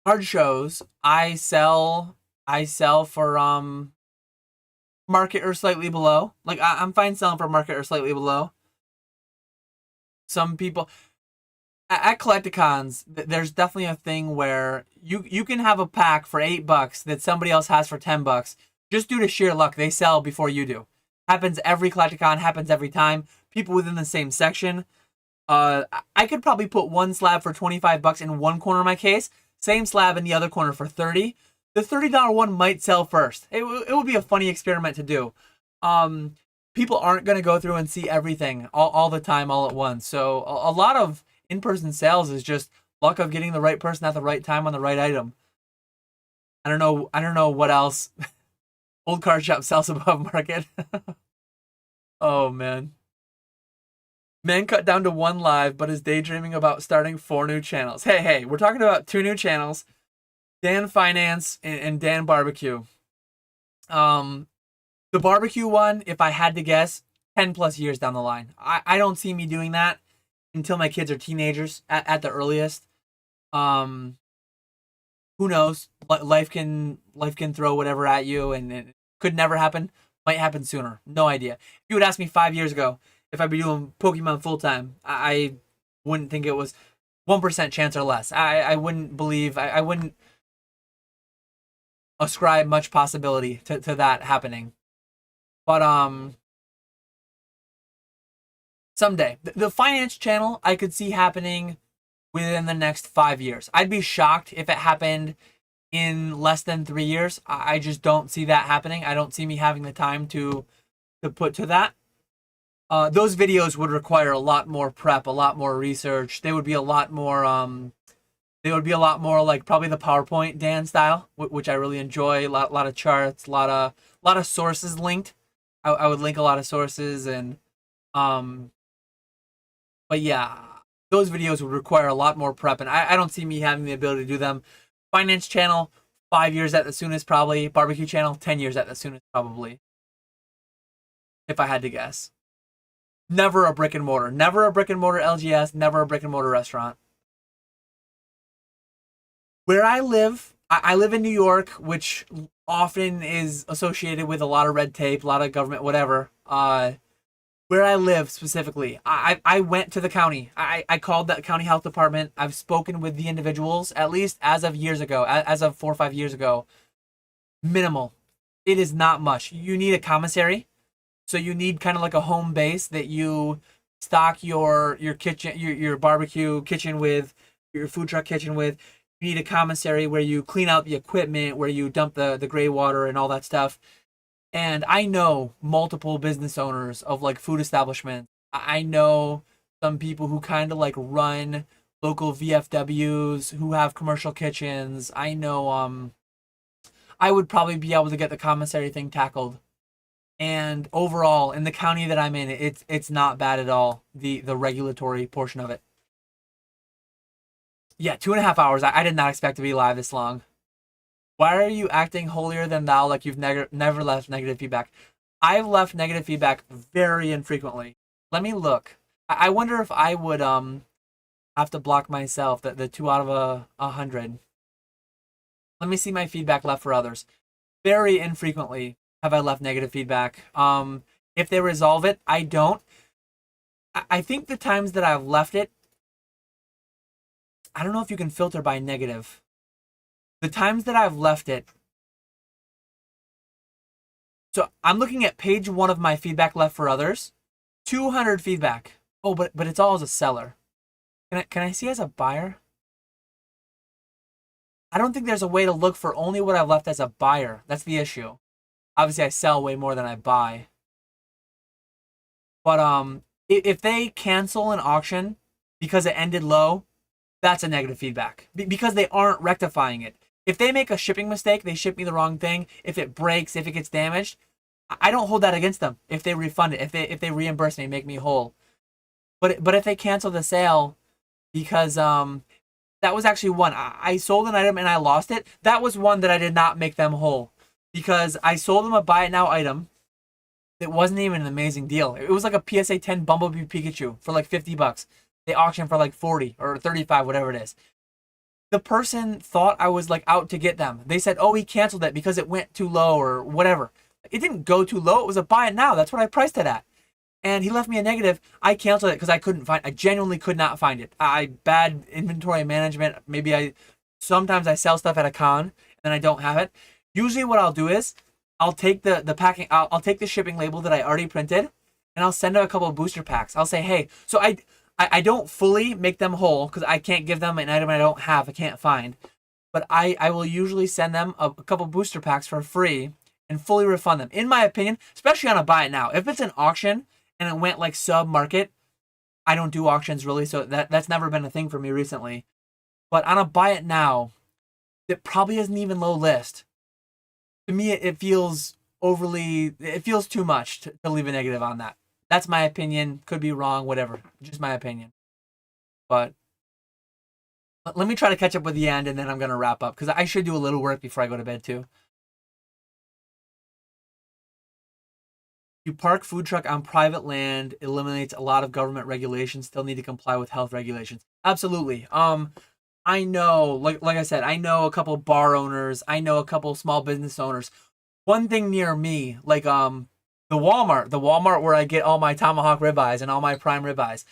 card shows, I sell for market or slightly below. Like I'm fine selling for market or slightly below. Some people at collecticons, there's definitely a thing where you can have a pack for $8 that somebody else has for $10, just due to sheer luck. They sell before you do. Happens every collecticon. Happens every time. People within the same section. I could probably put one slab for $25 in one corner of my case, same slab in the other corner for 30. The $30 one might sell first. It would be a funny experiment to do. Um, People aren't going to go through and see everything all the time all at once. So a lot of in-person sales is just luck of getting the right person at the right time on the right item. I don't know what else old card shop sells above market. Oh man. Man cut down to one live, but is daydreaming about starting four new channels. Hey, we're talking about two new channels, Dan Finance and Dan Barbecue. Um, the barbecue one, if I had to guess, 10 plus years down the line. I don't see me doing that until my kids are teenagers at the earliest. Um, who knows? Life can throw whatever at you, and it could never happen. Might happen sooner. No idea. If you would ask me 5 years ago if I'd be doing Pokemon full time, I wouldn't think it was 1% chance or less. I wouldn't believe. I wouldn't ascribe much possibility to that happening. But someday the finance channel I could see happening within the next 5 years. I'd be shocked if it happened in less than 3 years. I just don't see that happening. I don't see me having the time to put to that. Those videos would require a lot more prep, a lot more research. They would be a lot more. They would be a lot more like probably the PowerPoint Dan style, which I really enjoy. A lot of charts, a lot of sources linked. I would link a lot of sources and um. But yeah, those videos would require a lot more prep, and I don't see me having the ability to do them. Finance channel, 5 years at the soonest, probably. Barbecue channel, 10 years at the soonest, probably. If I had to guess. Never a brick and mortar. Never a brick and mortar LGS. Never a brick and mortar restaurant. Where I live, I live in New York, which often is associated with a lot of red tape, a lot of government, whatever. Where I live specifically, I went to the county. I called the county health department. I've spoken with the individuals, at least as of years ago, as of 4 or 5 years ago. Minimal. It is not much. You need a commissary. So you need kind of like a home base that you stock your kitchen, your barbecue kitchen with, your food truck kitchen with. You need a commissary where you clean out the equipment, where you dump the gray water and all that stuff. And I know multiple business owners of like food establishments. I know some people who kind of like run local VFWs who have commercial kitchens. I know I would probably be able to get the commissary thing tackled. And overall, in the county that I'm in, it's not bad at all. The regulatory portion of it. Yeah, 2.5 hours. I did not expect to be live this long. Why are you acting holier than thou like you've never left negative feedback? I've left negative feedback very infrequently. Let me look. I wonder if I would have to block myself. The 2 out of 100. Let me see my feedback left for others. Very infrequently have I left negative feedback. If they resolve it, I don't. I think the times that I've left it, I don't know if you can filter by negative. The times that I've left it, so I'm looking at page 1 of my feedback left for others. 200 feedback. Oh, but it's all as a seller. Can I see as a buyer? I don't think there's a way to look for only what I've left as a buyer. That's the issue. Obviously, I sell way more than I buy. But if they cancel an auction because it ended low, that's a negative feedback because they aren't rectifying it. If they make a shipping mistake, they ship me the wrong thing. If it breaks, if it gets damaged, I don't hold that against them. If they refund it, if they reimburse me, make me whole. But if they cancel the sale because that was actually one. I sold an item and I lost it. That was one that I did not make them whole because I sold them a buy it now item. It wasn't even an amazing deal. It was like a PSA 10 Bumblebee Pikachu for like $50. They auctioned for like 40 or 35, whatever it is. The person thought I was like out to get them. They said, "Oh, he canceled it because it went too low or whatever." It didn't go too low. It was a buy it now. That's what I priced it at. And he left me a negative. I canceled it because I genuinely could not find it. I bad inventory management. Sometimes I sell stuff at a con and I don't have it. Usually what I'll do is I'll take the packing, I'll take the shipping label that I already printed and I'll send out a couple of booster packs. I'll say, hey, so I don't fully make them whole because I can't give them an item I don't have, I can't find. But I will usually send them a couple booster packs for free and fully refund them. In my opinion, especially on a buy it now. If it's an auction and it went like sub market, I don't do auctions really, so that's never been a thing for me recently. But on a buy it now, it probably isn't even low list. To me, it feels it feels too much to leave a negative on that. That's my opinion. Could be wrong, whatever. Just my opinion. But let me try to catch up with the end and then I'm going to wrap up because I should do a little work before I go to bed too. You park food truck on private land eliminates a lot of government regulations. Still need to comply with health regulations. Absolutely. I know, like I said, I know a couple bar owners. I know a couple small business owners. One thing near me, like the Walmart where I get all my tomahawk ribeyes and all my prime ribeyes.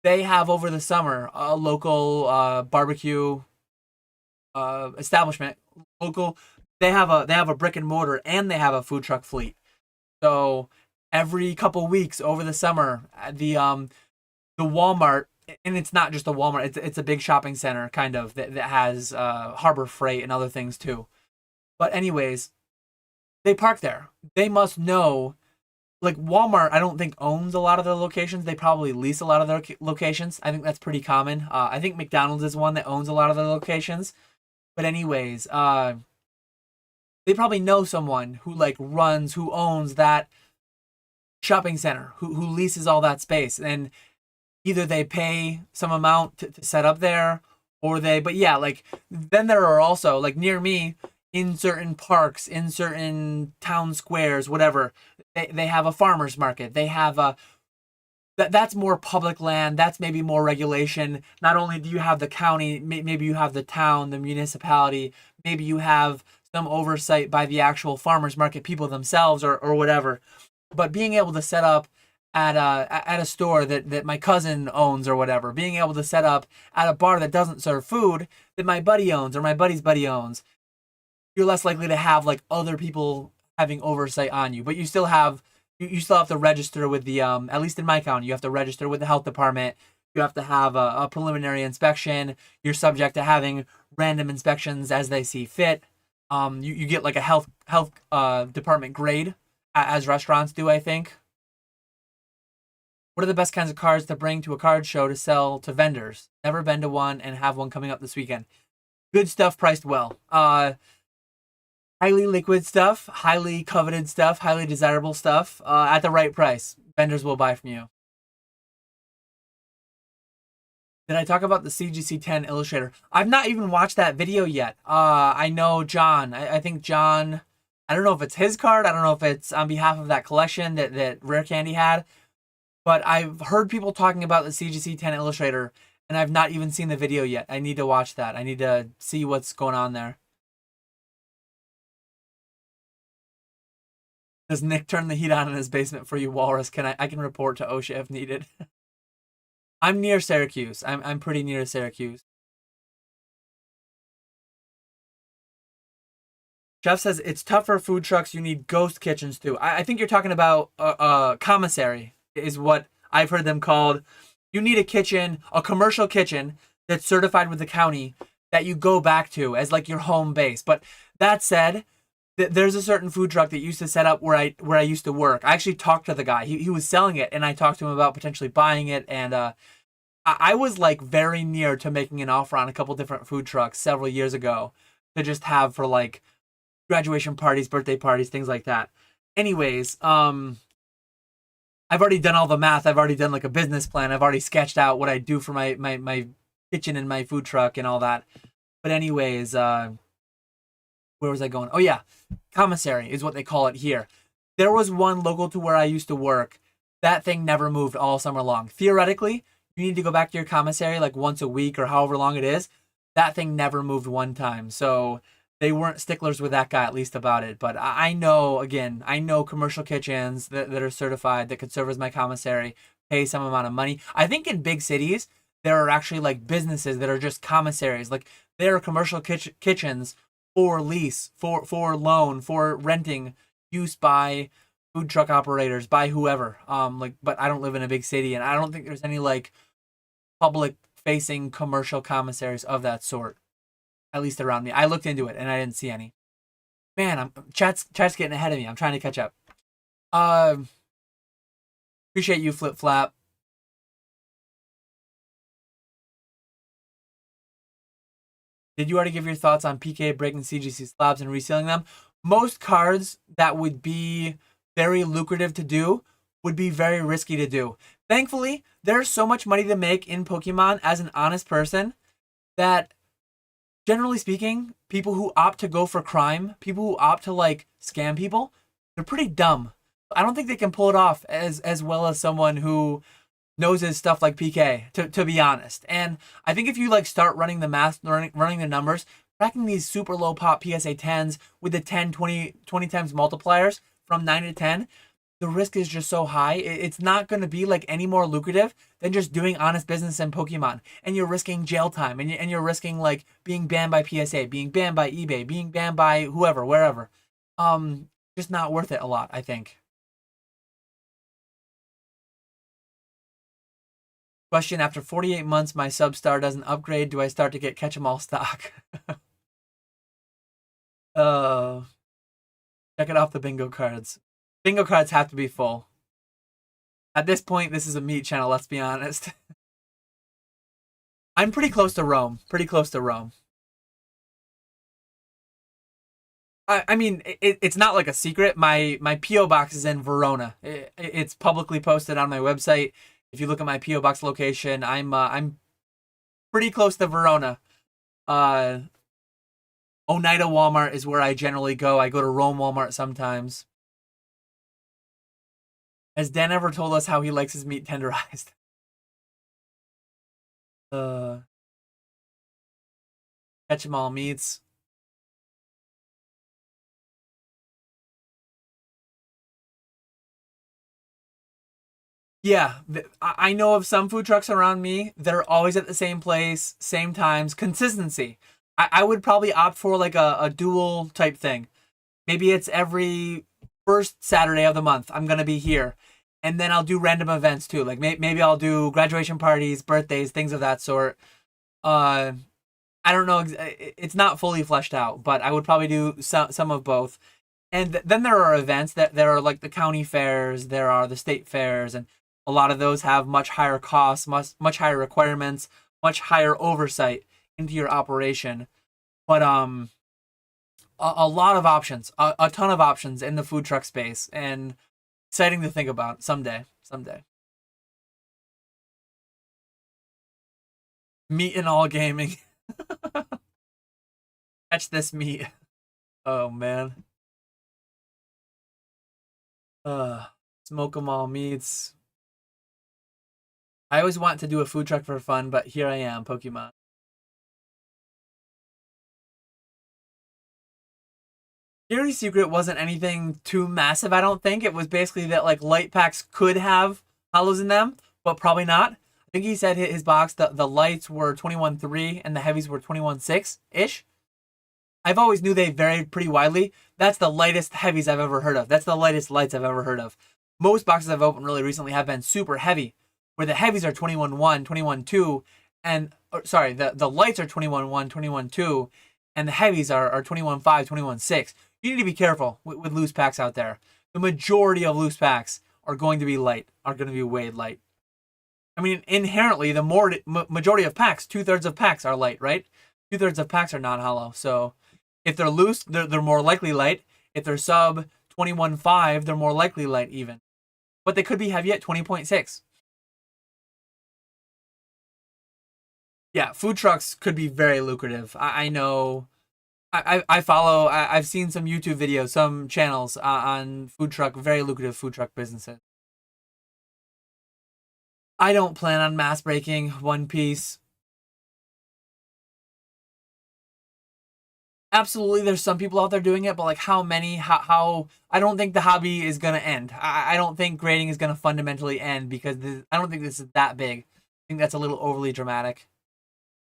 They have over the summer a local barbecue establishment. Local, they have a brick and mortar and they have a food truck fleet. So every couple weeks over the summer, the Walmart, and it's not just a Walmart. It's a big shopping center kind of that has Harbor Freight and other things too. But anyways, they park there. They must know. Like Walmart, I don't think owns a lot of their locations. They probably lease a lot of their locations. I think that's pretty common. I think McDonald's is one that owns a lot of their locations. But anyways, they probably know someone who like runs, who owns that shopping center, who leases all that space, and either they pay some amount to set up there, or but yeah, like then there are also like near me in certain parks, in certain town squares, whatever. They have a farmers market. They have that's more public land. That's maybe more regulation. Not only do you have the county, maybe you have the town, the municipality. Maybe you have some oversight by the actual farmers market people themselves, or whatever. But being able to set up at a store that my cousin owns or whatever, being able to set up at a bar that doesn't serve food that my buddy owns or my buddy's buddy owns, you're less likely to have like other people having oversight on you. But you still have to register with the at least in my county, you have to register with the health department. You have to have a preliminary inspection. You're subject to having random inspections as they see fit. You get like a health department grade as restaurants do, I think. What are the best kinds of cards to bring to a card show to sell to vendors? Never been to one and have one coming up this weekend. Good stuff priced well. Highly liquid stuff, highly coveted stuff, highly desirable stuff at the right price. Vendors will buy from you. Did I talk about the CGC 10 Illustrator? I've not even watched that video yet. I know John. I think John. I don't know if it's his card. I don't know if it's on behalf of that collection that Rare Candy had. But I've heard people talking about the CGC 10 Illustrator, and I've not even seen the video yet. I need to watch that. I need to see what's going on there. Does Nick turn the heat on in his basement for you, Walrus? I can report to OSHA if needed. I'm near Syracuse. I'm pretty near Syracuse. Jeff says it's tough for food trucks. You need ghost kitchens too. I think you're talking about commissary is what I've heard them called. You need a kitchen, a commercial kitchen that's certified with the county that you go back to as like your home base. But that said, there's a certain food truck that used to set up where I used to work. I actually talked to the guy. He was selling it, and I talked to him about potentially buying it. And I was like very near to making an offer on a couple different food trucks several years ago to just have for like graduation parties, birthday parties, things like that. Anyways, I've already done all the math. I've already done like a business plan. I've already sketched out what I do for my kitchen and my food truck and all that. But anyways, where was I going? Oh yeah, commissary is what they call it here. There was one local to where I used to work. That thing never moved all summer long. Theoretically, you need to go back to your commissary like once a week or however long it is. That thing never moved one time. So they weren't sticklers with that guy, at least about it. But I know, again, I know commercial kitchens that are certified that could serve as my commissary, pay some amount of money. I think in big cities, there are actually like businesses that are just commissaries. Like there are commercial kitchens for lease, for loan, for renting, use by food truck operators, by whoever. But I don't live in a big city, and I don't think there's any like public facing commercial commissaries of that sort, at least around me. I looked into it and I didn't see any. Man, chat's getting ahead of me. I'm trying to catch up. Appreciate you, Flip Flap. Did you already give your thoughts on PK breaking CGC slabs and resealing them? Most cards that would be very lucrative to do would be very risky to do. Thankfully, there's so much money to make in Pokemon as an honest person that, generally speaking, people who opt to go for crime, people who opt to like scam people, they're pretty dumb. I don't think they can pull it off as well as someone who knows his stuff like PK, to be honest. And I think if you like start running the math, running the numbers, cracking these super low pop PSA 10s with the 10, 20 times multipliers from 9 to 10, the risk is just so high. It's not going to be like any more lucrative than just doing honest business in Pokemon. And you're risking jail time, and you're risking like being banned by PSA, being banned by eBay, being banned by whoever, wherever. Just not worth it a lot, I think. Question: after 48 months, my Substar doesn't upgrade. Do I start to get catch 'em all stock? uh, check it off the bingo cards. Bingo cards have to be full. At this point, this is a meat channel, let's be honest. I'm pretty close to Rome. Pretty close to Rome. I mean, it's not like a secret. My PO box is in Verona. It's publicly posted on my website. If you look at my PO box location, I'm pretty close to Verona. Oneida Walmart is where I generally go. I go to Rome Walmart sometimes. Has Dan ever told us how he likes his meat tenderized? Catch 'em all meats. Yeah, I know of some food trucks around me that are always at the same place, same times, consistency. I would probably opt for like a dual type thing. Maybe it's every first Saturday of the month. I'm going to be here. And then I'll do random events too. Like maybe I'll do graduation parties, birthdays, things of that sort. Uh, I don't know. It's not fully fleshed out, but I would probably do some of both. And then there are events that there are like the county fairs, there are the state fairs, and a lot of those have much higher costs, much higher requirements, much higher oversight into your operation. But a lot of options, a ton of options in the food truck space, and exciting to think about someday. Someday. Meat in all gaming. Catch this meat. Oh man. Uh, Smoke 'em all meats. I always want to do a food truck for fun, but here I am, Pokemon. Scary Secret wasn't anything too massive, I don't think. It was basically that like light packs could have hollows in them, but probably not. I think he said his box, the lights were 21.3 and the heavies were 21.6-ish. I've always knew they varied pretty widely. That's the lightest heavies I've ever heard of. That's the lightest lights I've ever heard of. Most boxes I've opened really recently have been super heavy, where the heavies are 21.1, 21.2, and sorry, the lights are 21.1, 21.2, and the heavies are 21.5, 21.6. You need to be careful with loose packs out there. The majority of loose packs are going to be light, are going to be weighed light. I mean, inherently, the majority of packs, 2/3 of packs are light, right? 2/3 of packs are non-hollow. So if they're loose, they're more likely light. If they're sub 21.5, they're more likely light even. But they could be heavy at 20.6. Yeah, food trucks could be very lucrative. I know. I follow. I've seen some YouTube videos, some channels on food truck, very lucrative food truck businesses. I don't plan on mass breaking One Piece. Absolutely, there's some people out there doing it, but like how many? How I don't think the hobby is gonna end. I don't think grading is gonna fundamentally end because I don't think this is that big. I think that's a little overly dramatic.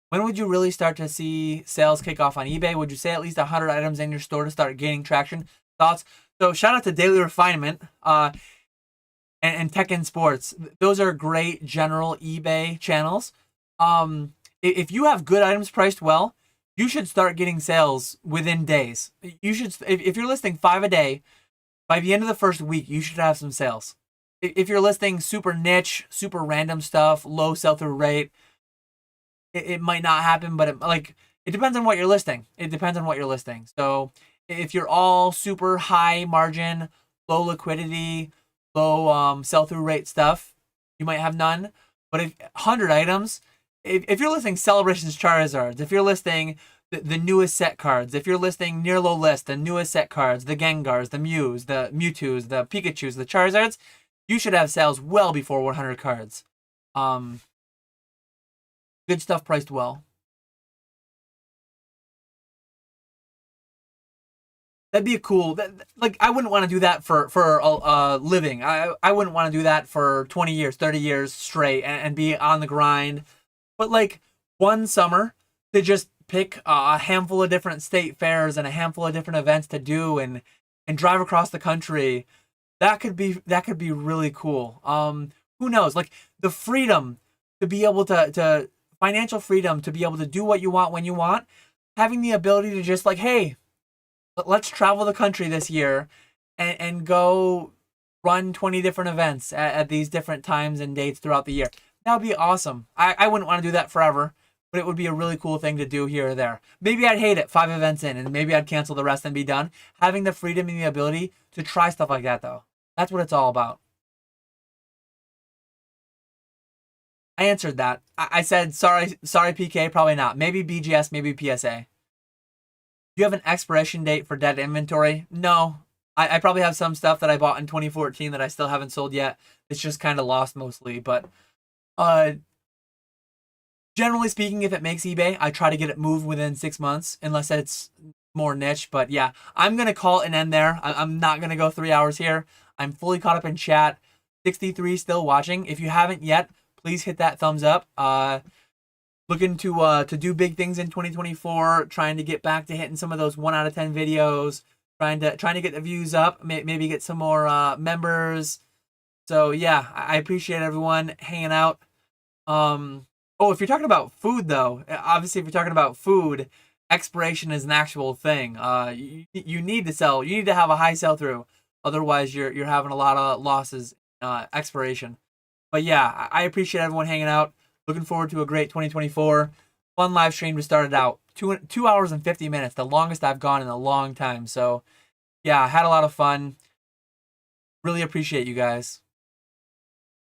When would you really start to see sales kick off on eBay? Would you say at least 100 items in your store to start gaining traction? Thoughts? So shout out to Daily Refinement and Tekken Sports. Those are great general eBay channels. If you have good items priced well, you should start getting sales within days. You should, if you're listing 5 a day, by the end of the first week, you should have some sales. If you're listing super niche, super random stuff, low sell-through rate, it might not happen, but it depends on what you're listing. It depends on what you're listing. So if you're all super high margin, low liquidity, low sell-through rate stuff, you might have none. But if 100 items, if you're listing Celebrations Charizards, if you're listing the newest set cards, if you're listing near low list, the newest set cards, the Gengars, the Mews, the Mewtwo's, the Pikachus, the Charizards, you should have sales well before 100 cards. Good stuff priced well. That'd be a cool. Like I wouldn't want to do that for a living. I wouldn't want to do that for 20 years, 30 years straight and be on the grind. But like one summer to just pick a handful of different state fairs and a handful of different events to do and drive across the country, that could be really cool. Who knows? Like the freedom to be able to financial freedom to be able to do what you want when you want, having the ability to just like, hey, let's travel the country this year and go run 20 different events at these different times and dates throughout the year. That would be awesome. I wouldn't want to do that forever, but it would be a really cool thing to do here or there. Maybe I'd hate it 5 events in and maybe I'd cancel the rest and be done. Having the freedom and the ability to try stuff like that, though, that's what it's all about. I answered that. I said, sorry, PK, probably not. Maybe BGS, maybe PSA. Do you have an expiration date for dead inventory? No. I probably have some stuff that I bought in 2014 that I still haven't sold yet. It's just kind of lost mostly. But uh, generally speaking, if it makes eBay, I try to get it moved within 6 months, unless it's more niche. But yeah, I'm going to call it an end there. I'm not going to go 3 hours here. I'm fully caught up in chat. 63 still watching. If you haven't yet, please hit that thumbs up. Looking to do big things in 2024, trying to get back to hitting some of those 1 out of 10 videos, trying to get the views up, maybe get some more members. So yeah, I appreciate everyone hanging out. Oh, if you're talking about food though, obviously if you're talking about food, expiration is an actual thing. You need to sell, you need to have a high sell through, otherwise you're having a lot of losses. Expiration. But yeah, I appreciate everyone hanging out. Looking forward to a great 2024. fun live stream to start it out. 2 hours and 50 minutes, the longest I've gone in a long time. So yeah, I had a lot of fun. Really appreciate you guys.